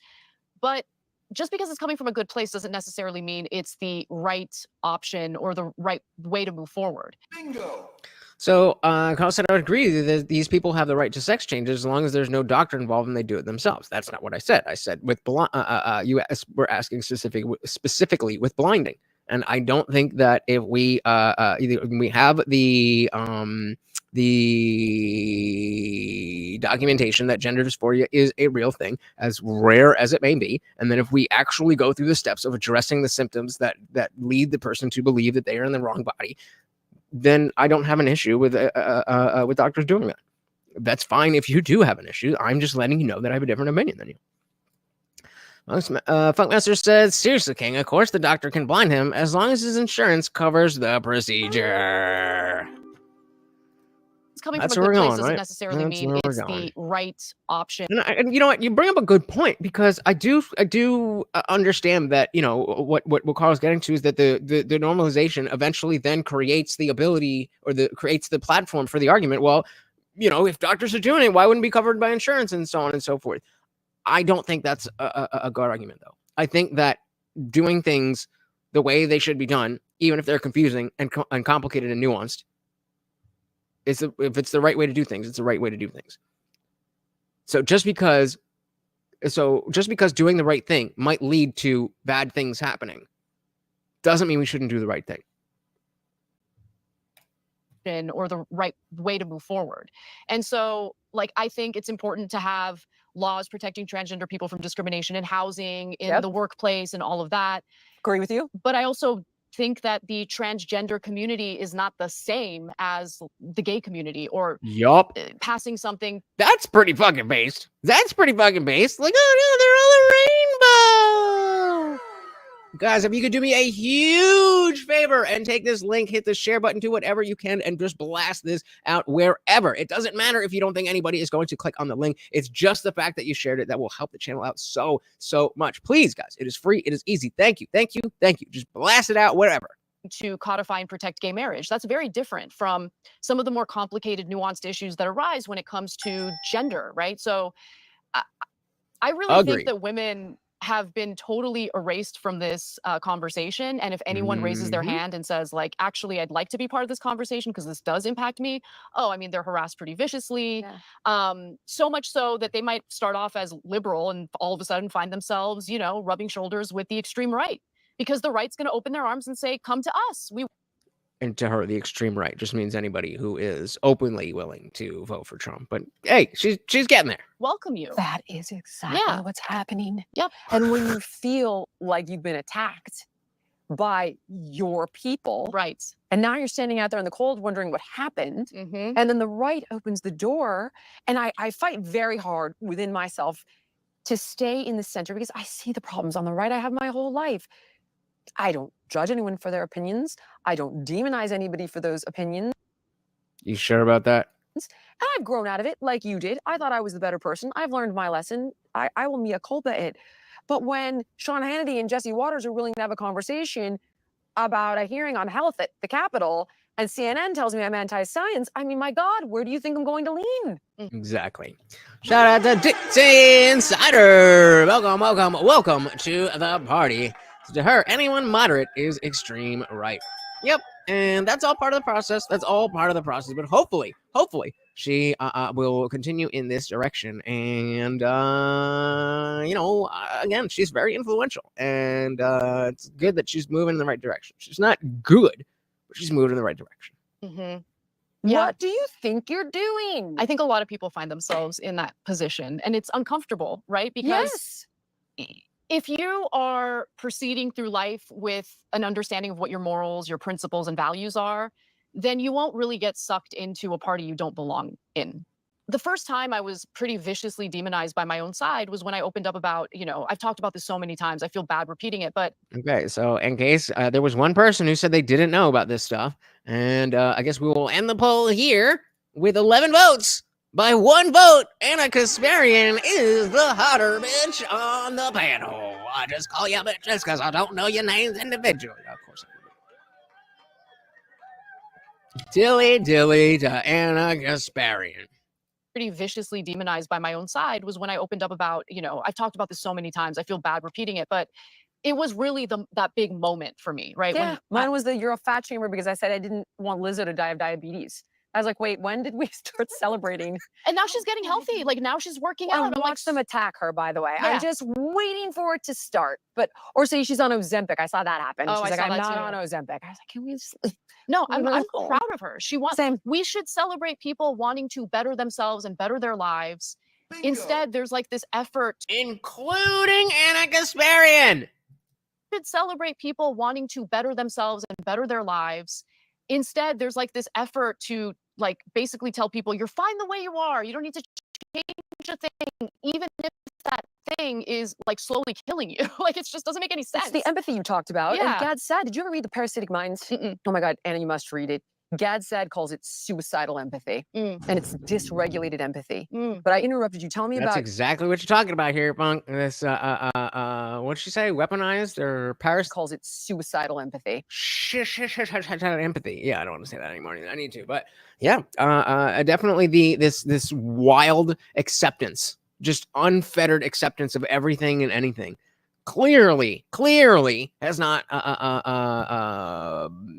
but just because it's coming from a good place doesn't necessarily mean it's the right option or the right way to move forward. Bingo. So, Carl said, I would agree that these people have the right to sex changes as long as there's no doctor involved and they do it themselves. That's not what I said. I said with you were asking specifically with blinding, and I don't think that if we either we have the documentation that gender dysphoria is a real thing, as rare as it may be, and then if we actually go through the steps of addressing the symptoms that lead the person to believe that they are in the wrong body, then I don't have an issue with doctors doing that. That's fine if you do have an issue. I'm just letting you know that I have a different opinion than you. Funkmaster says, seriously, King, of course the doctor can blind him as long as his insurance covers the procedure. It's coming from a good place doesn't necessarily mean it's the right option. And you know what? You bring up a good point, because I do understand that, you know, what Carl's getting to is that the normalization eventually then creates the ability or creates the platform for the argument. Well, you know, if doctors are doing it, why wouldn't it be covered by insurance and so on and so forth? I don't think that's a good argument, though. I think that doing things the way they should be done, even if they're confusing and complicated and nuanced, if it's the right way to do things, it's the right way to do things. So just because doing the right thing might lead to bad things happening doesn't mean we shouldn't do the right thing. Or the right way to move forward. And so, like, I think it's important to have laws protecting transgender people from discrimination in housing, in the workplace, and all of that. Agree with you. But I also think that the transgender community is not the same as the gay community or passing something. That's pretty fucking based. Like, oh no, they're all a rainbow. Guys, if you could do me a huge favor and take this link, hit the share button, do whatever you can, and just blast this out wherever. It doesn't matter if you don't think anybody is going to click on the link. It's just the fact that you shared it that will help the channel out so much. Please, guys, it is free. It is easy. Thank you. Just blast it out wherever. To codify and protect gay marriage. That's very different from some of the more complicated, nuanced issues that arise when it comes to gender, right? So I really think that women have been totally erased from this conversation. And if anyone raises their hand and says, like, actually, I'd like to be part of this conversation because this does impact me. Oh, I mean, they're harassed pretty viciously. So much so that they might start off as liberal and all of a sudden find themselves, you know, rubbing shoulders with the extreme right, because the right's going to open their arms and say, come to us. And to her, the extreme right just means anybody who is openly willing to vote for Trump. But hey, she's getting there. Welcome you. That is exactly what's happening. Yep. And when you feel like you've been attacked by your people, right? And now you're standing out there in the cold wondering what happened. And then the right opens the door. And I fight very hard within myself to stay in the center because I see the problems on the right. I have my whole life. I don't judge anyone for their opinions. I don't demonize anybody for those opinions. You sure about that? And I've grown out of it like you did. I thought I was the better person. I've learned my lesson. I will mea culpa it. But when Sean Hannity and Jesse Waters are willing to have a conversation about a hearing on health at the Capitol, and CNN tells me I'm anti-science, I mean, my God, where do you think I'm going to lean? Exactly. Shout out to Dixie Insider. Welcome to the party. So to her, anyone moderate is extreme right. Yep. And that's all part of the process. That's all part of the process. But hopefully, she will continue in this direction. And, again, she's very influential. And it's good that she's moving in the right direction. She's not good, but she's moving in the right direction. Mm-hmm. Yeah. What do you think you're doing? I think a lot of people find themselves in that position, and it's uncomfortable, right? Because if you are proceeding through life with an understanding of what your morals, your principles, and values are, then you won't really get sucked into a party you don't belong in. The first time I was pretty viciously demonized by my own side was when I opened up about, I've talked about this so many times, I feel bad repeating it, but Okay, so in case there was one person who said they didn't know about this stuff, and I guess we will end the poll here with 11 votes. By one vote, Anna Kasparian is the hotter bitch on the panel. I just call you bitches because I don't know your names individually. Of course I do. Dilly to Anna Kasparian. pretty viciously demonized by my own side was when I opened up about, I've talked about this so many times, I feel bad repeating it, but it was really that big moment for me, right? Yeah, mine was the you're a fat shamer because I said I didn't want Lizzo to die of diabetes. I was like, wait, when did we start celebrating? And now she's getting healthy. Like now she's working out. I watched them attack her, by the way. Yeah. I'm just waiting for it to start. Or say she's on Ozempic. I saw that happen. Oh, She's I like, saw I'm that not too. on Ozempic. I was like, can we just... No, I'm No. proud of her. She wants. Same. We should celebrate people wanting to better themselves and better their lives. Bingo. Instead, there's like this effort. Including Anna Kasparian. Should celebrate people wanting to better themselves and better their lives. Instead, there's like this effort to like basically tell people you're fine the way you are. You don't need to change a thing, even if that thing is like slowly killing you. Like it just doesn't make any sense. It's the empathy you talked about. Yeah. And Gad Saad, did you ever read The Parasitic Mind? Mm-mm. Oh my God, Anna, you must read it. Gad Saad calls it suicidal empathy, and it's dysregulated empathy. But I interrupted you. Tell me That's about exactly what you're talking about here, Punk. This, what'd she say? Weaponized or calls it suicidal empathy. Empathy. Yeah, I don't want to say that anymore. I need to, but yeah, definitely this wild acceptance, just unfettered acceptance of everything and anything. Clearly has not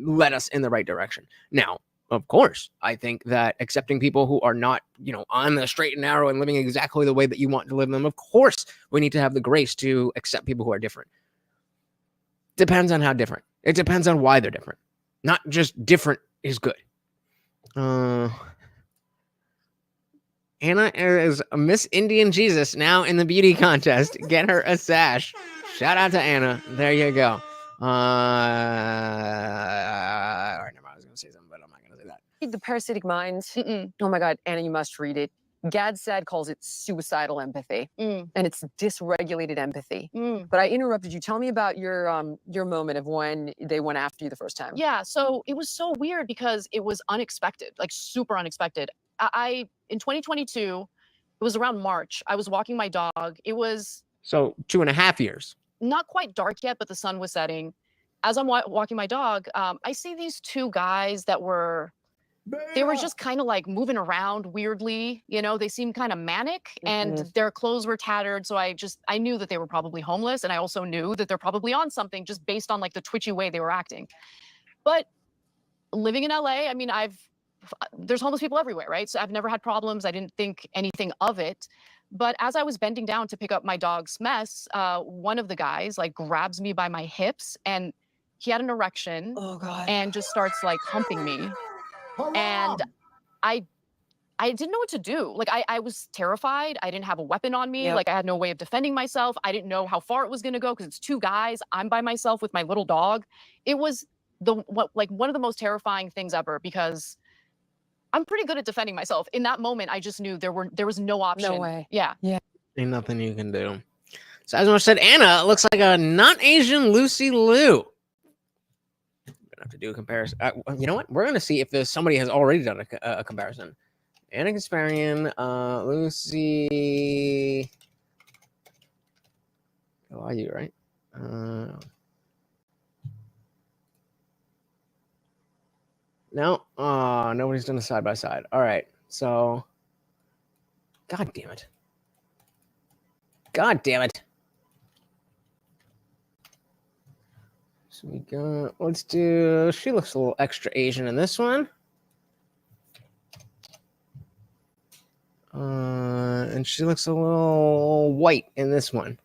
led us in the right direction. Now, of course, I think that accepting people who are not, on the straight and narrow and living exactly the way that you want to live them, of course, we need to have the grace to accept people who are different. Depends on how different. It depends on why they're different. Not just different is good. Anna is Miss Indian Jesus now in the beauty contest. Get her a sash. Shout out to Anna. There you go. All right, never mind. I was going to say something, but I'm not going to say that. Read The Parasitic Mind. Oh my God, Anna, you must read it. Gad Saad calls it suicidal empathy, and it's dysregulated empathy. But I interrupted you. Tell me about your moment of when they went after you the first time. Yeah, so it was so weird because it was unexpected, like super unexpected. I in 2022, it was around March. I was walking my dog. It was So 2.5 years. not quite dark yet, but the sun was setting. As I'm walking my dog, I see these two guys that were just kind of like moving around weirdly. They seemed kind of manic, and their clothes were tattered. So I knew that they were probably homeless, and I also knew that they're probably on something just based on like the twitchy way they were acting. But living in LA, I mean, there's homeless people everywhere, right? So I've never had problems. I didn't think anything of it. But as I was bending down to pick up my dog's mess, one of the guys like grabs me by my hips, and he had an erection. Oh God. And just starts like humping me. And I didn't know what to do. Like I was terrified. I didn't have a weapon on me. Yep. Like I had no way of defending myself. I didn't know how far it was going to go because it's two guys. I'm by myself with my little dog. It was one of the most terrifying things ever because I'm pretty good at defending myself. In that moment, I just knew there was no option. No way. Yeah. Ain't nothing you can do. So as I said, Anna looks like a not Asian Lucy Liu. I'm gonna have to do a comparison. You know what? We're gonna see if somebody has already done a comparison. Anna Kasparian, Lucy. How are you, right? No, nobody's done a side by side. All right, so, God damn it. So we got, let's do, she looks a little extra Asian in this one. And she looks a little white in this one.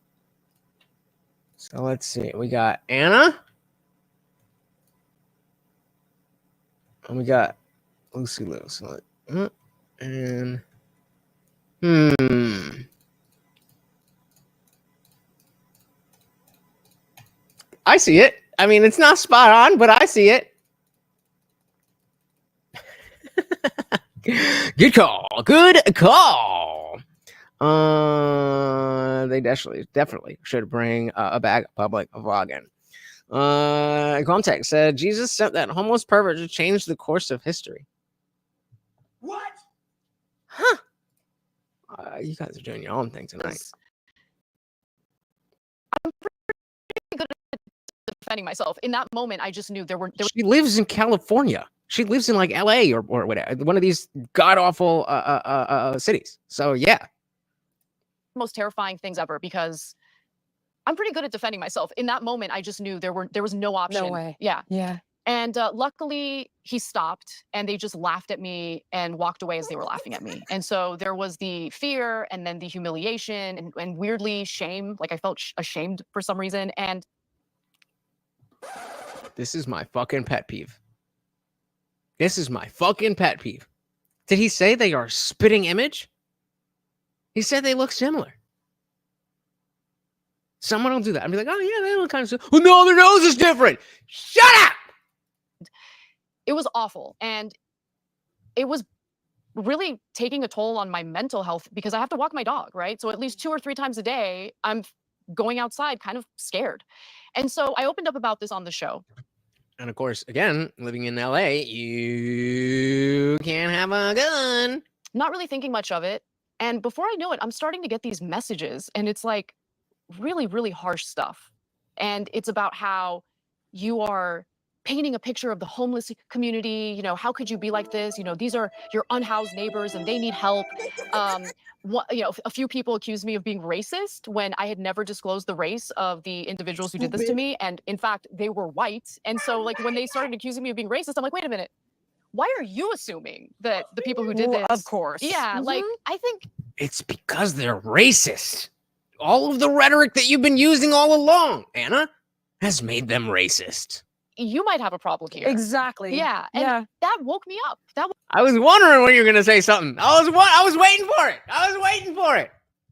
So let's see. We got Anna. And we got Lucy Lou. So, and I see it. I mean, it's not spot on, but I see it. Good call. Good call. They definitely should bring a bag of public vlogging. Comtech said Jesus sent that homeless pervert to change the course of history. What? Huh? You guys are doing your own thing tonight. I'm pretty good at defending myself. In that moment, I just knew there were She lives in California. She lives in like LA or whatever, one of these god awful cities. So yeah, most terrifying things ever because I'm pretty good at defending myself. In that moment, I just knew there was no option. No way. Yeah. Yeah. And luckily, he stopped, and they just laughed at me and walked away as they were laughing at me. And so there was the fear, and then the humiliation, and weirdly shame. Like I felt ashamed for some reason. And this is my fucking pet peeve. This is my fucking pet peeve. Did he say they are spitting image? He said they look similar. Someone will do that. I'd be like, oh yeah, they look kind of similar. Well, no, their nose is different. Shut up! it was awful. And it was really taking a toll on my mental health because I have to walk my dog, right? So at least 2 or 3 times a day, I'm going outside kind of scared. And so I opened up about this on the show. And of course, again, living in LA, you can't have a gun. Not really thinking much of it. And before I know it, I'm starting to get these messages, and it's like really, really harsh stuff. And it's about how you are painting a picture of the homeless community. You know, how could you be like this? You know, these are your unhoused neighbors and they need help. A few people accused me of being racist when I had never disclosed the race of the individuals who did this to me. And in fact, they were white. And so like when they started accusing me of being racist, I'm like, wait a minute. Why are you assuming that the people who did this? Of course. Yeah, like I think it's because they're racist. All of the rhetoric that you've been using all along, Anna, has made them racist. You might have a problem here. Exactly. Yeah. And that woke me up. I was wondering when you were going to say something. I was waiting for it. I was waiting for it.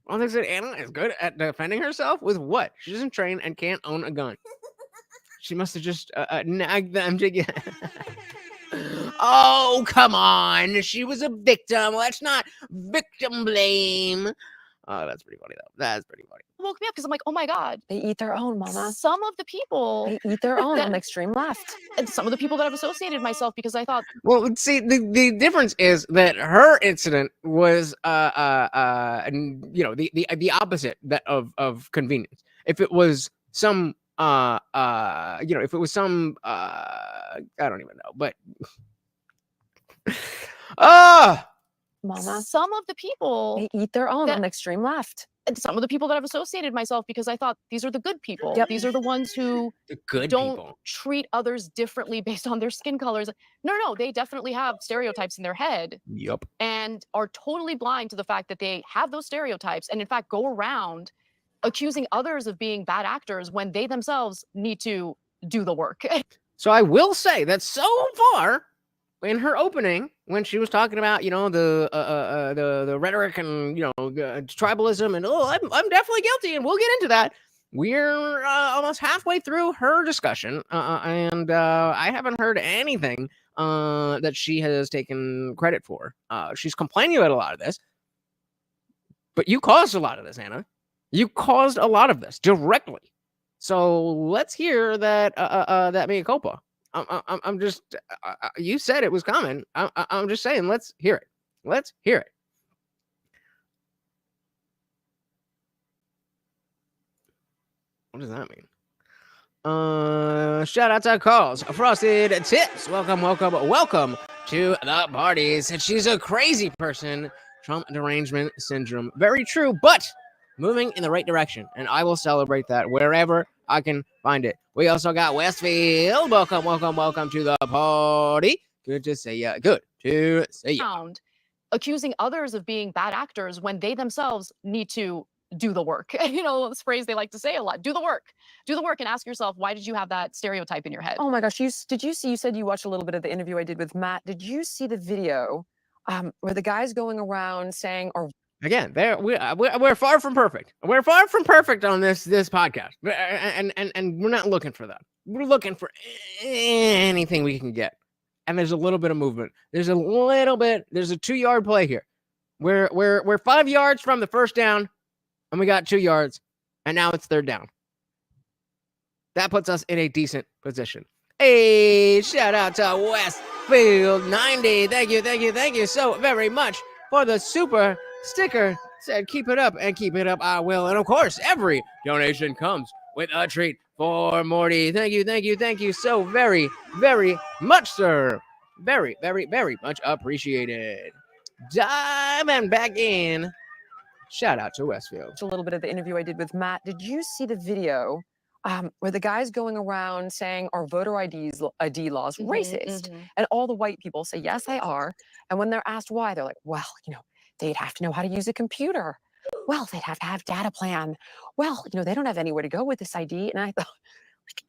Well, they said Anna is good at defending herself with what? She doesn't train and can't own a gun. She must have just nagged them to get... Oh, come on. She was a victim. Let's not victim blame. Oh, that's pretty funny, though. That's pretty funny. It woke me up because I'm like, oh my God. They eat their own, mama. Some of the people. They eat their own on the extreme left. And some of the people that I've associated myself because I thought. Well, see, the difference is that her incident was, the opposite of convenience. If it was some, I don't even know, but Mama, some of the people they eat their own on the extreme left. And some of the people that I've associated myself because I thought these are the good people. Yep. These are the ones who don't treat others differently based on their skin colors. No, they definitely have stereotypes in their head. Yep. And are totally blind to the fact that they have those stereotypes and in fact go around accusing others of being bad actors when they themselves need to do the work. So I will say that so far in her opening, when she was talking about, the rhetoric and, tribalism and, I'm definitely guilty and we'll get into that. We're almost halfway through her discussion and I haven't heard anything that she has taken credit for. She's complaining about a lot of this, but you caused a lot of this, Anna. You caused a lot of this directly. So let's hear that mea culpa. I'm just, you said it was coming. I'm just saying, let's hear it. Let's hear it. What does that mean? Shout out to Carl's Frosted Tips. Welcome to the party. Said she's a crazy person. Trump derangement syndrome. Very true, but moving in the right direction. And I will celebrate that wherever I can find it. We also got Westfield. Welcome to the party. Good to see ya. Good to see ya. Accusing others of being bad actors when they themselves need to do the work. You know, this phrase they like to say a lot, do the work and ask yourself, why did you have that stereotype in your head? Oh my gosh, did you see, you said you watched a little bit of the interview I did with Matt. Did you see the video where the guy's going around saying, or again, we're far from perfect. We're far from perfect on this podcast, and we're not looking for that. We're looking for anything we can get. And there's a little bit of movement. There's a 2-yard play here. We're 5 yards from the first down, and we got 2 yards, and now it's 3rd down. That puts us in a decent position. Hey, shout out to Westfield 90. Thank you so very much for the super sticker. Said keep it up, and keep it up I will. And of course, every donation comes with a treat for Morty. Thank you so very, very much, sir. Very, very, very much appreciated. Diving back in. Shout out to Westfield. a little bit of the interview I did with Matt. Did you see the video where the guy's going around saying, are voter ID laws racist? And all the white people say, yes, they are. And when they're asked why, they're like, well, they'd have to know how to use a computer. Well, they'd have to have data plan. Well, they don't have anywhere to go with this ID. And I thought,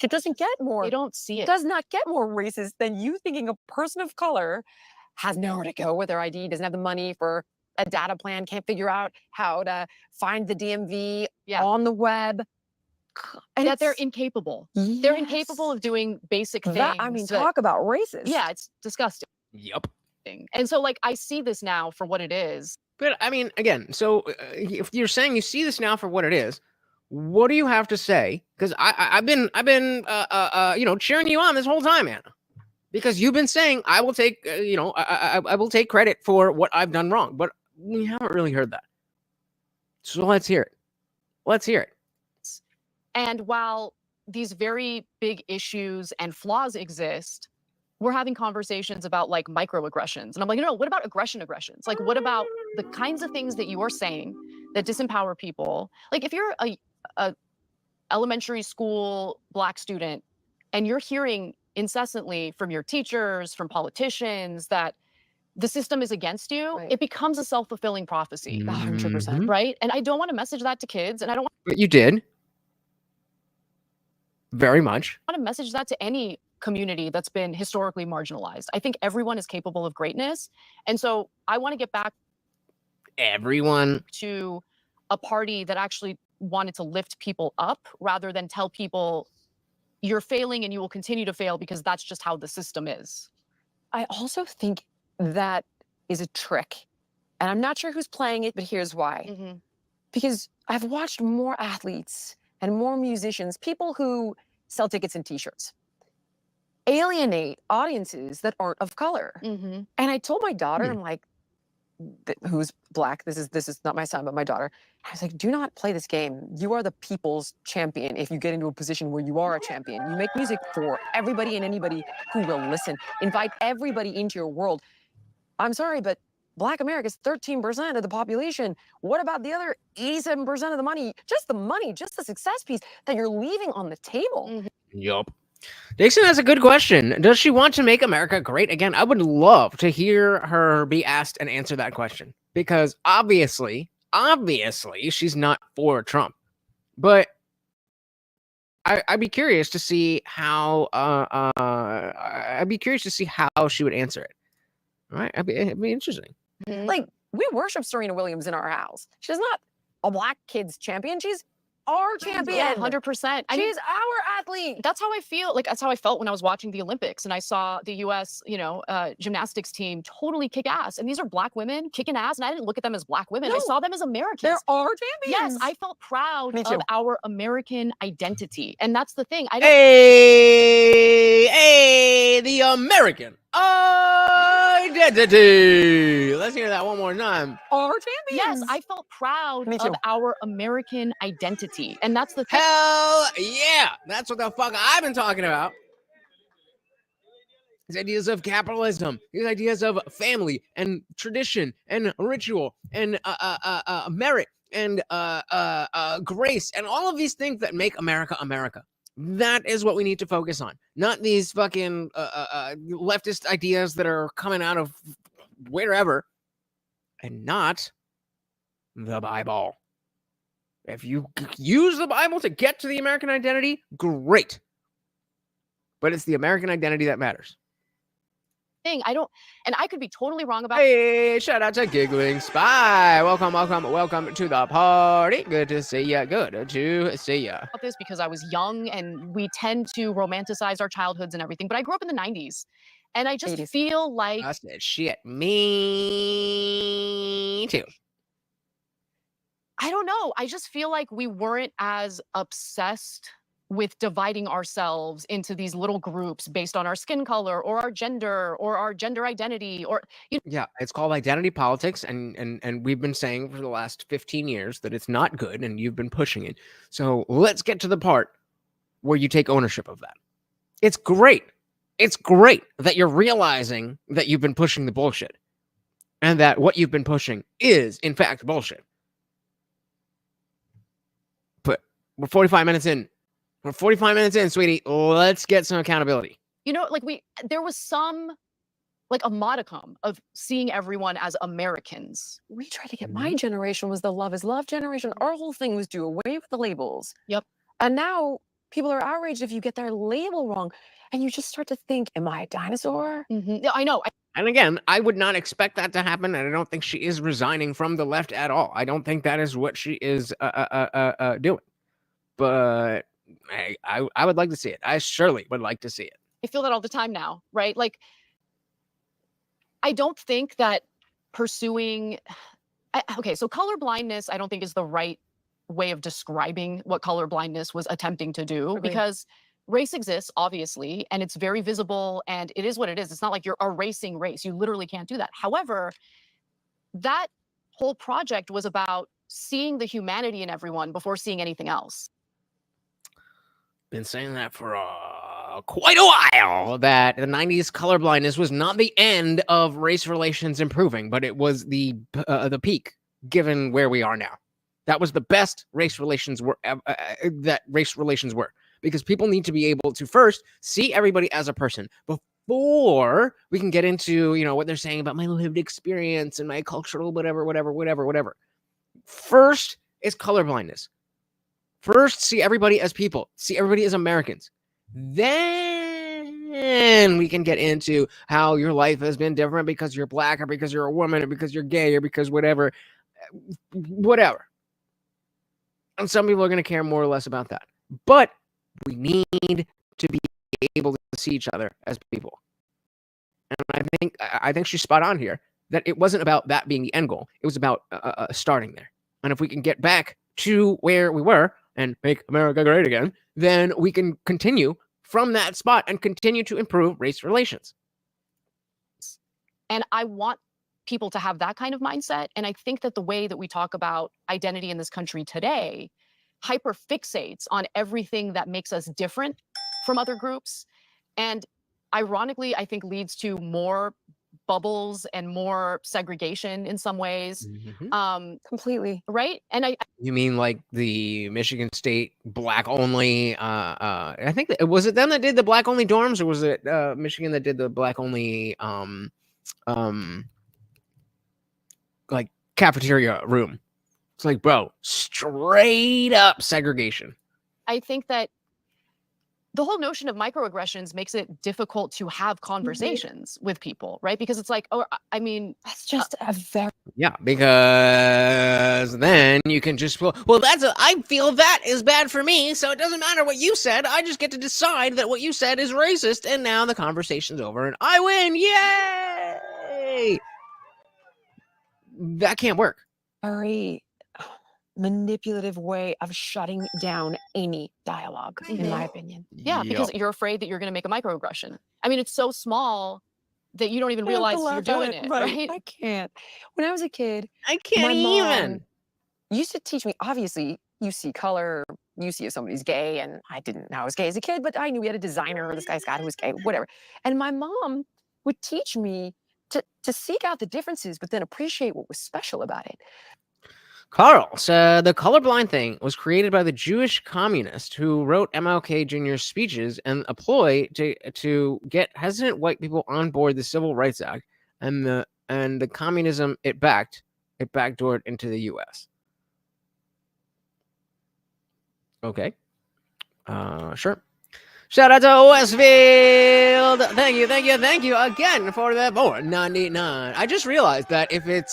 it doesn't get more. They don't see it. Does not get more racist than you thinking a person of color has nowhere to go with their ID, doesn't have the money for a data plan, can't figure out how to find the DMV on the web. And that they're incapable. Yes. They're incapable of doing basic things. Talk about racist. Yeah, it's disgusting. Yep. And so, I see this now for what it is. But again, so if you're saying you see this now for what it is, what do you have to say? Because I've been cheering you on this whole time, Anna. Because you've been saying I will take I will take credit for what I've done wrong, but we haven't really heard that. So let's hear it. And while these very big issues and flaws exist, we're having conversations about microaggressions. And I'm like, no, what about aggressions? What about the kinds of things that you are saying that disempower people? If you're a elementary school Black student and you're hearing incessantly from your teachers, from politicians, that the system is against you, it becomes a self-fulfilling prophecy. 100%. Right? And I don't want to message that to kids, and I don't want But you did. Very much. to message that to any community that's been historically marginalized. I think everyone is capable of greatness. And so I want to get back Everyone. to a party that actually wanted to lift people up rather than tell people you're failing and you will continue to fail because that's just how the system is. I also think that is a trick. And I'm not sure who's playing it, but here's why. Because I've watched more athletes and more musicians, people who sell tickets and t-shirts, alienate audiences that aren't of color. And I told my daughter, I'm like, who's Black, this is not my son, but my daughter. I was like, do not play this game. You are the people's champion if you get into a position where you are a champion. You make music for everybody and anybody who will listen. Invite everybody into your world. I'm sorry, but Black America is 13% of the population. What about the other 87% of the money? Just the success piece that you're leaving on the table. Yup. Dixon has a good question. Does she want to make America great again? I would love to hear her be asked and answer that question. Because obviously, she's not for Trump. But I'd be curious to see how she would answer it. All right? It'd be interesting. We worship Serena Williams in our house. She's not a Black kids champion. She's our champion. Yeah, 100%. She's our athlete. That's how I feel. That's how I felt when I was watching the Olympics and I saw the U.S., gymnastics team totally kick ass. And these are Black women kicking ass. And I didn't look at them as Black women. I saw them as Americans. They're our champions. Yes, I felt proud Me too. of our American identity. And that's the thing. Hey, the American identity. Let's hear that one more time. Our champions. Yes, I felt proud Me too. of our American identity. And that's the thing. Hell yeah. That's what the fuck I've been talking about. These ideas of capitalism, these ideas of family and tradition and ritual and merit and grace and all of these things that make America America. That is what we need to focus on, not these fucking leftist ideas that are coming out of wherever, and not the Bible. If you use the Bible to get to the American identity, great. But it's the American identity that matters. And I could be totally wrong about. Hey, shout out to Giggling Spy. Welcome to the party. Good to see ya. Good to see ya. This because I was young, and we tend to romanticize our childhoods and everything. But I grew up in the 90s, and I just feel like I said shit. Me too. I don't know. I just feel like we weren't as obsessed with dividing ourselves into these little groups based on our skin color or our gender identity, or yeah, it's called identity politics, and we've been saying for the last 15 years that it's not good, and you've been pushing it. So let's get to the part where you take ownership of that. It's great. It's great that you're realizing that you've been pushing the bullshit, and that what you've been pushing is in fact bullshit. But we're 45 minutes in. We're 45 minutes in, sweetie. Let's get some accountability. There was some, a modicum of seeing everyone as Americans. We tried to get, my generation was the love is love generation. Our whole thing was do away with the labels. Yep. And now people are outraged if you get their label wrong. And you just start to think, am I a dinosaur? Yeah, I know. And again, I would not expect that to happen. And I don't think she is resigning from the left at all. I don't think that is what she is doing. But I would like to see it. I surely would like to see it. I feel that all the time now, right? I don't think that pursuing. Okay, so color blindness, I don't think is the right way of describing what color blindness was attempting to do, because race exists, obviously, and it's very visible, and it is what it is. It's not like you're erasing race. You literally can't do that. However, that whole project was about seeing the humanity in everyone before seeing anything else. Been saying that for quite a while, that the 90s colorblindness was not the end of race relations improving, but it was the peak, given where we are now. That was the best race relations were because people need to be able to first see everybody as a person before we can get into, what they're saying about my lived experience and my cultural whatever. First is colorblindness. First, see everybody as people. See everybody as Americans. Then we can get into how your life has been different because you're black, or because you're a woman, or because you're gay, or because whatever. And some people are going to care more or less about that. But we need to be able to see each other as people. And I think she's spot on here, that it wasn't about that being the end goal. It was about starting there. And if we can get back to where we were and make America great again, then we can continue from that spot and continue to improve race relations. And I want people to have that kind of mindset. And I think that the way that we talk about identity in this country today hyper fixates on everything that makes us different from other groups. And ironically, I think leads to more bubbles and more segregation in some ways. Completely. Right. And you mean like the Michigan State black only, I think was it them that did the black only dorms, or was it Michigan that did the black only like cafeteria room? It's like, bro, straight up segregation. I think that the whole notion of microaggressions makes it difficult to have conversations with people, right? Because it's like, that's just a very because then you can just I feel that is bad for me, so it doesn't matter what you said. I just get to decide that what you said is racist, and now the conversation's over and I win. Yay! That can't work. Very manipulative way of shutting down any dialogue, in my opinion. Yeah, because you're afraid that you're going to make a microaggression. It's so small that you don't even realize you're doing it, right? I can't. When I was a kid, I can't even. Used to teach me, obviously, you see color, you see if somebody's gay, and I didn't know I was gay as a kid, but I knew we had a designer, or this guy's got who was gay, whatever. And my mom would teach me to seek out the differences, but then appreciate what was special about it. Carl said the colorblind thing was created by the Jewish communist who wrote MLK Jr.'s speeches and a ploy to get hesitant white people on board the Civil Rights Act and the communism it backdoored into the U.S. Okay. Sure. Shout out to Westfield. Thank you again for the $4.99. I just realized that if it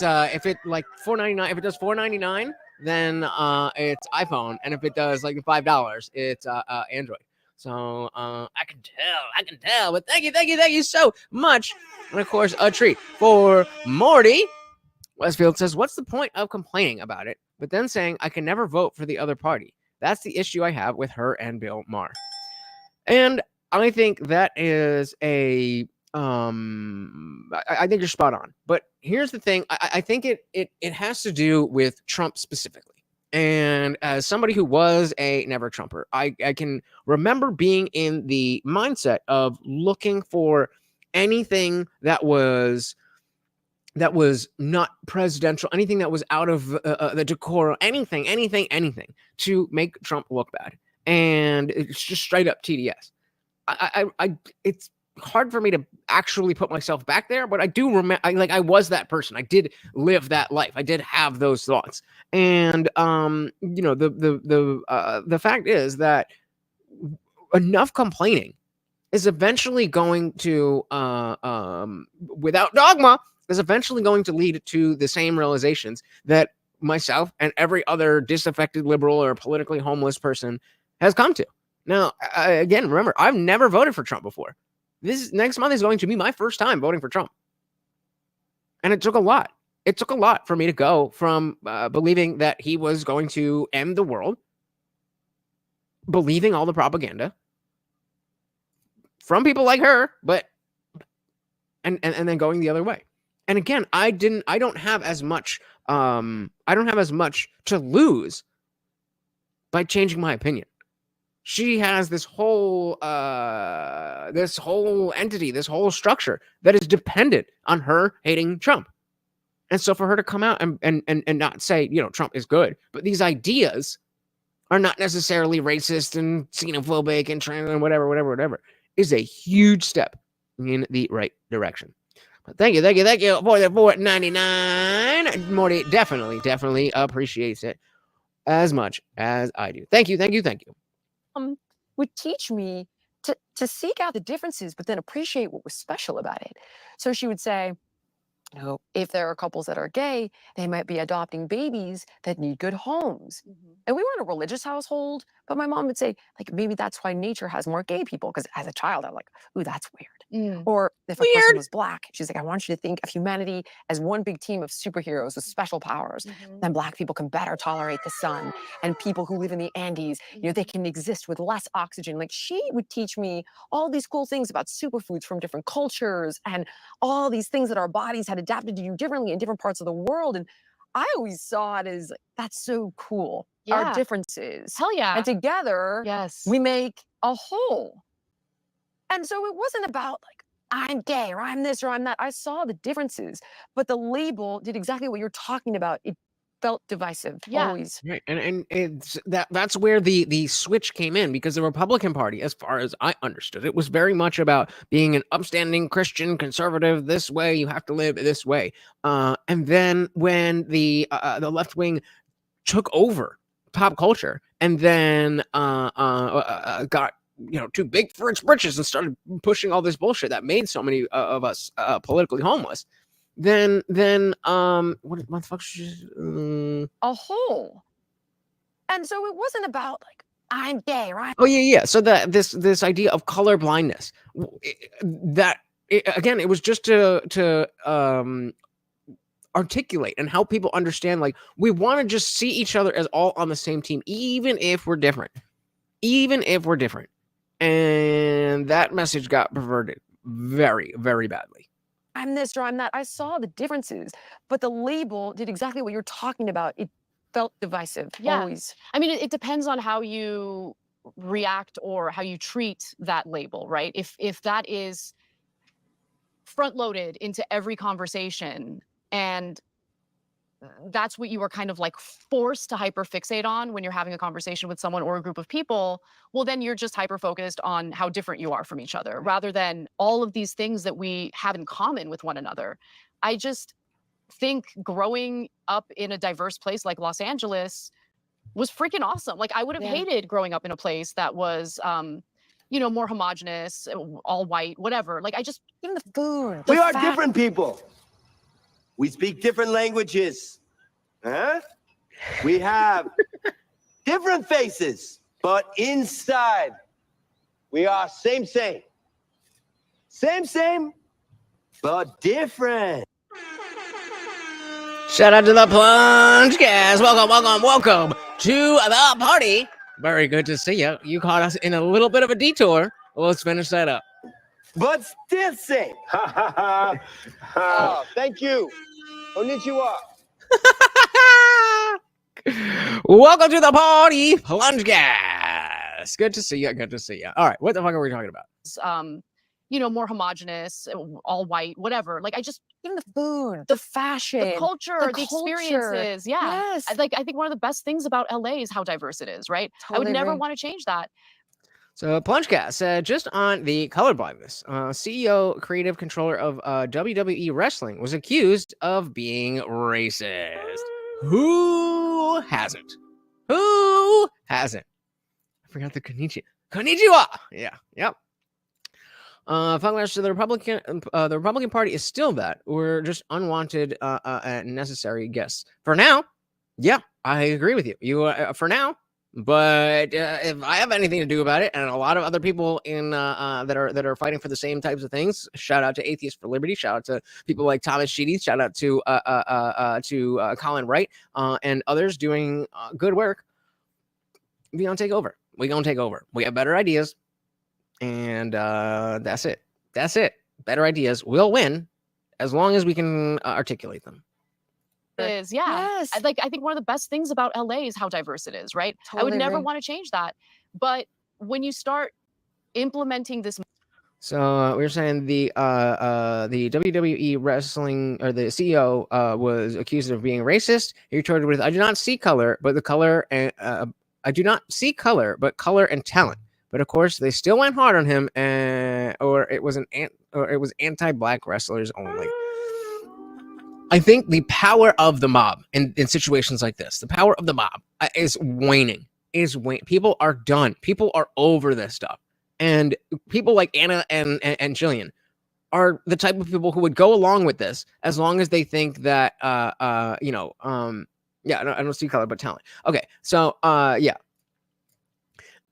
like $4.99, if it does $4.99, then it's iPhone, and if it does like the $5, it's Android. So I can tell. But thank you so much. And of course, a treat for Morty. Westfield says, "What's the point of complaining about it, but then saying I can never vote for the other party? That's the issue I have with her and Bill Maher." And I think that is I think you're spot on. But here's the thing. I think it has to do with Trump specifically. And as somebody who was a never Trumper, I can remember being in the mindset of looking for anything that was not presidential, anything that was out of the decorum, anything to make Trump look bad. And it's just straight up TDS. It's hard for me to actually put myself back there, but I do remember, I was that person. I did live that life. I did have those thoughts. And the fact is that enough complaining is eventually going to, without dogma, is eventually going to lead to the same realizations that myself and every other disaffected liberal or politically homeless person has come to. Now, again, remember, I've never voted for Trump before. This next month is going to be my first time voting for Trump. And it took a lot. It took a lot for me to go from believing that he was going to end the world, believing all the propaganda from people like her, and then going the other way. And again, I don't have as much to lose by changing my opinion. She has this whole entity, this whole structure that is dependent on her hating Trump. And so for her to come out and not say, Trump is good, but these ideas are not necessarily racist and xenophobic and trans and whatever, is a huge step in the right direction. But thank you for the $4.99. Morty definitely appreciates it as much as I do. Thank you. Would teach me to seek out the differences, but then appreciate what was special about it. So she would say, if there are couples that are gay, they might be adopting babies that need good homes. And we were in a religious household, but my mom would say, maybe that's why nature has more gay people. Because as a child, I'm like, ooh, that's weird. Or if a person was Black, she's like, I want you to think of humanity as one big team of superheroes with special powers. Then Black people can better tolerate the sun. And people who live in the Andes, they can exist with less oxygen. She would teach me all these cool things about superfoods from different cultures and all these things that our bodies had adapted to do differently in different parts of the world. And I always saw it as, that's so cool. Yeah. Our differences. Hell yeah. And together, Yes. we make a whole. And so it wasn't about I'm gay or I'm this or I'm that. I saw the differences, but the label did exactly what you're talking about. It felt divisive. Yeah. Always. Right. And it's that's where the switch came in, because the Republican Party, as far as I understood, it was very much about being an upstanding Christian conservative. This way, you have to live this way. And then when the left wing took over pop culture and then got too big for its britches and started pushing all this bullshit that made so many of us politically homeless, then what the fuck a whole. And so it wasn't about I'm gay, right? Oh yeah. So that this idea of color blindness, again, it was just to articulate and help people understand, we want to just see each other as all on the same team, even if we're different. And that message got perverted very, very badly. I'm this or I'm that. I saw the differences, but the label did exactly what you're talking about. It felt divisive. Yeah. Always. I mean, it depends on how you react or how you treat that label, right? If that is front loaded into every conversation and that's what you are kind of like forced to hyperfixate on when you're having a conversation with someone or a group of people, well, then you're just hyper focused on how different you are from each other rather than all of these things that we have in common with one another. I just think growing up in a diverse place like Los Angeles was freaking awesome. Like I would have hated growing up in a place that was, more homogenous, all white, whatever. Like I just, Even the food. We are different people. We speak different languages. Huh? We have different faces, but inside we are same, but different. Shout out to the Plunge Cast. Welcome to the party. Very good to see you. You caught us in a little bit of a detour. Let's finish that up. But still same. Oh, thank you. Konnichiwa. Welcome to the party, Plunge Cast. Good to see you. All right, what the fuck are we talking about? More homogenous, all white, whatever. Like I just, Even the food, the fashion, the culture, the experiences. Yeah. Yes. I think one of the best things about LA is how diverse it is, right? I would Totally never agree. want to change that. So Plungecast said just on the colorblindness, CEO, creative controller of WWE Wrestling was accused of being racist. Who hasn't? I forgot the Konnichiwa. Yeah. Yep. The Republican Party is still that. We're just unwanted and necessary guests for now. Yeah, I agree with you. For now. But if I have anything to do about it, and a lot of other people in that are fighting for the same types of things, shout out to Atheists for Liberty, shout out to people like Thomas Sheedy, shout out to Colin Wright and others doing good work. We gonna take over. We have better ideas, and that's it. Better ideas will win as long as we can articulate them. Is yes. I think one of the best things about LA is how diverse it is, right? I would never want to change that. But when you start implementing this, so we were saying the WWE wrestling or the CEO was accused of being racist. He retorted with, "I do not see color, but color and talent." But of course, they still went hard on him, or it was anti-black wrestlers only. I think the power of the mob in situations like this, the power of the mob is waning. People are done. People are over this stuff. And people like Anna and Jillian are the type of people who would go along with this as long as they think that, I don't see color, but talent. Okay, so, yeah.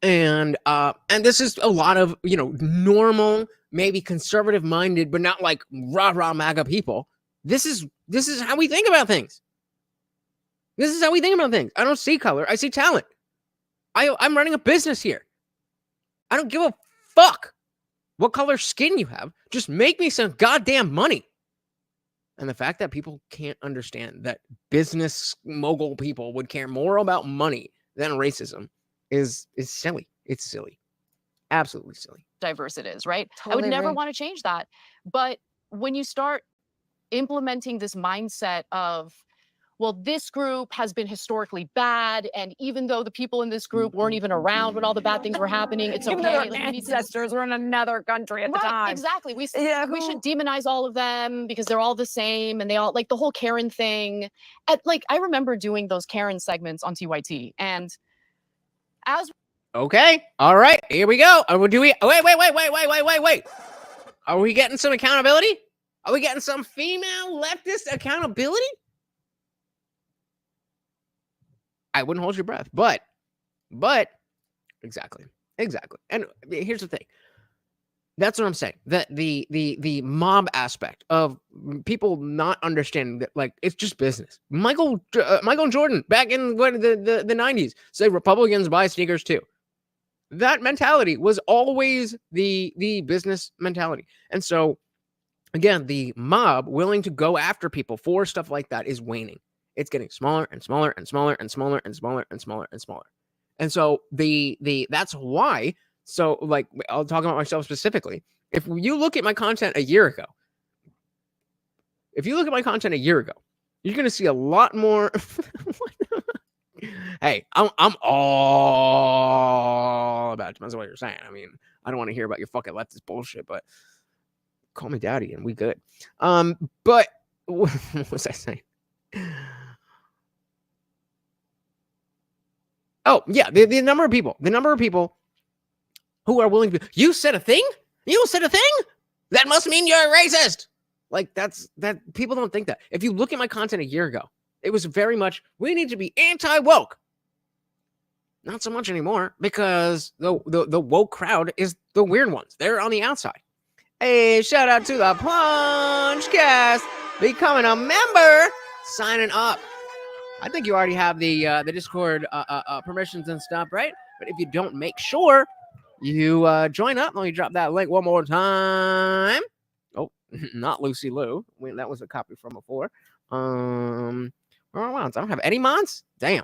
And this is a lot of, normal, maybe conservative-minded, but not like rah-rah MAGA people. This is how we think about things. I don't see color. I see talent. I'm running a business here. I don't give a fuck what color skin you have. Just make me some goddamn money. And the fact that people can't understand that business mogul people would care more about money than racism is silly. It's silly. Absolutely silly. Diverse it is, right? I would never want to change that. But when you start implementing this mindset of, well, this group has been historically bad, and even though the people in this group weren't even around when all the bad things were happening, it's okay. Even though their ancestors were in another country at the time. Exactly. We should demonize all of them because they're all the same, and they all like the whole Karen thing. I remember doing those Karen segments on TYT, and okay, all right, here we go. Wait. Are we getting some accountability? Are we getting some female leftist accountability? I wouldn't hold your breath, but exactly. And here's the thing. That's what I'm saying. That the mob aspect of people not understanding that, like, it's just business. Michael Jordan back in the 90s said Republicans buy sneakers too. That mentality was always the business mentality. And so again, the mob willing to go after people for stuff like that is waning. It's getting smaller and smaller and smaller and smaller and smaller and smaller and smaller. And so that's why. So, like, I'll talk about myself specifically. If you look at my content a year ago, You're gonna see a lot more. Hey, I'm all about it. Depends on what you're saying. I mean, I don't want to hear about your fucking leftist bullshit, but call me daddy and we good. But what was I saying? Oh, yeah, the number of people who are willing to you said a thing? You said a thing? That must mean you're a racist. Like that people don't think that. If you look at my content a year ago, it was very much we need to be anti-woke. Not so much anymore because the woke crowd is the weird ones. They're on the outside. Hey, shout out to the Plungecast becoming a member, signing up. I think you already have the Discord permissions and stuff, right? But if you don't, make sure you join up. Let me drop that link one more time. Oh, not Lucy Lou. That was a copy from before. I don't have any mods. Damn.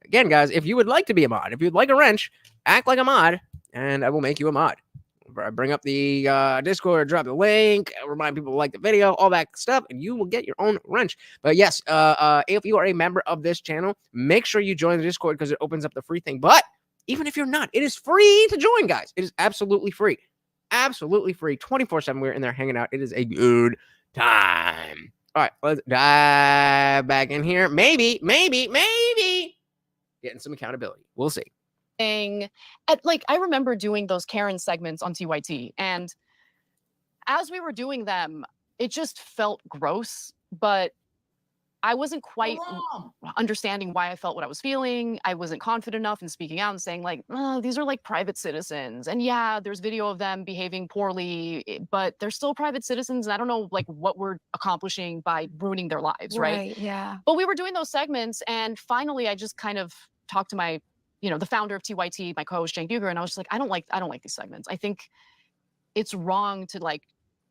Again, guys, if you would like to be a mod, if you'd like a wrench, act like a mod, and I will make you a mod. Bring up the Discord, drop the link, remind people to like the video, all that stuff, and you will get your own wrench. But yes, if you are a member of this channel, make sure you join the Discord because it opens up the free thing. But even if you're not, it is free to join, guys. It is absolutely free. Absolutely free. 24/7. We're in there hanging out. It is a good time. All right, let's dive back in here. Maybe getting some accountability. We'll see. I remember doing those Karen segments on TYT, and as we were doing them, it just felt gross, but I wasn't quite understanding why I felt what I was feeling. I wasn't confident enough in speaking out and saying like, oh, these are like private citizens. And yeah, there's video of them behaving poorly, but they're still private citizens. And I don't know like what we're accomplishing by ruining their lives, right? Yeah. But we were doing those segments, and finally I just kind of talked to my, the founder of TYT, my co-host Cenk Uygur, and I was just like, I don't like these segments. I think it's wrong to like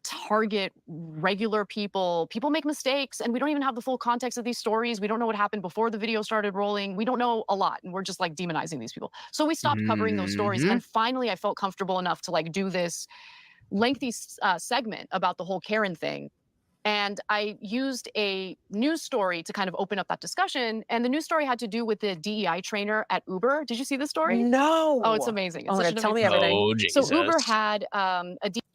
target regular people. People make mistakes, and we don't even have the full context of these stories. We don't know what happened before the video started rolling. We don't know a lot, and we're just like demonizing these people. So we stopped covering those stories, and finally I felt comfortable enough to like do this lengthy segment about the whole Karen thing. And I used a news story to kind of open up that discussion. And the news story had to do with the DEI trainer at Uber. Did you see this story? No. Oh, it's amazing. It's tell me everything. Oh, Jesus. So Uber had a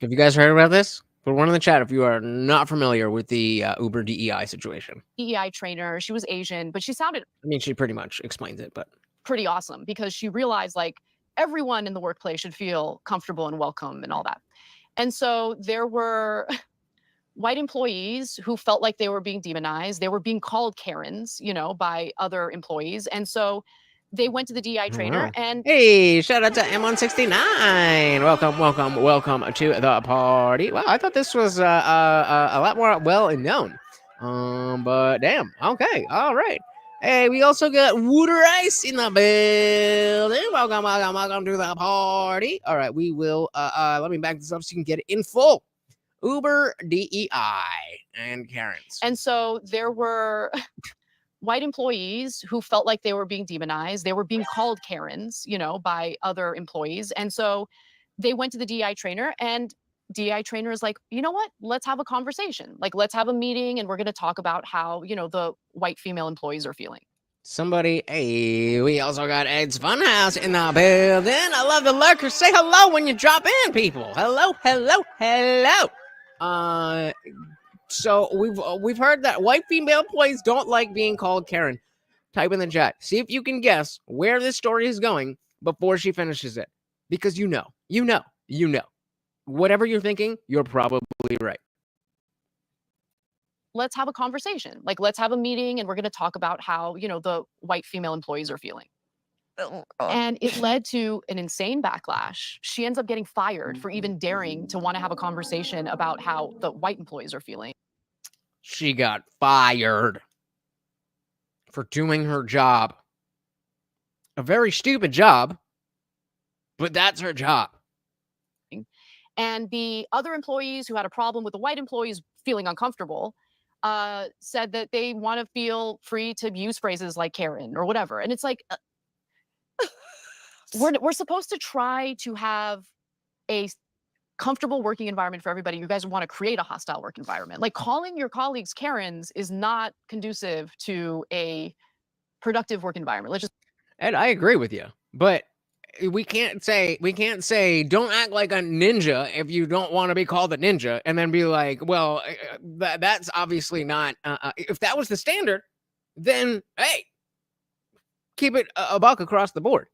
Have you guys heard about this? Put one in the chat if you are not familiar with the Uber DEI situation. DEI trainer. She was Asian, but she sounded I mean, she pretty much explains it, but pretty awesome because she realized like everyone in the workplace should feel comfortable and welcome and all that. And so there were white employees who felt like they were being demonized. They were being called Karens, by other employees. And so they went to the DI trainer and hey, shout out to M169. Welcome to the party. Wow, I thought this was a lot more well known. But damn, okay, all right. Hey, we also got Water Ice in the building. Welcome to the party. All right, we will let me back this up so you can get it in full. Uber, DEI, and Karens. And so there were white employees who felt like they were being demonized. They were being called Karens, by other employees. And so they went to the DEI trainer, and DEI trainer is like, you know what? Let's have a conversation. Like, let's have a meeting, and we're going to talk about how, the white female employees are feeling. Hey, we also got Ed's Funhouse in the building. I love the lurkers. Say hello when you drop in, people. Hello. So we've heard that white female employees don't like being called Karen. Type in the chat. See if you can guess where this story is going before she finishes it. Because you know. Whatever you're thinking, you're probably right. Let's have a conversation. Like, let's have a meeting, and we're going to talk about how, the white female employees are feeling. And it led to an insane backlash. She ends up getting fired for even daring to want to have a conversation about how the white employees are feeling. She got fired for doing her job. A very stupid job, but that's her job. And the other employees who had a problem with the white employees feeling uncomfortable said that they want to feel free to use phrases like Karen or whatever. And it's like, we're supposed to try to have a comfortable working environment for everybody. You guys want to create a hostile work environment. Like calling your colleagues Karens is not conducive to a productive work environment. Let's just. And I agree with you, but we can't say don't act like a ninja if you don't want to be called a ninja, and then be like, well, that's obviously not. If that was the standard, then hey, keep it a buck across the board.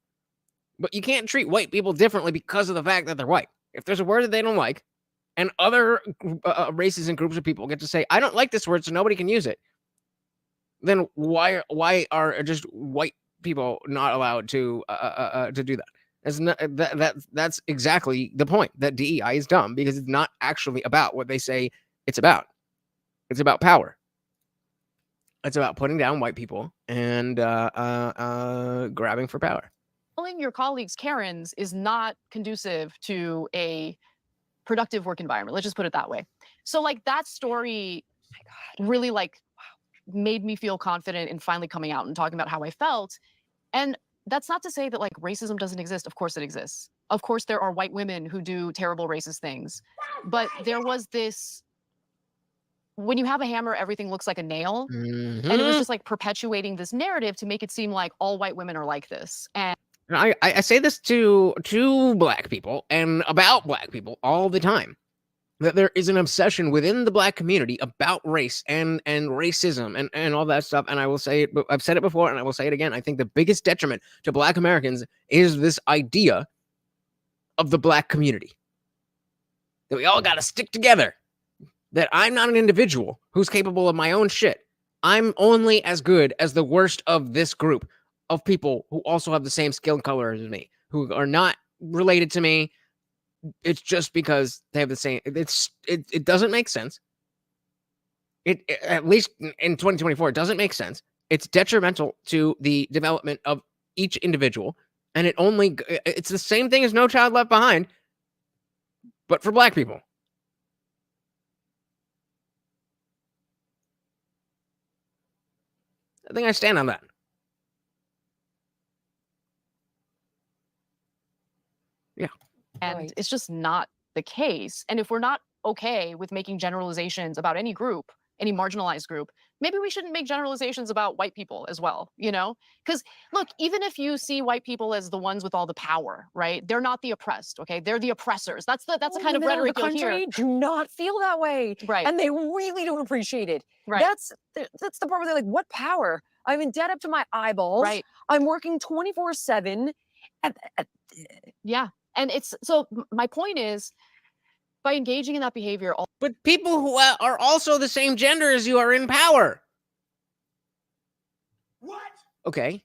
But you can't treat white people differently because of the fact that they're white. If there's a word that they don't like, and other races and groups of people get to say, I don't like this word, so nobody can use it, then why are just white people not allowed to do that? That's exactly the point, that DEI is dumb, because it's not actually about what they say it's about. It's about power. It's about putting down white people and grabbing for power. Calling your colleagues Karens is not conducive to a productive work environment. Let's just put it that way. So like that story really like made me feel confident in finally coming out and talking about how I felt. And that's not to say that like racism doesn't exist. Of course it exists. Of course there are white women who do terrible racist things. But there was this, when you have a hammer, everything looks like a nail. And it was just like perpetuating this narrative to make it seem like all white women are like this. And I say this to black people and about black people all the time, that there is an obsession within the black community about race and racism and all that stuff. And I will say it, I've said it before and I will say it again. I think the biggest detriment to black Americans is this idea of the black community, that we all got to stick together, that I'm not an individual who's capable of my own shit. I'm only as good as the worst of this group of people who also have the same skin color as me, who are not related to me. It's just because they have the same. It doesn't make sense. It at least in 2024, it doesn't make sense. It's detrimental to the development of each individual, and it's the same thing as No Child Left Behind, but for black people. I think I stand on that. Yeah. And Right. it's just not the case. And if we're not okay with making generalizations about any group, any marginalized group, maybe we shouldn't make generalizations about white people as well, you know? Because look, even if you see white people as the ones with all the power, right? They're not the oppressed, okay? They're the oppressors. That's the kind of rhetoric the you'll hear. country do not feel that way. Right. And they really don't appreciate it. Right. That's the part where they're like, what power? I'm in debt up to my eyeballs. Right. I'm working 24/7. Yeah. And it's so my point is, by engaging in that behavior, But people who are also the same gender as you are in power. What? Okay.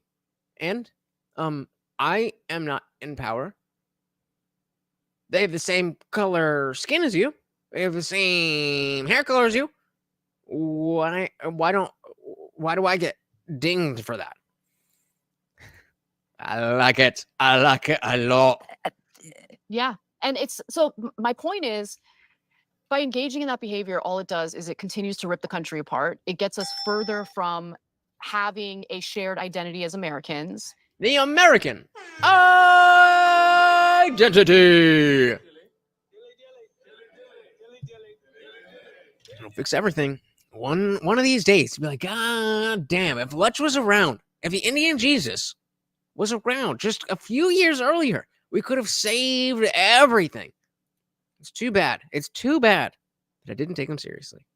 And I am not in power. They have the same color skin as you. They have the same hair color as you. Why do I get dinged for that? I like it. I like it a lot. yeah. And it's so my point is, by engaging in that behavior, all it does is it continues to rip the country apart. It gets us further from having a shared identity as Americans. The American identity. It'll fix everything. One of these days, you'll be like, God damn, if Lutch was around, if the Indian Jesus was around just a few years earlier, we could have saved everything. It's too bad. It's too bad that I didn't take him seriously.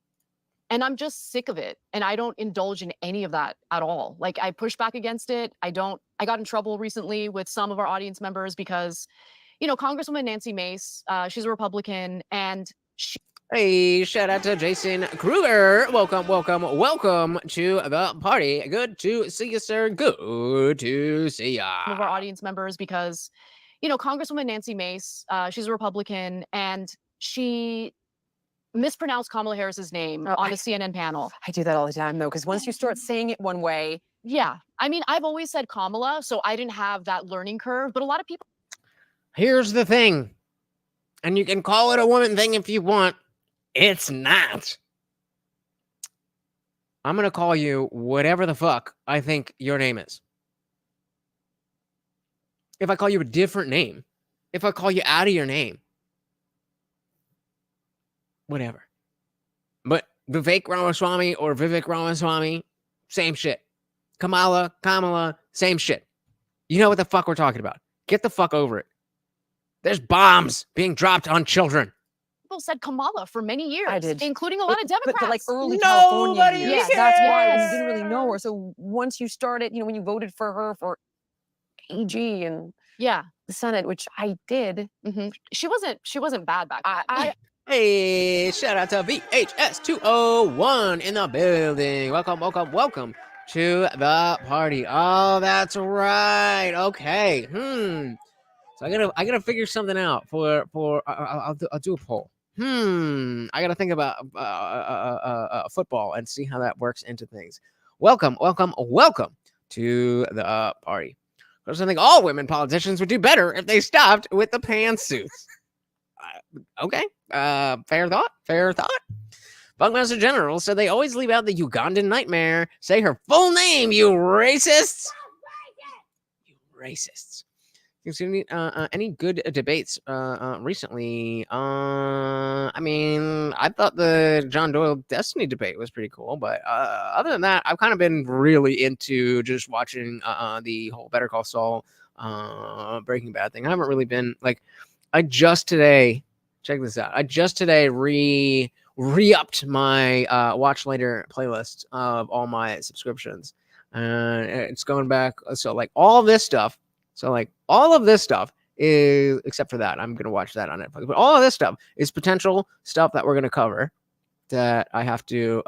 And I'm just sick of it. And I don't indulge in any of that at all. Like, I push back against it. I got in trouble recently with some of our audience members because, you know, Congresswoman Nancy Mace, she's a Republican, and Hey, shout out to Jason Kruger. Welcome to the party. Good to see you, sir. Good to see ya. some of our audience members because, you know, Congresswoman Nancy Mace, she's a Republican, and she mispronounced Kamala Harris's name on a CNN panel. I do that all the time, though, because once you start saying it one way. Yeah. I mean, I've always said Kamala, so I didn't have that learning curve, but a lot of people. Here's the thing, and you can call it a woman thing if you want. It's not. I'm going to call you whatever the fuck I think your name is. If I call you a different name, if I call you out of your name, whatever. But Vivek Ramaswamy or Vivek Ramaswamy, same shit. Kamala, same shit. You know what the fuck we're talking about. Get the fuck over it. There's bombs being dropped on children. People said Kamala for many years, I did. including a lot of Democrats. But like early Nobody California years. Yes, That's why yes. you didn't really know her. So once you started, when you voted for her for AG and Yeah. the Senate, which I did. She wasn't bad back then. Hey, shout out to VHS 201 in the building. Welcome to the party. Oh, that's right. Okay. So I gotta figure something out for I'll do a poll. I gotta think about football and see how that works into things. Welcome to the party. Because I think all women politicians would do better if they stopped with the pantsuits. Okay. Fair thought. Buckmaster General said they always leave out the Ugandan nightmare. Say her full name, you racists. You racists. Any good debates recently? I mean, I thought the John Doyle Destiny debate was pretty cool, but other than that, I've kind of been really into just watching the whole Better Call Saul Breaking Bad thing. I haven't really been like, I just today, check this out. I just today re-upped my watch later playlist of all my subscriptions, and it's going back. So like all this stuff. So like all of this stuff is, except for that, I'm gonna watch that on Netflix. But all of this stuff is potential stuff that we're gonna cover. That I have to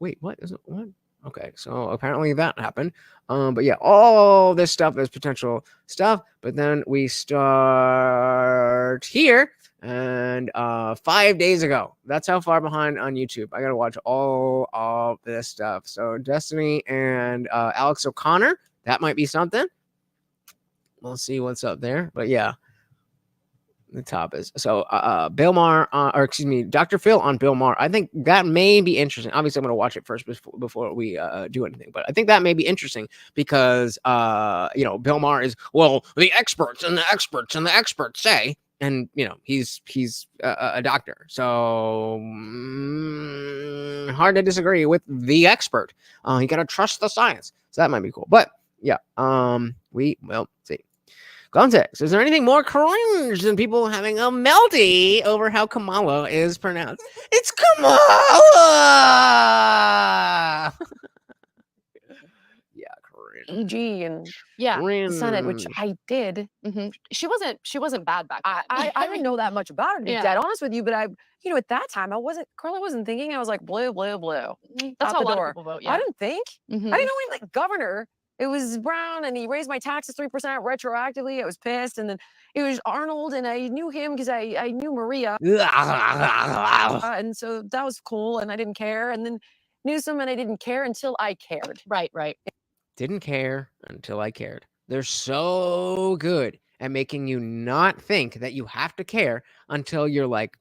wait. What is it? What? Okay, so apparently that happened. But yeah, all this stuff is potential stuff. But then we start here, and 5 days ago. That's how far behind on YouTube. I gotta watch all of this stuff. So Destiny and Alex O'Connor. That might be something. We'll see what's up there. But yeah, the top is so Bill Maher, or excuse me, Dr. Phil on Bill Maher. I think that may be interesting. Obviously, I'm going to watch it first before we do anything. But I think that may be interesting because Bill Maher is, well, the experts say, and he's a doctor, so hard to disagree with the expert. You got to trust the science, so that might be cool. But yeah, we will see. Context. Is there anything more cringe than people having a melty over how Kamala is pronounced? It's Kamala! Yeah, cringe. AG and Yeah. Senate, which I did. She wasn't bad back then. I didn't know that much about her, to be dead honest with you, but at that time, Carla wasn't thinking. I was like, blue. That's how a lot of people vote, yeah. I didn't think. I didn't know any like governor. It was Brown, and he raised my taxes 3% retroactively. I was pissed, and then it was Arnold, and I knew him because I knew Maria, and so that was cool, and I didn't care. And then Newsom, and I didn't care until I cared. Right. Didn't care until I cared. They're so good at making you not think that you have to care until you're like,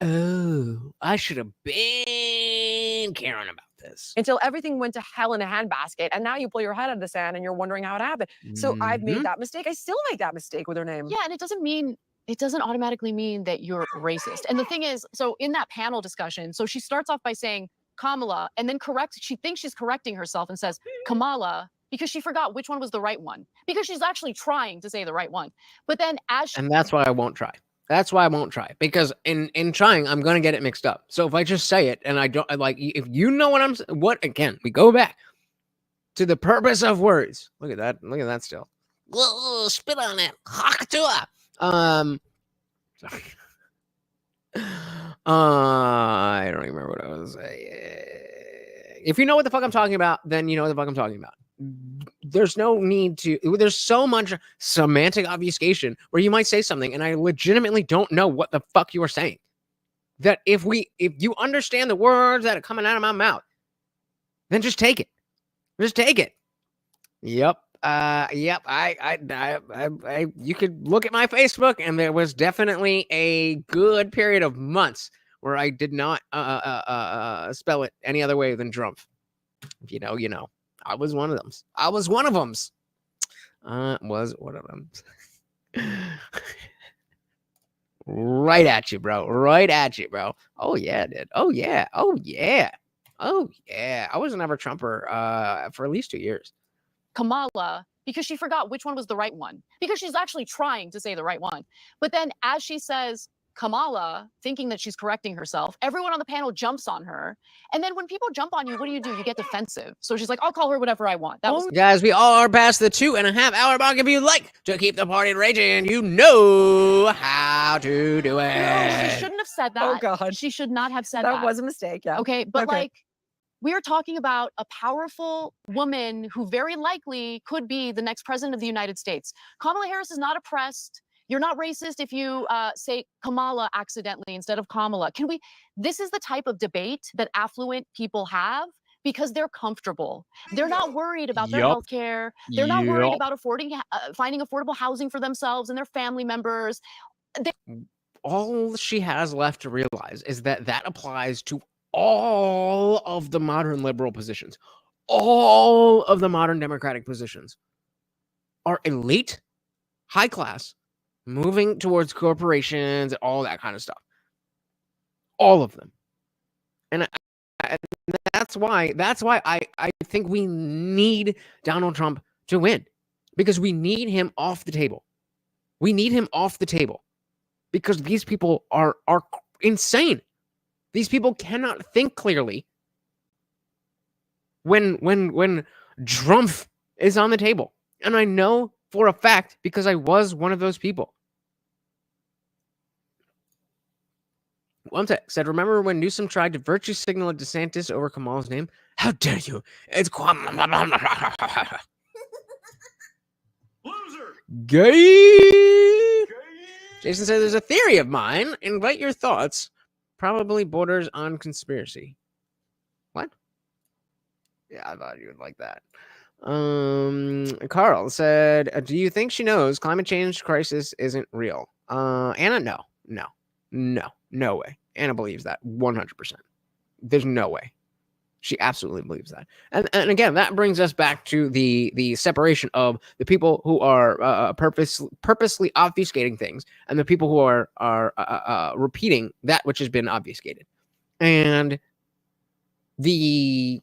oh, I should have been caring about this. Until everything went to hell in a handbasket, and now you pull your head out of the sand and you're wondering how it happened. So I've made that mistake. I still make that mistake with her name. Yeah, and it doesn't automatically mean that you're racist. And the thing is, so in that panel discussion, so she starts off by saying Kamala, and then she thinks she's correcting herself and says Kamala, because she forgot which one was the right one, because she's actually trying to say the right one. But then and that's why I won't try. That's why I won't try, because in trying, I'm going to get it mixed up. So if I just say it and I don't like, if you know what again, we go back to the purpose of words. Look at that. Look at that still. Spit on it. Sorry. I don't even remember what I was saying. If you know what the fuck I'm talking about, then you know what the fuck I'm talking about. There's no need to, there's so much semantic obfuscation where you might say something and I legitimately don't know what the fuck you are saying. That if you understand the words that are coming out of my mouth, then just take it. Just take it. Yep. Yep. You could look at my Facebook, and there was definitely a good period of months where I did not spell it any other way than Drumpf. If you know, you know. I was one of them. Right at you, bro. Right at you, bro. Oh yeah, dude. Oh yeah. Oh yeah. Oh yeah. I was never Trumper for at least 2 years. Kamala, because she forgot which one was the right one, because she's actually trying to say the right one. But then as she says Kamala, thinking that she's correcting herself, everyone on the panel jumps on her. And then when people jump on you, what do? You get defensive. So she's like, I'll call her whatever I want. That was Guys, we all are past the 2.5 hour mark. If you'd like to keep the party raging, you know how to do it. No, she shouldn't have said that. Oh, God. She should not have said that. That was a mistake, yeah. Okay, but Okay. like, we are talking about a powerful woman who very likely could be the next president of the United States. Kamala Harris is not oppressed. You're not racist if you say Kamala accidentally instead of Kamala. This is the type of debate that affluent people have because they're comfortable. They're not worried about their health care. They're not worried about finding affordable housing for themselves and their family members. All she has left to realize is that that applies to all of the modern liberal positions. All of the modern democratic positions are elite, high class, moving towards corporations, all that kind of stuff. All of them. And that's why I think we need Donald Trump to win, because we need him off the table. We need him off the table because these people are insane. These people cannot think clearly when Drumpf is on the table. And I know for a fact because I was one of those people. One sec said, remember when Newsom tried to virtue signal a DeSantis over Kamal's name? How dare you? It's loser. Gay. Jason said, there's a theory of mine. Invite your thoughts. Probably borders on conspiracy. What? Yeah, I thought you would like that. Carl said, do you think she knows climate change crisis isn't real? Anna, no way. Anna believes that 100%. There's no way. She absolutely believes that. And again, that brings us back to the separation of the people who are purposely obfuscating things and the people who are repeating that which has been obfuscated. And the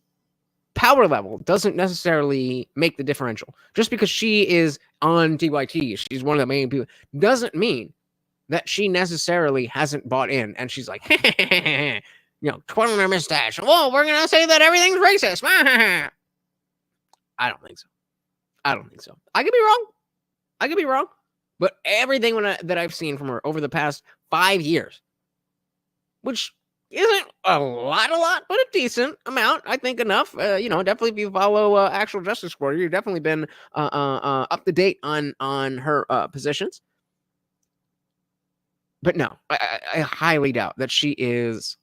power level doesn't necessarily make the differential. Just because she is on TYT, she's one of the main people, doesn't mean that she necessarily hasn't bought in. And she's like, twirling her mustache. Whoa, we're going to say that everything's racist. I don't think so. I could be wrong. But everything that I've seen from her over the past 5 years, which isn't a lot, but a decent amount, I think enough. Definitely if you follow Actual Justice Warrior, you've definitely been up to date on her positions. But no, I highly doubt that she is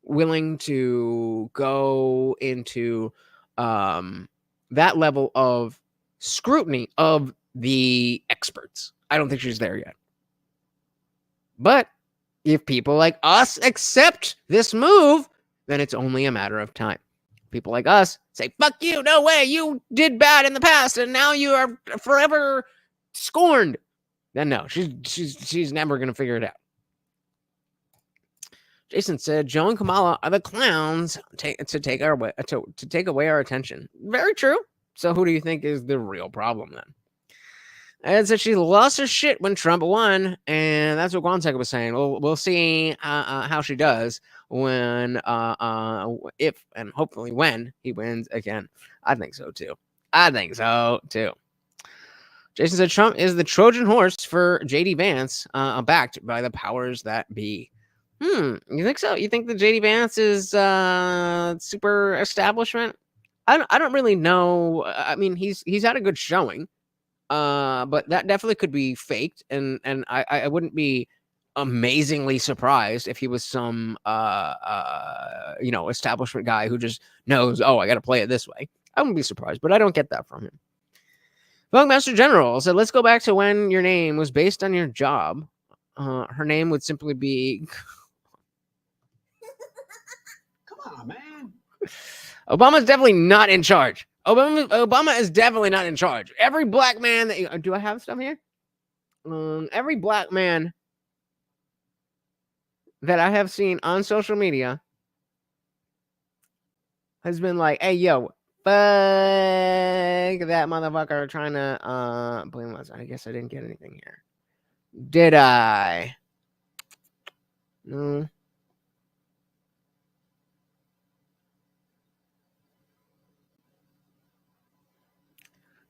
willing to go into that level of scrutiny of the experts. I don't think she's there yet. But if people like us accept this move, then it's only a matter of time. People like us say, fuck you, no way, you did bad in the past and now you are forever scorned. Then no, she's never going to figure it out. Jason said, Joe and Kamala are the clowns to take away our attention. Very true. So who do you think is the real problem then? And said she lost her shit when Trump won, and that's what Gonzaga was saying. We'll see how she does when, if, and hopefully when he wins again. I think so too. Jason said Trump is the Trojan horse for J.D. Vance, backed by the powers that be. You think so? You think that J.D. Vance is super establishment? I don't really know. I mean, he's had a good showing. But that definitely could be faked, and I wouldn't be amazingly surprised if he was some establishment guy who just knows, I got to play it this way. I wouldn't be surprised, but I don't get that from him. Funkmaster General said, let's go back to when your name was based on your job. Her name would simply be... Come on, man. Obama's definitely not in charge. Obama is definitely not in charge. Every black man that do I have stuff here? Every black man that I have seen on social media has been like, hey, yo, fuck that motherfucker trying to blame us. I guess I didn't get anything here. Did I? No.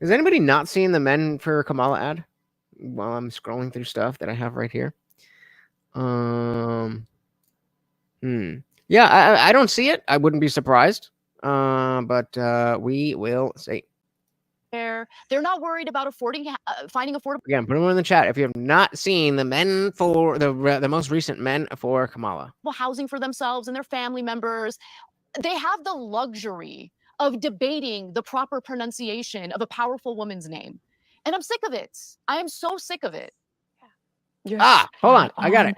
Has anybody not seen the Men for Kamala ad while I'm scrolling through stuff that I have right here? Yeah, I don't see it. I wouldn't be surprised. But we will see. They're not worried about finding affordable. Again, put them in the chat if you have not seen the Men for the most recent Men for Kamala. Housing for themselves and their family members. They have the luxury of debating the proper pronunciation of a powerful woman's name. And I'm sick of it. I am so sick of it. Hold on. I got it.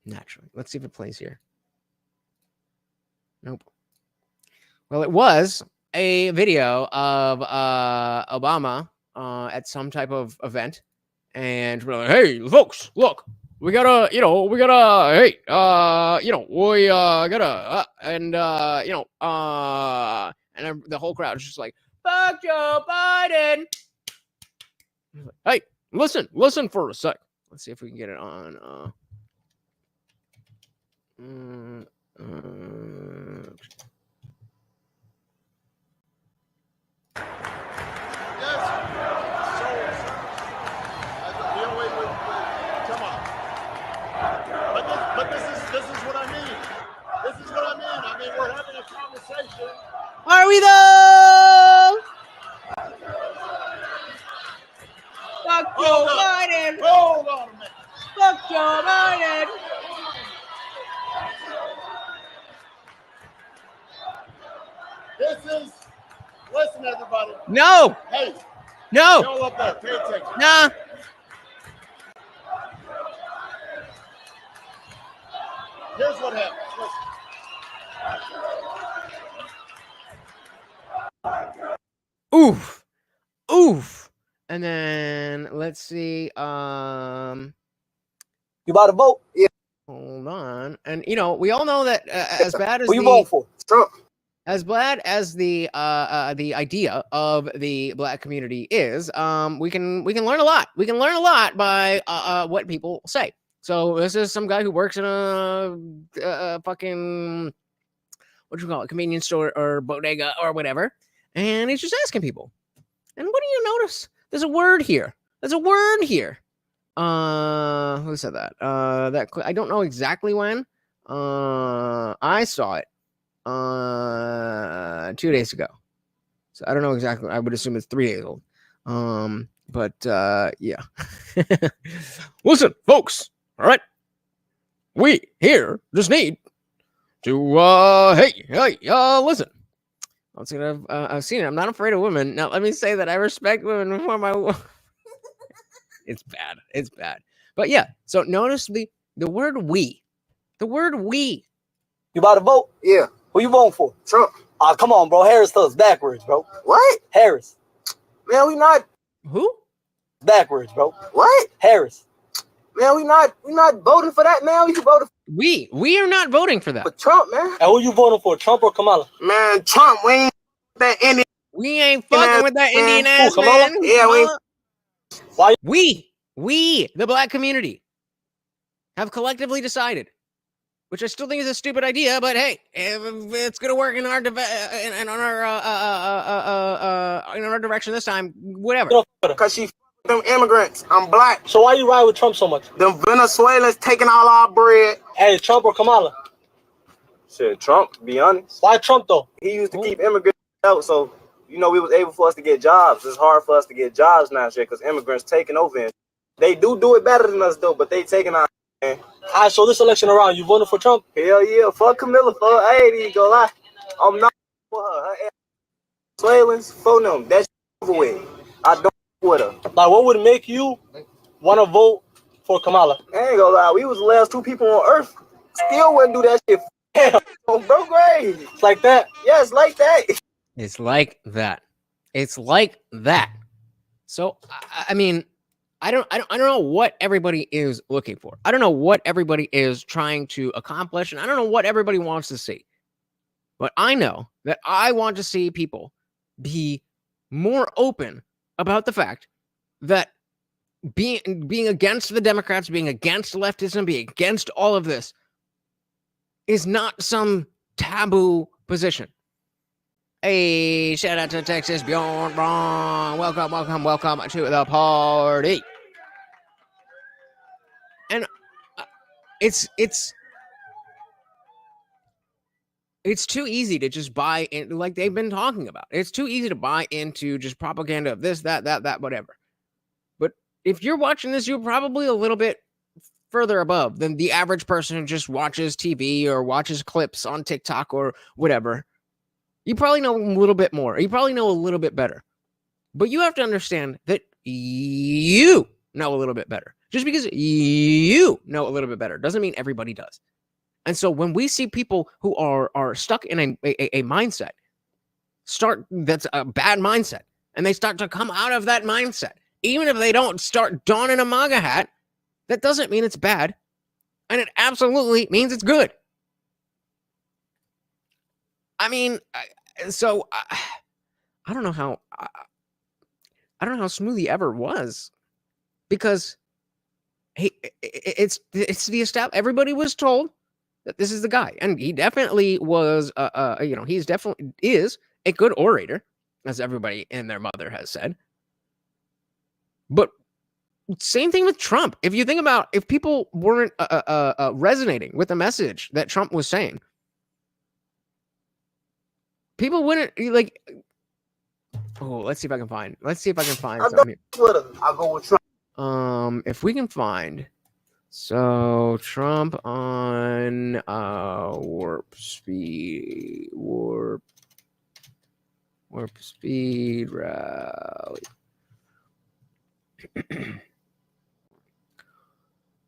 Naturally. Let's see if it plays here. Nope. Well, it was a video of Obama at some type of event, and we're like, hey, folks, look, we gotta, hey, we gotta, and the whole crowd is just like, fuck Joe Biden. Hey, listen for a sec. Let's see if we can get it on. But this is what I mean. This is what I mean. I mean, we're having a conversation. Are we though? Fuck Joe Biden. Hold on a minute. Fuck Joe Biden. Listen, everybody. No. Hey. No. Y'all up there, pay attention. Nah. Here's what happens. Listen. Oof. And then let's see. You about to vote? Yeah. Hold on. And we all know that as bad as who you voting for? Trump. As bad as the idea of the Black community is, we can learn a lot. We can learn a lot by what people say. So this is some guy who works in a fucking, what do you call it, convenience store or bodega or whatever, and he's just asking people. And what do you notice? There's a word here. Who said that? I don't know exactly when. I saw it 2 days ago. So I don't know exactly. I would assume it's 3 days old. But yeah. Listen, folks. All right. We here just need to listen. I've seen it. I'm not afraid of women. Now let me say that I respect women before my It's bad. But yeah, so notice the word we. The word we. You about to vote? Yeah. Who you voting for? Trump. Come on, bro. Harris does backwards, bro. What? Harris. Man, we not. Who? Backwards, bro. What? Harris. Man, we not voting for that, man. We voting for we are not voting for that. For Trump, man. And who you voting for? Trump or Kamala? Man, Trump. We ain't that Indian. We ain't fucking with that Indian ass, man. Yeah, why? We, the Black community, have collectively decided, which I still think is a stupid idea, but hey, if it's gonna work in our direction this time, whatever. Because she them immigrants. I'm Black. So why you ride with Trump so much? Them Venezuelans taking all our bread. Hey, Trump or Kamala? Shit, Trump, to be honest. Why Trump though? He used to keep immigrants out, so we was able for us to get jobs. It's hard for us to get jobs now, shit, because immigrants taking over. They do it better than us though, but they taking our. Man. All right, so this election around, you voting for Trump? Hell yeah, fuck Camilla, fuck. I ain't even gonna lie. I'm not for her. Venezuelans, for them. That's over with. I don't with her. Like, what would make you want to vote for Kamala? I ain't gonna lie. We was the last two people on earth. Still wouldn't do that shit. Damn, bro, great. It's like that. Yeah, it's like that. It's like that. It's like that. So I mean, I don't know what everybody is looking for. I don't know what everybody is trying to accomplish, and I don't know what everybody wants to see. But I know that I want to see people be more open about the fact that being against the Democrats, being against leftism, being against all of this is not some taboo position. Hey, shout out to Texas, Bjorn Braun. Welcome to the party. And it's too easy to just buy in, like they've been talking about. It's too easy to buy into just propaganda of this, that, whatever. But if you're watching this, you're probably a little bit further above than the average person who just watches TV or watches clips on TikTok or whatever. You probably know a little bit more. You probably know a little bit better. But you have to understand that you know a little bit better. Just because you know a little bit better doesn't mean everybody does. And so when we see people who are stuck in a mindset, that's a bad mindset, and they start to come out of that mindset, even if they don't start donning a MAGA hat, that doesn't mean it's bad. And it absolutely means it's good. I mean, so I don't know how I don't know how smooth he ever was, because it's the established. Everybody was told that this is the guy, and he definitely was. He's definitely is a good orator, as everybody and their mother has said. But same thing with Trump. If you think about, if people weren't resonating with the message that Trump was saying, people wouldn't like. Oh, let's see if I can find. Something here. I'll go with Trump. If we can find. So Trump on warp speed rally.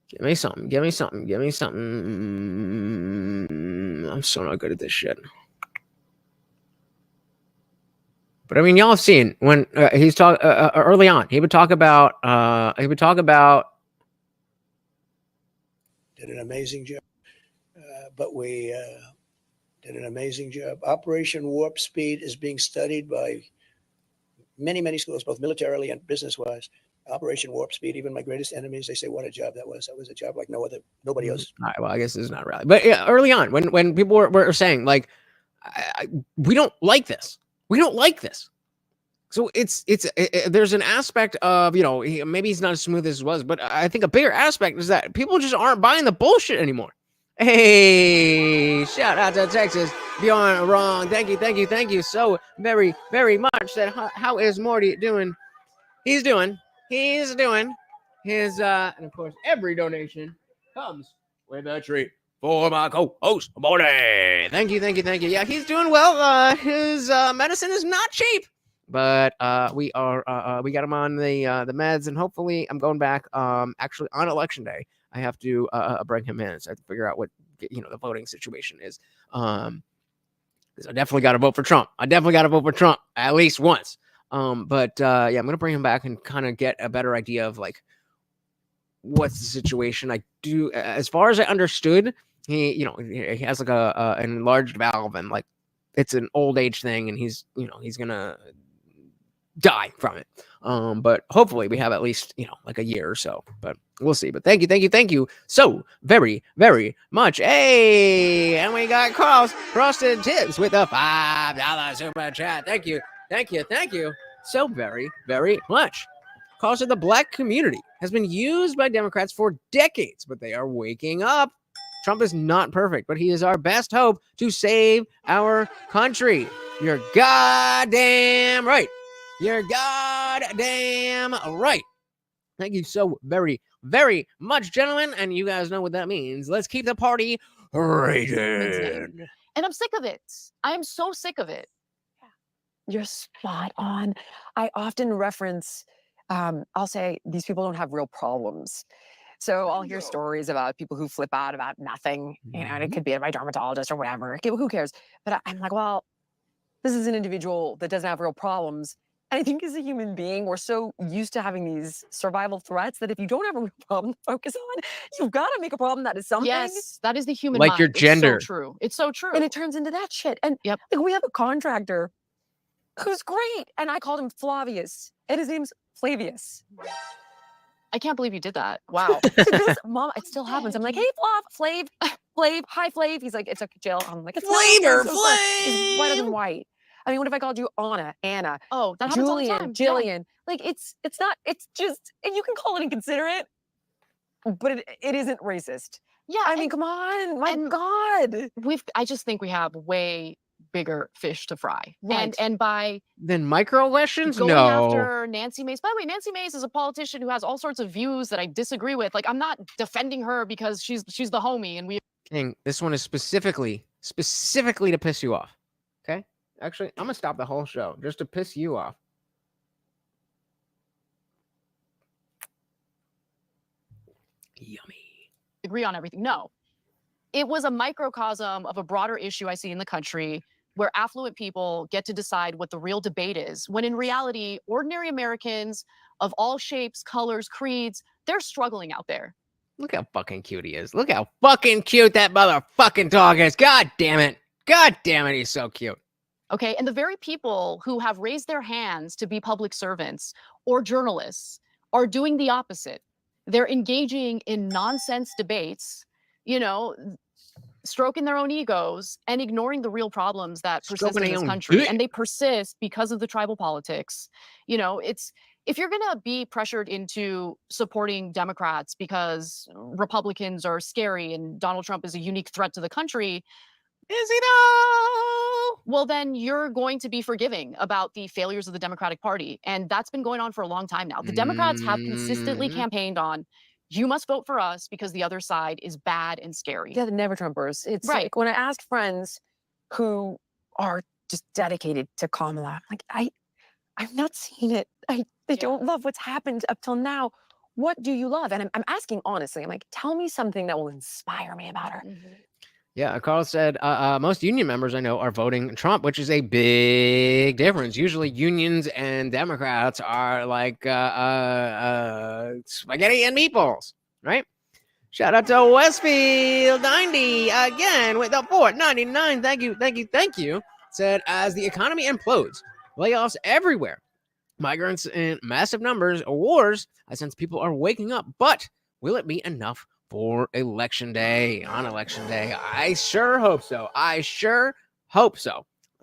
Give me something. I'm so not good at this shit. But I mean, y'all have seen when he's early on. He would talk about. Did an amazing job, but we did an amazing job. Operation Warp Speed is being studied by many schools, both militarily and business-wise. Operation Warp Speed, even my greatest enemies, they say, what a job that was. That was a job like nobody else. All right, well, I guess this is not really. But yeah, early on, when people were saying, like, we don't like this. We don't like this. So there's an aspect of, maybe he's not as smooth as he was, but I think a bigger aspect is that people just aren't buying the bullshit anymore. Hey, shout out to Texas. Beyond wrong. Thank you so very, very much. How is Morty doing? He's doing his, and of course, every donation comes with a treat for my co-host, Morty. Thank you. Yeah, he's doing well. His medicine is not cheap. But we got him on the meds, and hopefully I'm going back. Actually, on election day, I have to bring him in, so I have to figure out what the voting situation is. Because I definitely got to vote for Trump. At least once. But I'm gonna bring him back and kind of get a better idea of like what's the situation. I do, as far as I understood, he has like an enlarged valve, and like it's an old age thing, and he's gonna die from it. But hopefully we have at least, like a year or so, but we'll see. But thank you so very, very much. Hey, and we got Frosted Tips with a $5 super chat. Thank you so very, very much. Cause of the black community has been used by Democrats for decades, but they are waking up. Trump is not perfect, but he is our best hope to save our country. You're goddamn right. You're goddamn right. Thank you so very, very much, gentlemen. And you guys know what that means. Let's keep the party raging. And I'm sick of it. I am so sick of it. You're spot on. I often reference, I'll say these people don't have real problems. So I'll hear stories about people who flip out about nothing, and it could be my dermatologist or whatever. Who cares? But I'm like, well, this is an individual that doesn't have real problems. And I think as a human being, we're so used to having these survival threats that if you don't have a real problem to focus on, you've got to make a problem that is something. Yes, that is the human Like mind. your gender. It's so true. It's so true. And it turns into that shit. And Yep. like, we have a contractor who's great. And I called him Flavius. And his name's Flavius. I can't believe you did that. Wow. Because, Mom, it still happens. I'm like, hey, Flav, hi, Flav. He's like, it's okay, Jill. I'm like, it's Flavor, He's whiter than white. I mean, what if I called you Anna, Oh, that happens all the time. Jillian? Yeah. Like, it's not, it's just, and you can call it inconsiderate, but it isn't racist. Yeah. I mean, come on, my God. I just think we have way bigger fish to fry. Right. And by Then microaggressions? going No. after Nancy Mace. By the way, Nancy Mace is a politician who has all sorts of views that I disagree with. Like, I'm not defending her because she's the homie and we King, this one is specifically to piss you off. Okay? Actually, I'm gonna stop the whole show just to piss you off. Yummy. agree on everything. No. It was a microcosm of a broader issue I see in the country where affluent people get to decide what the real debate is, when in reality, ordinary Americans of all shapes, colors, creeds, they're struggling out there. Look how fucking cute he is. Look how fucking cute that motherfucking dog is. God damn it. God damn it, he's so cute. Okay, and the very people who have raised their hands to be public servants or journalists are doing the opposite. They're engaging in nonsense debates, stroking their own egos and ignoring the real problems that persist in this country. And they persist because of the tribal politics. If you're going to be pressured into supporting Democrats because Republicans are scary and Donald Trump is a unique threat to the country, is he though? Well, then you're going to be forgiving about the failures of the Democratic Party. And that's been going on for a long time now. The Democrats have consistently campaigned on, you must vote for us because the other side is bad and scary. Yeah, the never Trumpers. It's right. Like when I ask friends who are just dedicated to Kamala, like I'm not seeing it. They don't love what's happened up till now. What do you love? And I'm asking honestly. I'm like, tell me something that will inspire me about her. Mm-hmm. Yeah, Carl said most union members I know are voting Trump, which is a big difference. Usually unions and Democrats are like spaghetti and meatballs, right? Shout out to Westfield 90 again with the $4.99. Thank you. Said, as the economy implodes, layoffs everywhere, migrants in massive numbers, wars, I sense people are waking up. But will it be enough for election day? On election day, I sure hope so. Let's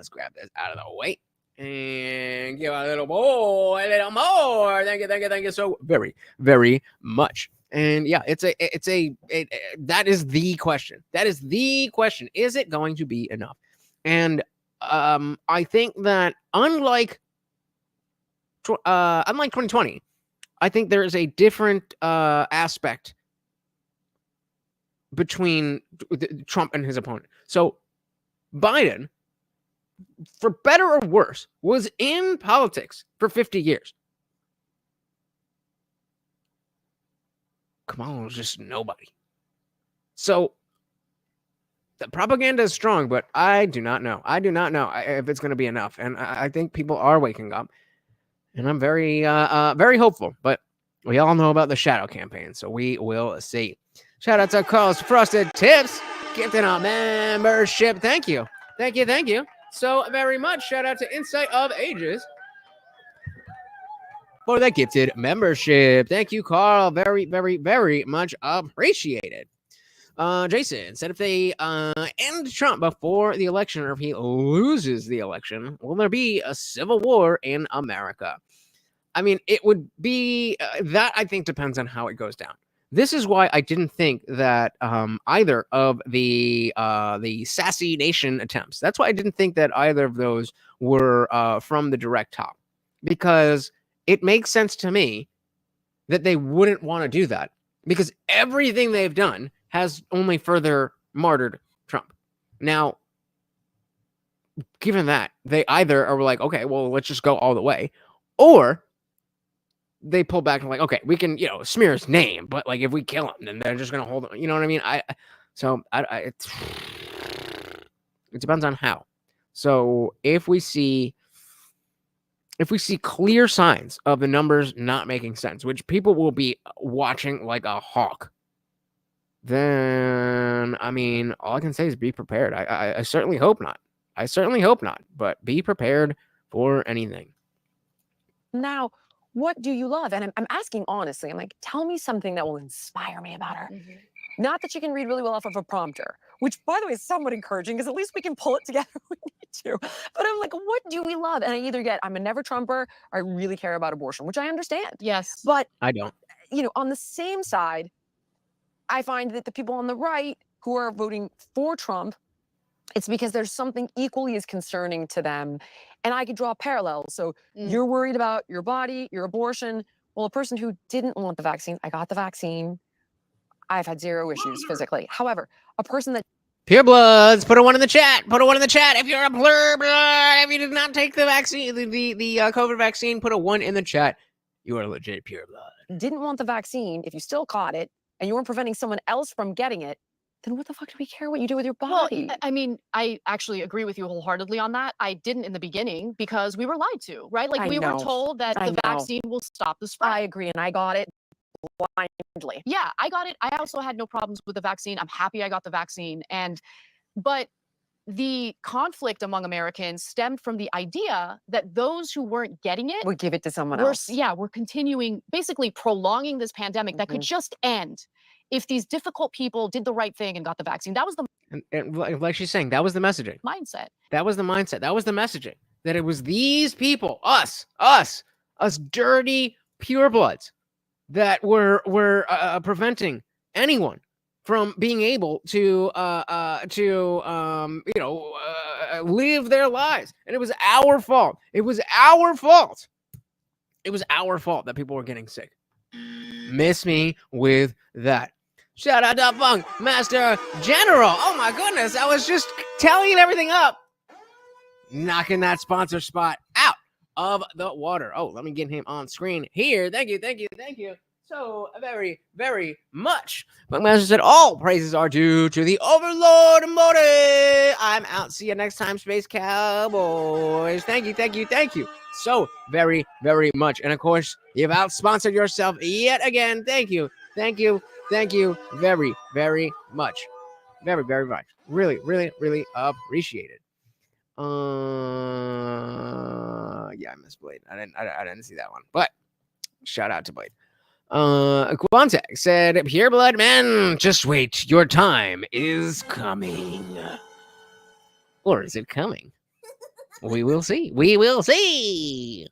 grab this out of the way and give a little more. Thank you so very, very much. And yeah, that is the question. Is it going to be enough? And I think that unlike 2020, I think there is a different aspect between Trump and his opponent. So Biden, for better or worse, was in politics for 50 years. Kamala was just nobody. So the propaganda is strong, but I do not know. If it's going to be enough. And I think people are waking up. And I'm very, very hopeful. But we all know about the shadow campaign, so we will see. Shout out to Carl's Frosted Tips, gifting our membership. Thank you so very much. Shout out to Insight of Ages for that gifted membership. Thank you, Carl. Very, very, very much appreciated. Jason said, if they end Trump before the election, or if he loses the election, will there be a civil war in America? I mean, it would be that, I think, depends on how it goes down. This is why I didn't think that either of the Sassy Nation attempts, that's why I didn't think that either of those were from the direct top, because it makes sense to me that they wouldn't want to do that, because everything they've done has only further martyred Trump. Now, given that, they either are like, okay, well, let's just go all the way, or they pull back and like, okay, we can, smear his name, but like if we kill him, then they're just gonna hold him. You know what I mean? It depends on how. So if we see clear signs of the numbers not making sense, which people will be watching like a hawk, then I mean, all I can say is be prepared. I certainly hope not. But be prepared for anything. Now, what do you love? And I'm asking honestly. I'm like, tell me something that will inspire me about her. Not that she can read really well off of a prompter, which, by the way, is somewhat encouraging because at least we can pull it together when we need to. But I'm like, what do we love? And I either get, I'm a never Trumper, or I really care about abortion, which I understand. Yes. But I don't. On the same side, I find that the people on the right who are voting for Trump, it's because there's something equally as concerning to them. And I could draw parallels. So you're worried about your body, your abortion. Well, a person who didn't want the vaccine, I got the vaccine. I've had zero issues physically. However, a person that Purebloods, put a 1 in the chat. If you're a pureblood, if you did not take the vaccine, the COVID vaccine, put a 1 in the chat. You are a legit pureblood. didn't want the vaccine, if you still caught it and you weren't preventing someone else from getting it, then what the fuck do we care what you do with your body? Well, I mean, I actually agree with you wholeheartedly on that. I didn't in the beginning because we were lied to, right? Like we were told that the vaccine will stop the spread. I agree, and I got it blindly. Yeah, I got it. I also had no problems with the vaccine. I'm happy I got the vaccine. But the conflict among Americans stemmed from the idea that those who weren't getting it would give it to someone else. Yeah, we're continuing, basically prolonging this pandemic that could just end if these difficult people did the right thing and got the vaccine. That was the and like she's saying, that was the messaging. Mindset. That was the mindset. That was the messaging. That it was these people, us dirty purebloods, that were preventing anyone from being able to live their lives. And it was our fault. It was our fault that people were getting sick. Miss me with that. Shout out to Funk Master General. Oh my goodness, I was just tallying everything up. Knocking that sponsor spot out of the water. Oh, let me get him on screen here. Thank you. So very, very much. Funk Master said all praises are due to the Overlord Motive. I'm out. See you next time, Space Cowboys. Thank you. So very, very much. And of course, you've out-sponsored yourself yet again. Thank you very, very much. Very, very much. Really, really, really appreciate it. Yeah, I missed Blade. I didn't see that one. But shout out to Blade. Quantek said, Pure Blood Men, just wait. Your time is coming. Or is it coming? We will see.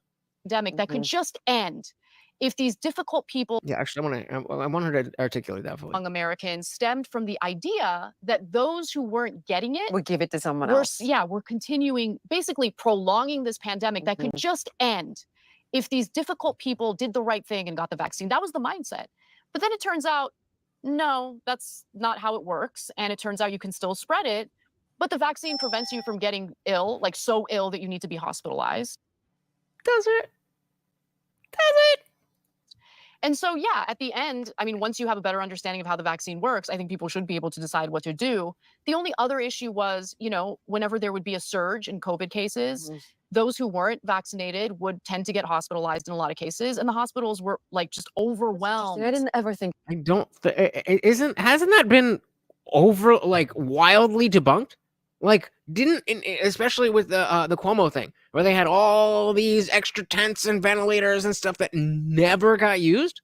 Pandemic that could just end if these difficult people. Yeah, actually, I want her to articulate that fully. Among Americans stemmed from the idea that those who weren't getting it would give it to someone else. Yeah, we're continuing, basically prolonging this pandemic that could just end if these difficult people did the right thing and got the vaccine. That was the mindset. But then it turns out, no, that's not how it works. And it turns out you can still spread it, but the vaccine prevents you from getting ill, like so ill that you need to be hospitalized. Does it? And so, yeah, at the end, I mean, once you have a better understanding of how the vaccine works, I think people should be able to decide what to do. The only other issue was, whenever there would be a surge in COVID cases, those who weren't vaccinated would tend to get hospitalized in a lot of cases. And the hospitals were like just overwhelmed. I didn't ever think. Hasn't that been wildly debunked? Like, especially with the Cuomo thing, where they had all these extra tents and ventilators and stuff that never got used.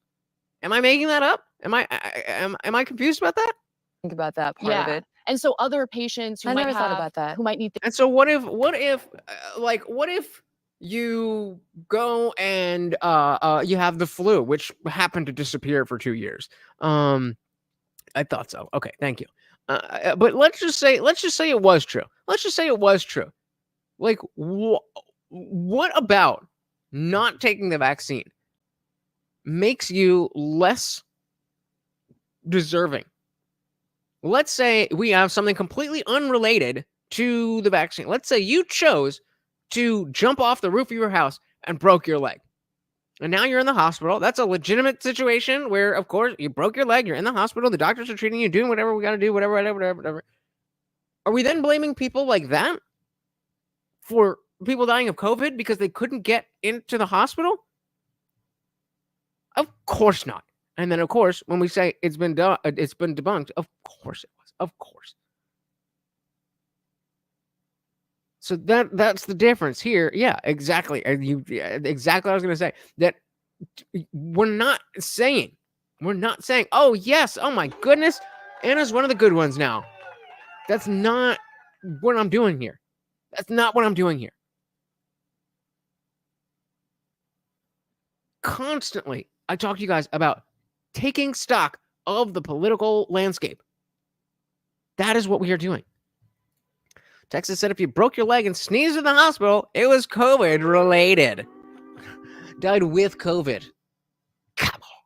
Am I making that up? Am I confused about that? Think about that part of it. And so other patients who I might never thought about that. Who might need. And so what if you go and you have the flu, which happened to disappear for 2 years? I thought so. Okay, thank you. But let's just say it was true. Like, what about not taking the vaccine makes you less deserving? Let's say we have something completely unrelated to the vaccine. Let's say you chose to jump off the roof of your house and broke your leg. And now you're in the hospital. That's a legitimate situation where, of course, you broke your leg. You're in the hospital. The doctors are treating you, doing whatever we got to do, whatever. Are we then blaming people like that for people dying of COVID because they couldn't get into the hospital? Of course not. And then, of course, when we say it's been debunked, of course it was. Of course. So that's the difference here. Yeah, exactly. Exactly what I was going to say. That we're not saying, oh, yes, oh my goodness, Anna's one of the good ones now. That's not what I'm doing here. That's not what I'm doing here. Constantly, I talk to you guys about taking stock of the political landscape. That is what we are doing. Texas said if you broke your leg and sneezed in the hospital, it was COVID related. Died with COVID. Come on.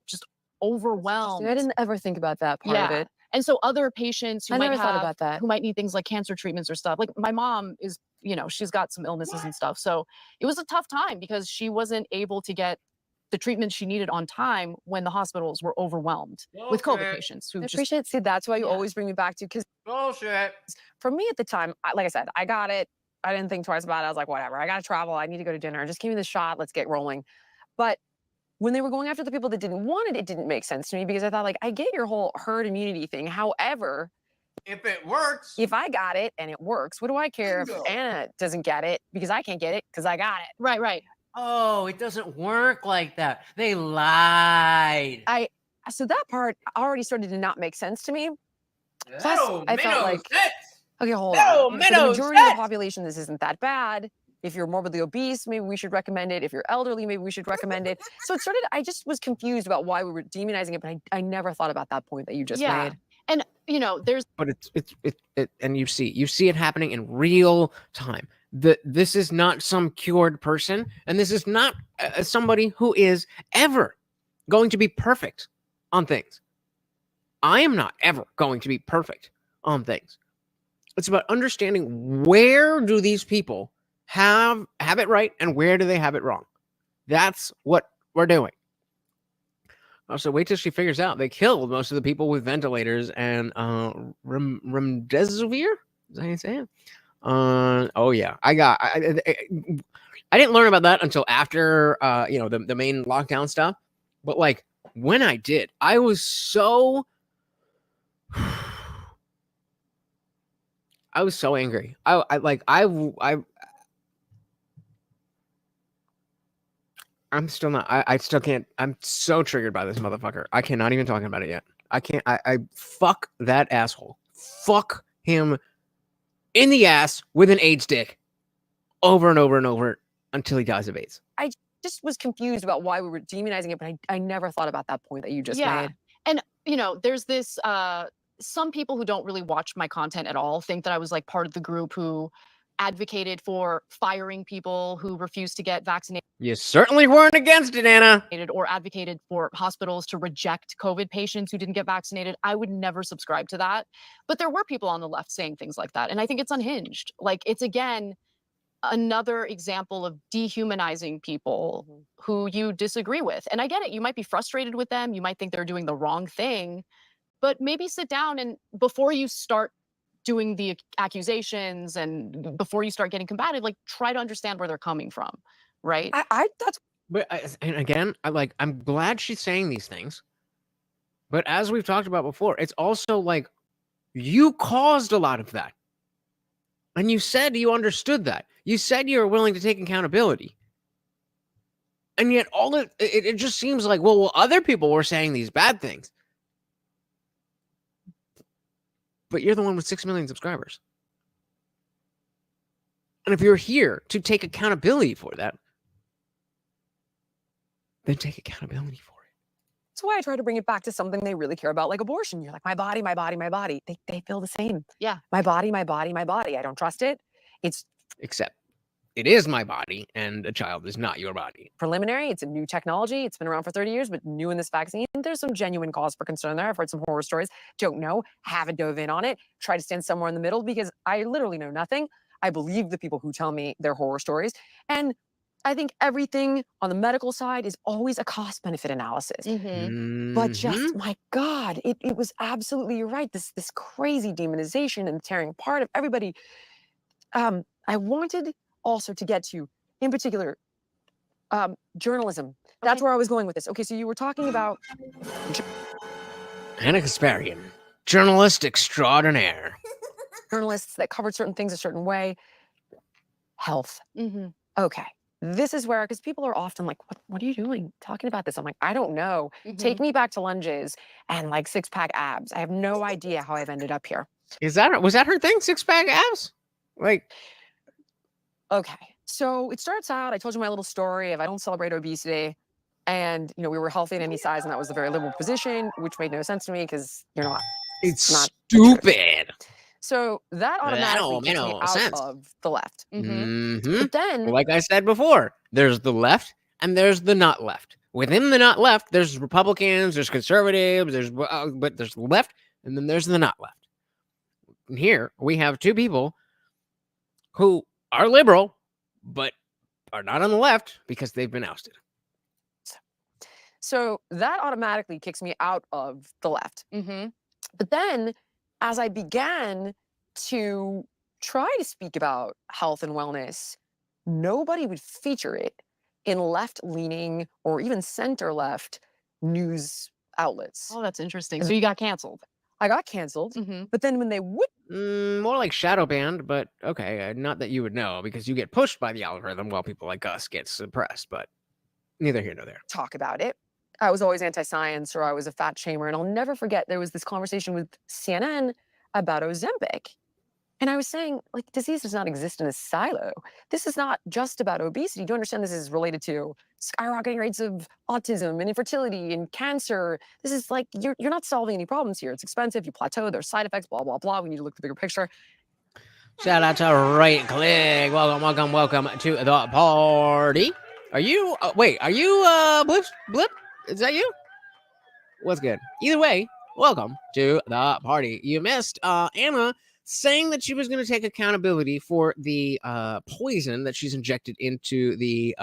Just overwhelmed. I didn't ever think about that part of it. And so other patients who I might never thought have, about that. who might need things like cancer treatments or stuff. Like my mom is, she's got some illnesses and stuff. So it was a tough time because she wasn't able to get the treatment she needed on time when the hospitals were overwhelmed with COVID patients. Who I appreciate. See, that's why you always bring me back to, because bullshit. For me at the time, like I said, I got it. I didn't think twice about it. I was like, whatever. I got to travel. I need to go to dinner. Just give me the shot. Let's get rolling. But when they were going after the people that didn't want it, it didn't make sense to me because I thought, like, I get your whole herd immunity thing. However, if it works, if I got it and it works, what do I care if Anna doesn't get it because I can't get it because I got it? Right. Oh, it doesn't work like that. They lied. So that part already started to not make sense to me. Plus, I felt like, okay, hold on. For the majority of the population, this isn't that bad. If you're morbidly obese, maybe we should recommend it. If you're elderly, maybe we should recommend it. So it started, I just was confused about why we were demonizing it, but I never thought about that point that you just made. And, there's... But it and you see it happening in real time. This is not some cured person, and this is not somebody who is ever going to be perfect on things. I am not ever going to be perfect on things. It's about understanding where do these people have it right and where do they have it wrong. That's what we're doing. Also, wait till she figures out they killed most of the people with ventilators and remdesivir. Is that how you say it? Oh yeah, I didn't learn about that until after the main lockdown stuff. But like when I did, I was so angry. I'm still not. I still can't. I'm so triggered by this motherfucker. I cannot even talk about it yet. I can't. I fuck that asshole. Fuck him in the ass with an AIDS stick over and over and over until he dies of AIDS. I just was confused about why we were demonizing it, but I never thought about that point that you just made. And, there's this, some people who don't really watch my content at all think that I was like part of the group who advocated for firing people who refused to get vaccinated. You certainly weren't against it, Anna. Or advocated for hospitals to reject COVID patients who didn't get vaccinated. I would never subscribe to that. But there were people on the left saying things like that. And I think it's unhinged. Like, it's, again, another example of dehumanizing people who you disagree with. And I get it. You might be frustrated with them. You might think they're doing the wrong thing. But maybe sit down and before you start doing the accusations and before you start getting combative, like try to understand where they're coming from, right? And again, I'm glad she's saying these things, but as we've talked about before, it's also like you caused a lot of that, and you said you understood that. You said you were willing to take accountability, and yet it just seems like well, other people were saying these bad things. But you're the one with 6 million subscribers. And if you're here to take accountability for that, then take accountability for it. That's why I try to bring it back to something they really care about, like abortion. You're like, my body, my body, my body. They feel the same. Yeah. My body, my body, my body. I don't trust it. Except it is my body and a child is not your body. Preliminary. It's a new technology. It's been around for 30 years, but new in this vaccine. There's some genuine cause for concern there. I've heard some horror stories. Don't know. Haven't dove in on it. Try to stand somewhere in the middle because I literally know nothing. I believe the people who tell me their horror stories. And I think everything on the medical side is always a cost-benefit analysis. But just, my God, it was absolutely, you're right, this crazy demonization and tearing apart of everybody. I wanted also to get to, in particular, journalism. That's where I was going with this. Okay, so you were talking about Anna Kasparian, journalist extraordinaire. Journalists that covered certain things a certain way. Health. Okay. This is where, because people are often like, what are you doing talking about this? I'm like, I don't know. Take me back to lunges and like six-pack abs. I have no idea how I've ended up here. Was that her thing? Six-pack abs? Like, okay. So it starts out, I told you my little story of I don't celebrate obesity. And, you know, we were healthy in any size, and that was a very liberal position, which made no sense to me because you're not. It's not stupid. So that automatically kicks me out of the left. But then, like I said before, there's the left and there's the not left. Within the not left, there's Republicans, there's conservatives, but there's the left and then there's the not left. And here we have two people who are liberal, but are not on the left because they've been ousted. So that automatically kicks me out of the left. But then, as I began to try to speak about health and wellness, nobody would feature it in left-leaning or even center-left news outlets. Oh, that's interesting. So you got canceled. I got canceled, but then when they would... more like shadow banned, but okay, not that you would know because you get pushed by the algorithm while people like us get suppressed, but neither here nor there. Talk about it. I was always anti-science or I was a fat shamer. And I'll never forget, there was this conversation with CNN about Ozempic. And I was saying, like, disease does not exist in a silo. This is not just about obesity. Do you understand this is related to skyrocketing rates of autism and infertility and cancer? This is like, you're not solving any problems here. It's expensive, you plateau, there's side effects, blah, blah, blah. We need to look at the bigger picture. Shout out to Right Click. Welcome to the party. Are you, wait, are you, Blip? Is that you? What's good? Either way, welcome to the party. You missed Anna saying that she was going to take accountability for the poison that she's injected into the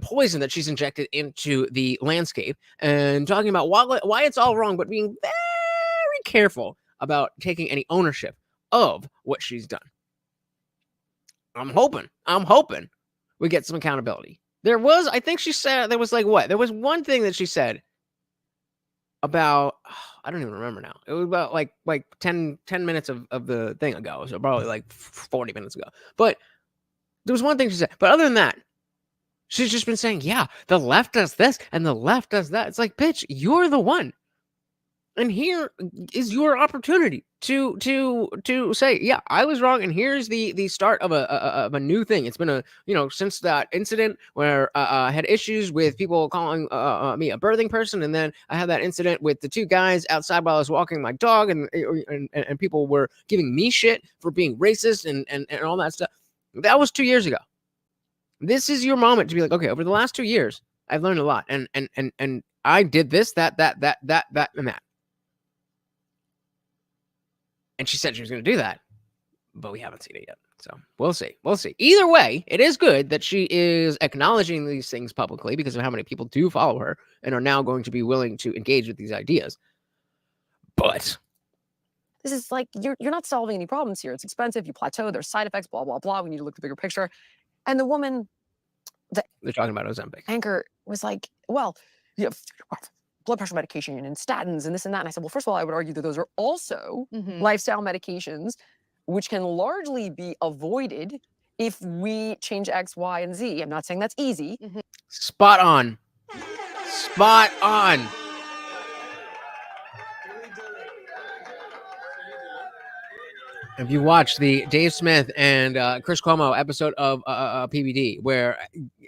poison that she's injected into the landscape, and talking about why it's all wrong, but being very careful about taking any ownership of what she's done. I'm hoping we get some accountability. I think she said, there was like what? There was one thing that she said about, I don't even remember now. It was about like 10 minutes of the thing ago. So probably like 40 minutes ago. But there was one thing she said. But other than that, she's just been saying, yeah, the left does this and the left does that. It's like, bitch, you're the one. And here is your opportunity to say, yeah, I was wrong, and here's the start of a new thing. It's been since that incident where I had issues with people calling me a birthing person, and then I had that incident with the two guys outside while I was walking my dog, and people were giving me shit for being racist and all that stuff. That was 2 years ago. This is your moment to be like, okay, over the last 2 years, I've learned a lot, and I did this, that, and that. And she said she was going to do that, but we haven't seen it yet. So we'll see. Either way, it is good that she is acknowledging these things publicly because of how many people do follow her and are now going to be willing to engage with these ideas. But this is like, you're not solving any problems here. It's expensive, you plateau, there's side effects, blah, blah, blah. We need to look at the bigger picture. And the woman, they're talking about Ozempic. Anchor was like, well, you have blood pressure medication and statins and this and that. And I said, well, first of all, I would argue that those are also lifestyle medications, which can largely be avoided if we change X, Y, and Z. I'm not saying that's easy. Spot on. If you watch the Dave Smith and Chris Cuomo episode of PBD, where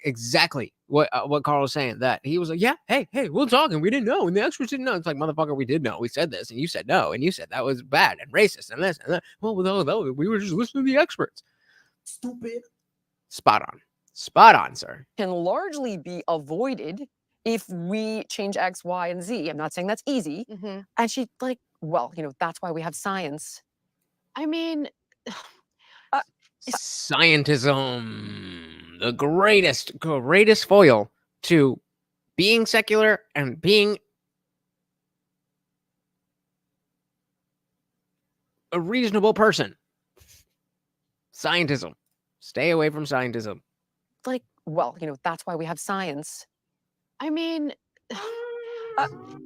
exactly what Carl was saying, that he was like, yeah, hey, we'll talk, and we didn't know, and the experts didn't know. It's like, motherfucker, we did know. We said this, and you said no, and you said that was bad and racist and this and that. Well, we were just listening to the experts. Stupid. Spot on, sir. Can largely be avoided if we change X, Y, and Z. I'm not saying that's easy. And she like, well, that's why we have science. I mean, Scientism, the greatest foil to being secular and being a reasonable person. Scientism. Stay away from scientism. Like, well, that's why we have science. I mean,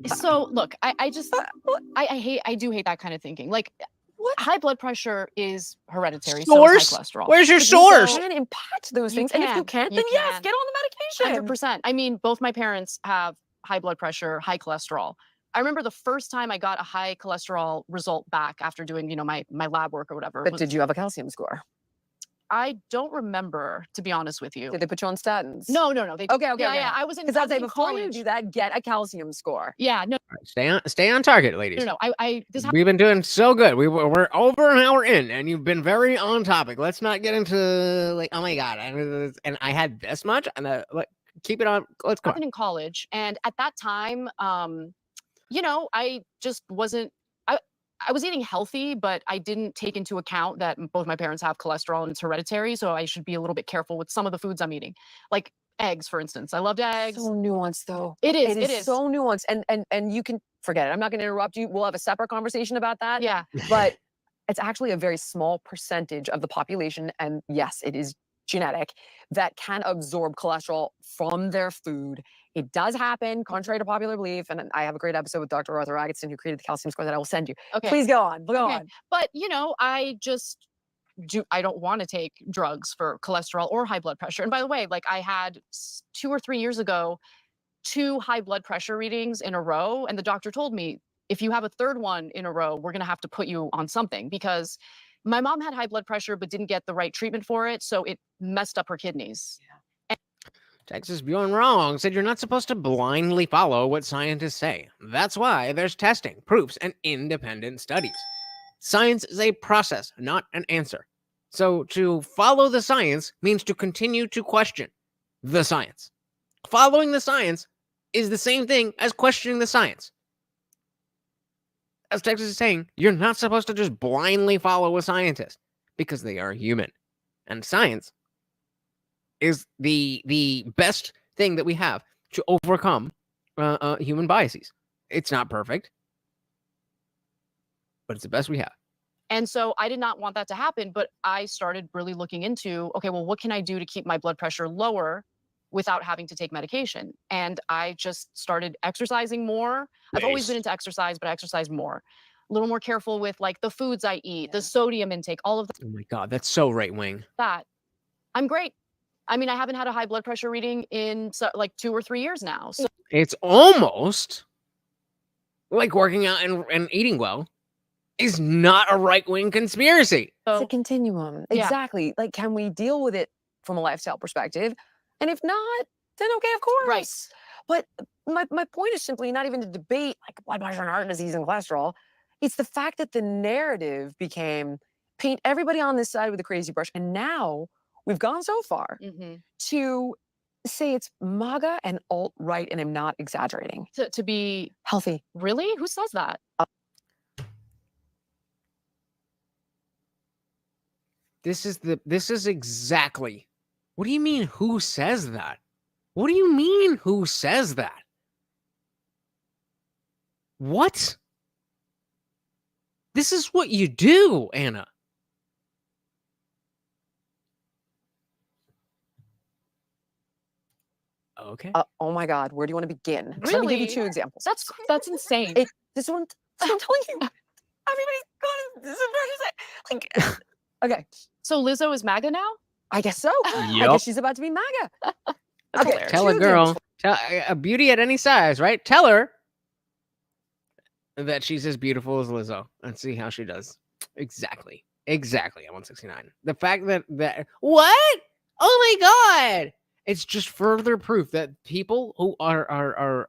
so look, I do hate that kind of thinking. Like, high blood pressure is hereditary. Source? So is high cholesterol. Where's your source? You can impact those things. And if you can't, then yes, get on the medication. 100%. I mean, both my parents have high blood pressure, high cholesterol. I remember the first time I got a high cholesterol result back after doing, my lab work or whatever. But did you have a calcium score? I don't remember, to be honest with you. Did they put you on statins? No. Okay. Yeah. I was in Because college. before you do that, get a calcium score. Yeah, no. Right, stay on target, ladies. No. We've been doing so good. We're over an hour in, and you've been very on topic. Let's not get into like, oh my god, and I had this much, and keep it on. Let's go. I was in college, and at that time, I just wasn't. I was eating healthy, but I didn't take into account that both my parents have cholesterol and it's hereditary. So I should be a little bit careful with some of the foods I'm eating, like eggs, for instance. I loved eggs. So nuanced, though. It is. It is so nuanced, and you can forget it. I'm not going to interrupt you. We'll have a separate conversation about that. Yeah. But it's actually a very small percentage of the population, and yes, it is genetic, that can absorb cholesterol from their food. It does happen, contrary to popular belief. And I have a great episode with Dr. Arthur Agatston, who created the calcium score, that I will send you. Okay. Please go on. Go on. But, I don't want to take drugs for cholesterol or high blood pressure. And by the way, like I had 2 or 3 years ago, 2 high blood pressure readings in a row. And the doctor told me, if you have a third one in a row, we're going to have to put you on something, because my mom had high blood pressure but didn't get the right treatment for it. So it messed up her kidneys. Texas Bjorn Wrong said you're not supposed to blindly follow what scientists say. That's why there's testing, proofs, and independent studies. Science is a process, not an answer. So to follow the science means to continue to question the science. Following the science is the same thing as questioning the science. As Texas is saying, you're not supposed to just blindly follow a scientist because they are human. And science is the best thing that we have to overcome human biases. It's not perfect, but it's the best we have. And so I did not want that to happen, but I started really looking into, okay, well, what can I do to keep my blood pressure lower without having to take medication? And I just started exercising more. Nice. I've always been into exercise, but I exercise more. A little more careful with like the foods I eat, the sodium intake, all of that. Oh my God, that's so right wing. I'm great. I mean, I haven't had a high blood pressure reading in like 2 or 3 years now. So it's almost like working out and eating well is not a right-wing conspiracy. It's a continuum. Yeah. Exactly. Like, can we deal with it from a lifestyle perspective? And if not, then okay, of course. Right. But my point is simply not even to debate like blood pressure and heart disease and cholesterol. It's the fact that the narrative became paint everybody on this side with a crazy brush. And now we've gone so far to say it's MAGA and alt-right, and I'm not exaggerating. To be healthy. Really? Who says that? This is exactly. What do you mean, who says that? What do you mean, who says that? What? This is what you do, Anna. Okay. Oh my God, where do you want to begin? Really? Let me give you 2 examples. That's insane. This one, I'm telling you, everybody's got this. Like, okay. So Lizzo is MAGA now? I guess so. I Yup. guess she's about to be MAGA. Okay, Tell a girl, a beauty at any size, right? Tell her that she's as beautiful as Lizzo and see how she does. Exactly at 169. The fact that what? Oh my God! It's just further proof that people who are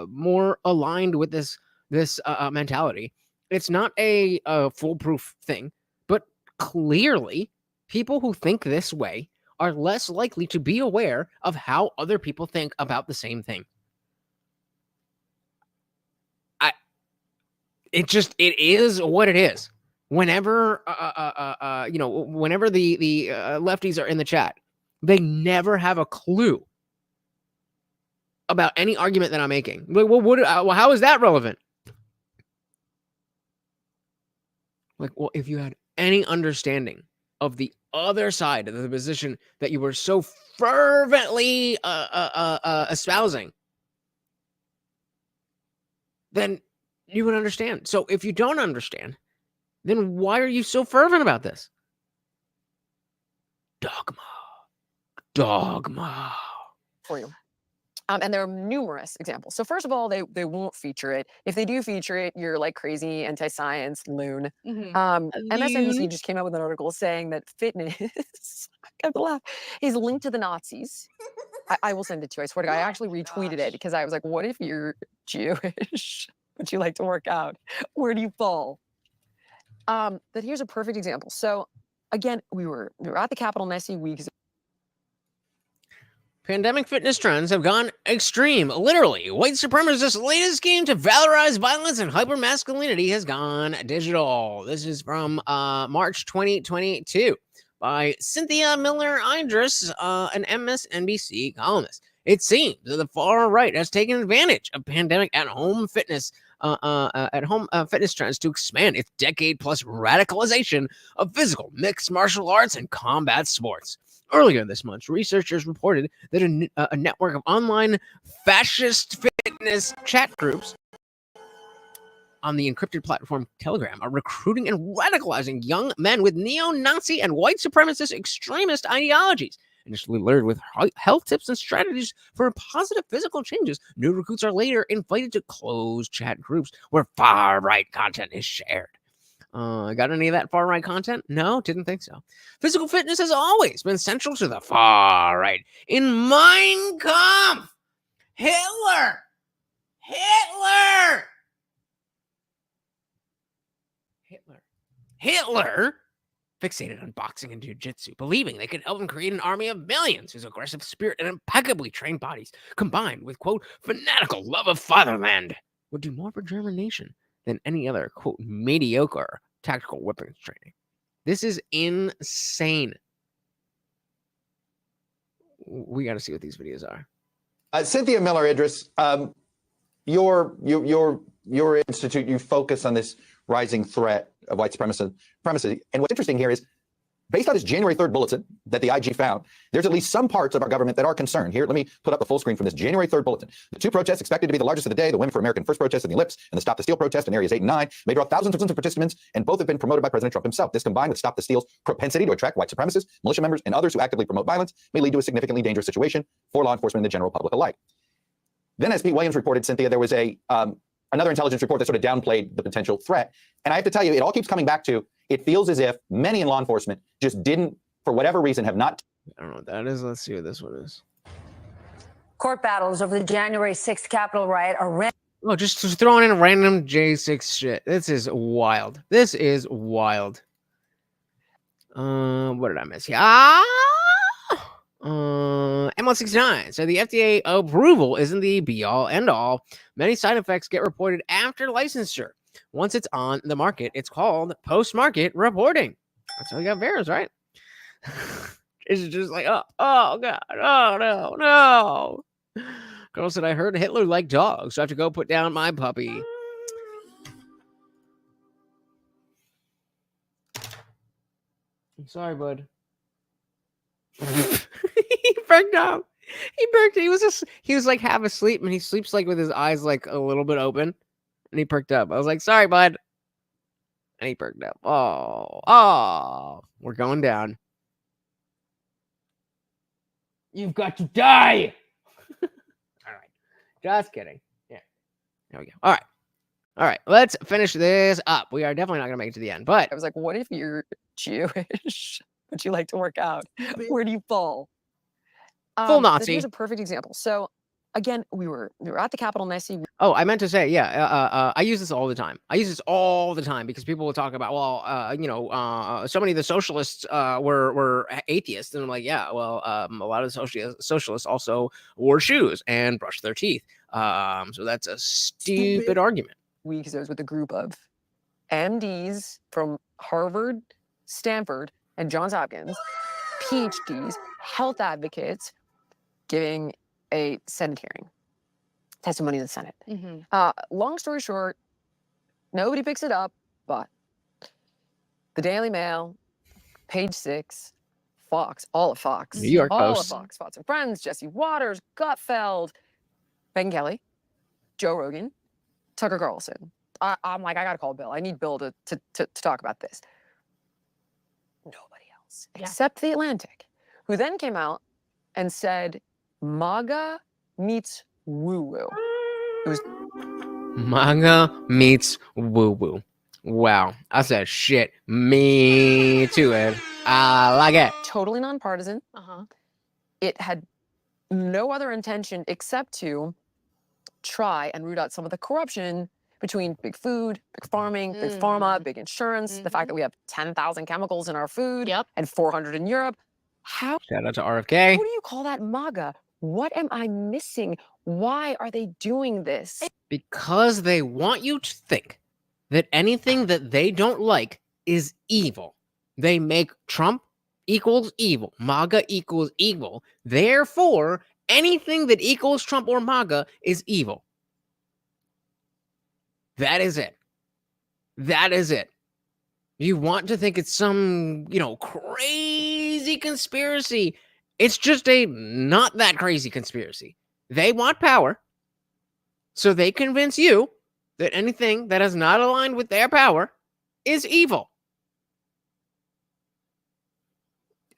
more aligned with this mentality. It's not a foolproof thing, but clearly, people who think this way are less likely to be aware of how other people think about the same thing. It is what it is. whenever whenever the lefties are in the chat, they never have a clue about any argument that I'm making. Like, well, how is that relevant? Like, well, if you had any understanding of the other side of the position that you were so fervently espousing, then you would understand. So if you don't understand, then why are you so fervent about this? Dogma. For you. And there are numerous examples. So first of all, they won't feature it. If they do feature it, you're like crazy anti-science loon. MSNBC just came out with an article saying that fitness, I have to laugh, is linked to the Nazis. I will send it to you. I swear to God, I actually retweeted it because I was like, what if you're Jewish, but you like to work out? Where do you fall? But here's a perfect example. So again, we were at the Capitol Nessie weeks. Pandemic fitness trends have gone extreme. Literally, white supremacists' latest scheme to valorize violence and hypermasculinity has gone digital. This is from March 2022 by Cynthia Miller-Idris, an MSNBC columnist. It seems that the far right has taken advantage of pandemic at-home fitness fitness trends to expand its decade-plus radicalization of physical mixed martial arts and combat sports. Earlier this month, researchers reported that a network of online fascist fitness chat groups on the encrypted platform Telegram are recruiting and radicalizing young men with neo-Nazi and white supremacist extremist ideologies. Initially lured with health tips and strategies for positive physical changes, new recruits are later invited to closed chat groups where far-right content is shared. Got any of that far-right content? No, didn't think so. Physical fitness has always been central to the far-right. In Mein Kampf, Hitler fixated on boxing and jiu-jitsu, believing they could help him create an army of millions whose aggressive spirit and impeccably trained bodies, combined with, quote, fanatical love of fatherland, would do more for German nation than any other, quote, mediocre tactical weapons training. This is insane. We got to see what these videos are. Cynthia Miller-Idris, your institute, you focus on this rising threat of white supremacy. And what's interesting here is, based on this January 3rd bulletin that the IG found, there's at least some parts of our government that are concerned. Here, let me put up the full screen from this January 3rd bulletin. The two protests expected to be the largest of the day, the Women for American First protest in the Ellipse and the Stop the Steal protest in areas 8 and 9, may draw thousands of participants, and both have been promoted by President Trump himself. This, combined with Stop the Steal's propensity to attract white supremacists, militia members, and others who actively promote violence, may lead to a significantly dangerous situation for law enforcement and the general public alike. Then, as Pete Williams reported, Cynthia, there was another intelligence report that sort of downplayed the potential threat. And I have to tell you, it all keeps coming back to, it feels as if many in law enforcement just didn't, for whatever reason, have not. I don't know what that is. Let's see what this one is. Court battles over the January 6th Capitol riot are just throwing in random J6 shit. This is wild. What did I miss here? M169. So the FDA approval isn't the be-all, end-all. Many side effects get reported after licensure. Once it's on the market, it's called post-market reporting. That's how we got VAERS, right? It's just like, oh God, oh no. Girl said, I heard Hitler liked dogs, so I have to go put down my puppy. I'm sorry, bud. He perked up. He was like half asleep, and he sleeps like with his eyes like a little bit open, and he perked up. I was like, sorry, bud. And he perked up. Oh, we're going down. You've got to die. All right. Just kidding. Yeah. There we go. All right. Let's finish this up. We are definitely not going to make it to the end, but I was like, what if you're Jewish, but you like to work out? Where do you fall? Full Nazi. Here's a perfect example. So again, we were at the Capitol Nessie. Oh, I meant to say, yeah, I use this all the time. Because people will talk about, so many of the socialists were atheists. And I'm like, yeah, well, a lot of the socialists also wore shoes and brushed their teeth. So that's a stupid argument. Because I was with a group of MDs from Harvard, Stanford, and Johns Hopkins, PhDs, health advocates, giving a Senate hearing, testimony in the Senate. Long story short, nobody picks it up, but the Daily Mail, Page 6, Fox, all of Fox, New York all Post. of Fox, Fox and Friends, Jesse Waters, Gutfeld, Megyn Kelly, Joe Rogan, Tucker Carlson. I'm like, I gotta call Bill. I need Bill to talk about this. Nobody else, except The Atlantic, who then came out and said, MAGA meets woo-woo. It was MAGA meets woo-woo. Wow. I said shit. Me too, Ed. I like it. Totally nonpartisan. It had no other intention except to try and root out some of the corruption between big food, big farming, big pharma, big insurance, the fact that we have 10,000 chemicals in our food and 400 in Europe. How? Shout out to RFK. Who do you call that MAGA? What am I missing? Why are they doing this? Because they want you to think that anything that they don't like is evil. They make Trump equals evil. MAGA equals evil. Therefore, anything that equals Trump or MAGA is evil. That is it. That is it. You want to think it's some, crazy conspiracy. It's just a not that crazy conspiracy. They want power, so they convince you that anything that is not aligned with their power is evil.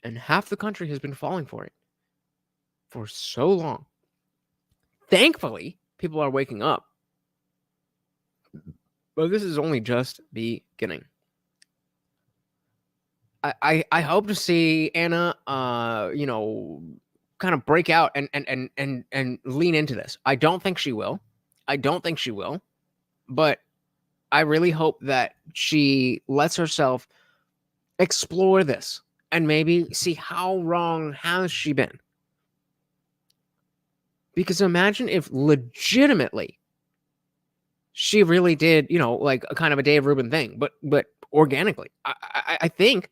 And half the country has been falling for it for so long. Thankfully, people are waking up. But this is only just beginning. I hope to see Anna, kind of break out and lean into this. I don't think she will. But I really hope that she lets herself explore this and maybe see how wrong has she been. Because imagine if legitimately she really did, like a kind of a Dave Rubin thing, but organically. I think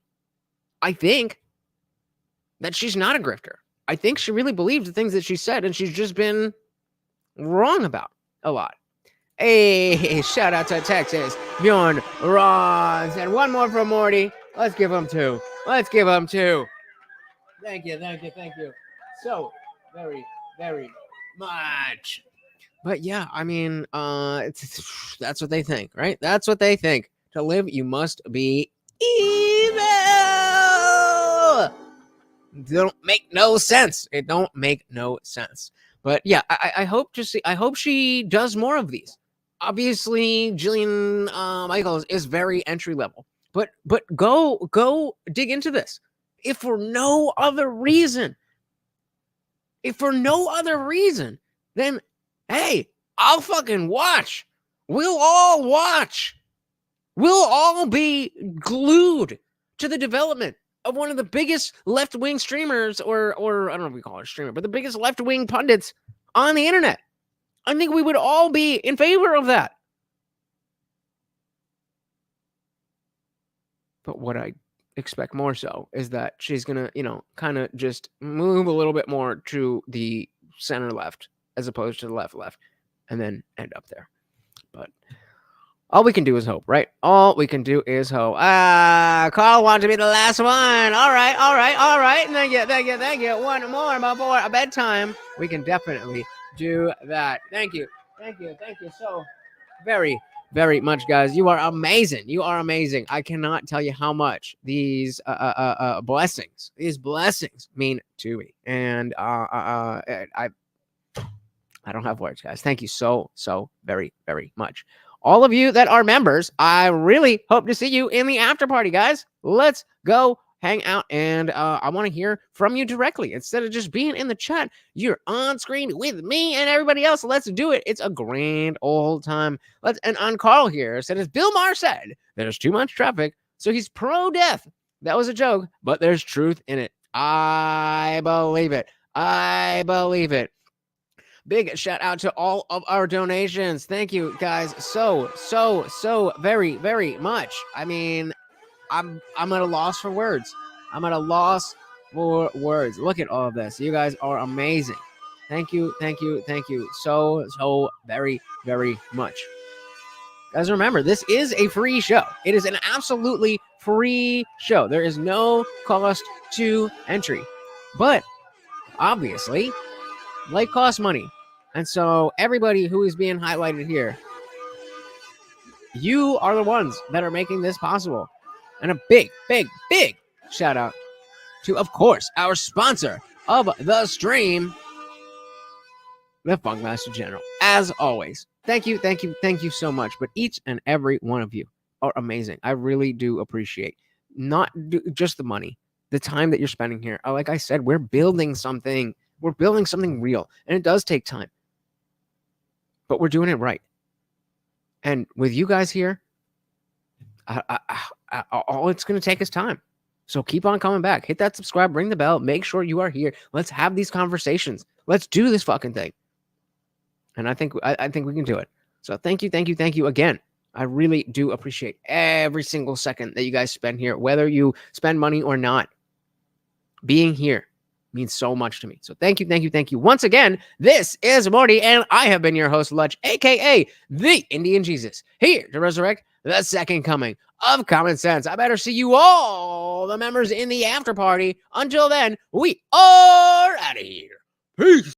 that she's not a grifter. I think she really believes the things that she said, and she's just been wrong about a lot. Hey, shout out to Texas, Bjorn Rons, and one more from Morty. Let's give him two. Thank you. So very, very much. But yeah, I mean, that's what they think, right? That's what they think. To live, you must be evil. It don't make no sense. But yeah, I hope to see. I hope she does more of these. Obviously, Jillian Michaels is very entry level. But go dig into this. If for no other reason, then hey, I'll fucking watch. We'll all watch. We'll all be glued to the development of one of the biggest left-wing streamers, or I don't know if we call her a streamer, but the biggest left-wing pundits on the internet. I think we would all be in favor of that. But what I expect more so is that she's going to, kind of just move a little bit more to the center left as opposed to the left, and then end up there. But all we can do is hope, right? All we can do is hope. Carl wanted to be the last one. All right. Thank you. One more before bedtime. We can definitely do that. Thank you so very, very much, guys. You are amazing. I cannot tell you how much these blessings mean to me. And I don't have words, guys. Thank you so very, very much. All of you that are members, I really hope to see you in the after party, guys. Let's go hang out, and I want to hear from you directly. Instead of just being in the chat, you're on screen with me and everybody else. Let's do it. It's a grand old time. And on Carl here said, as Bill Maher said, there's too much traffic, so he's pro-death. That was a joke, but there's truth in it. I believe it. Big shout out to all of our donations. Thank you guys so very, very much. I mean, I'm at a loss for words. I'm at a loss for words. Look at all of this. You guys are amazing. Thank you so very, very much. Guys, remember, this is a free show. It is an absolutely free show. There is no cost to entry. But obviously, life costs money. And so everybody who is being highlighted here, you are the ones that are making this possible. And a big, big, big shout out to, of course, our sponsor of the stream, the Funkmaster General. As always, thank you so much. But each and every one of you are amazing. I really do appreciate not just the money, the time that you're spending here. Like I said, we're building something. We're building something real, and it does take time. But we're doing it right. And with you guys here, all it's going to take is time. So keep on coming back. Hit that subscribe, ring the bell, make sure you are here. Let's have these conversations. Let's do this fucking thing. And I think we can do it. So thank you again. I really do appreciate every single second that you guys spend here, whether you spend money or not. Being here means so much to me. So thank you. Once again, this is Morty, and I have been your host, Lutch, aka the Indian Jesus, here to resurrect the second coming of common sense. I better see you all, the members in the after party. Until then, we are out of here. Peace.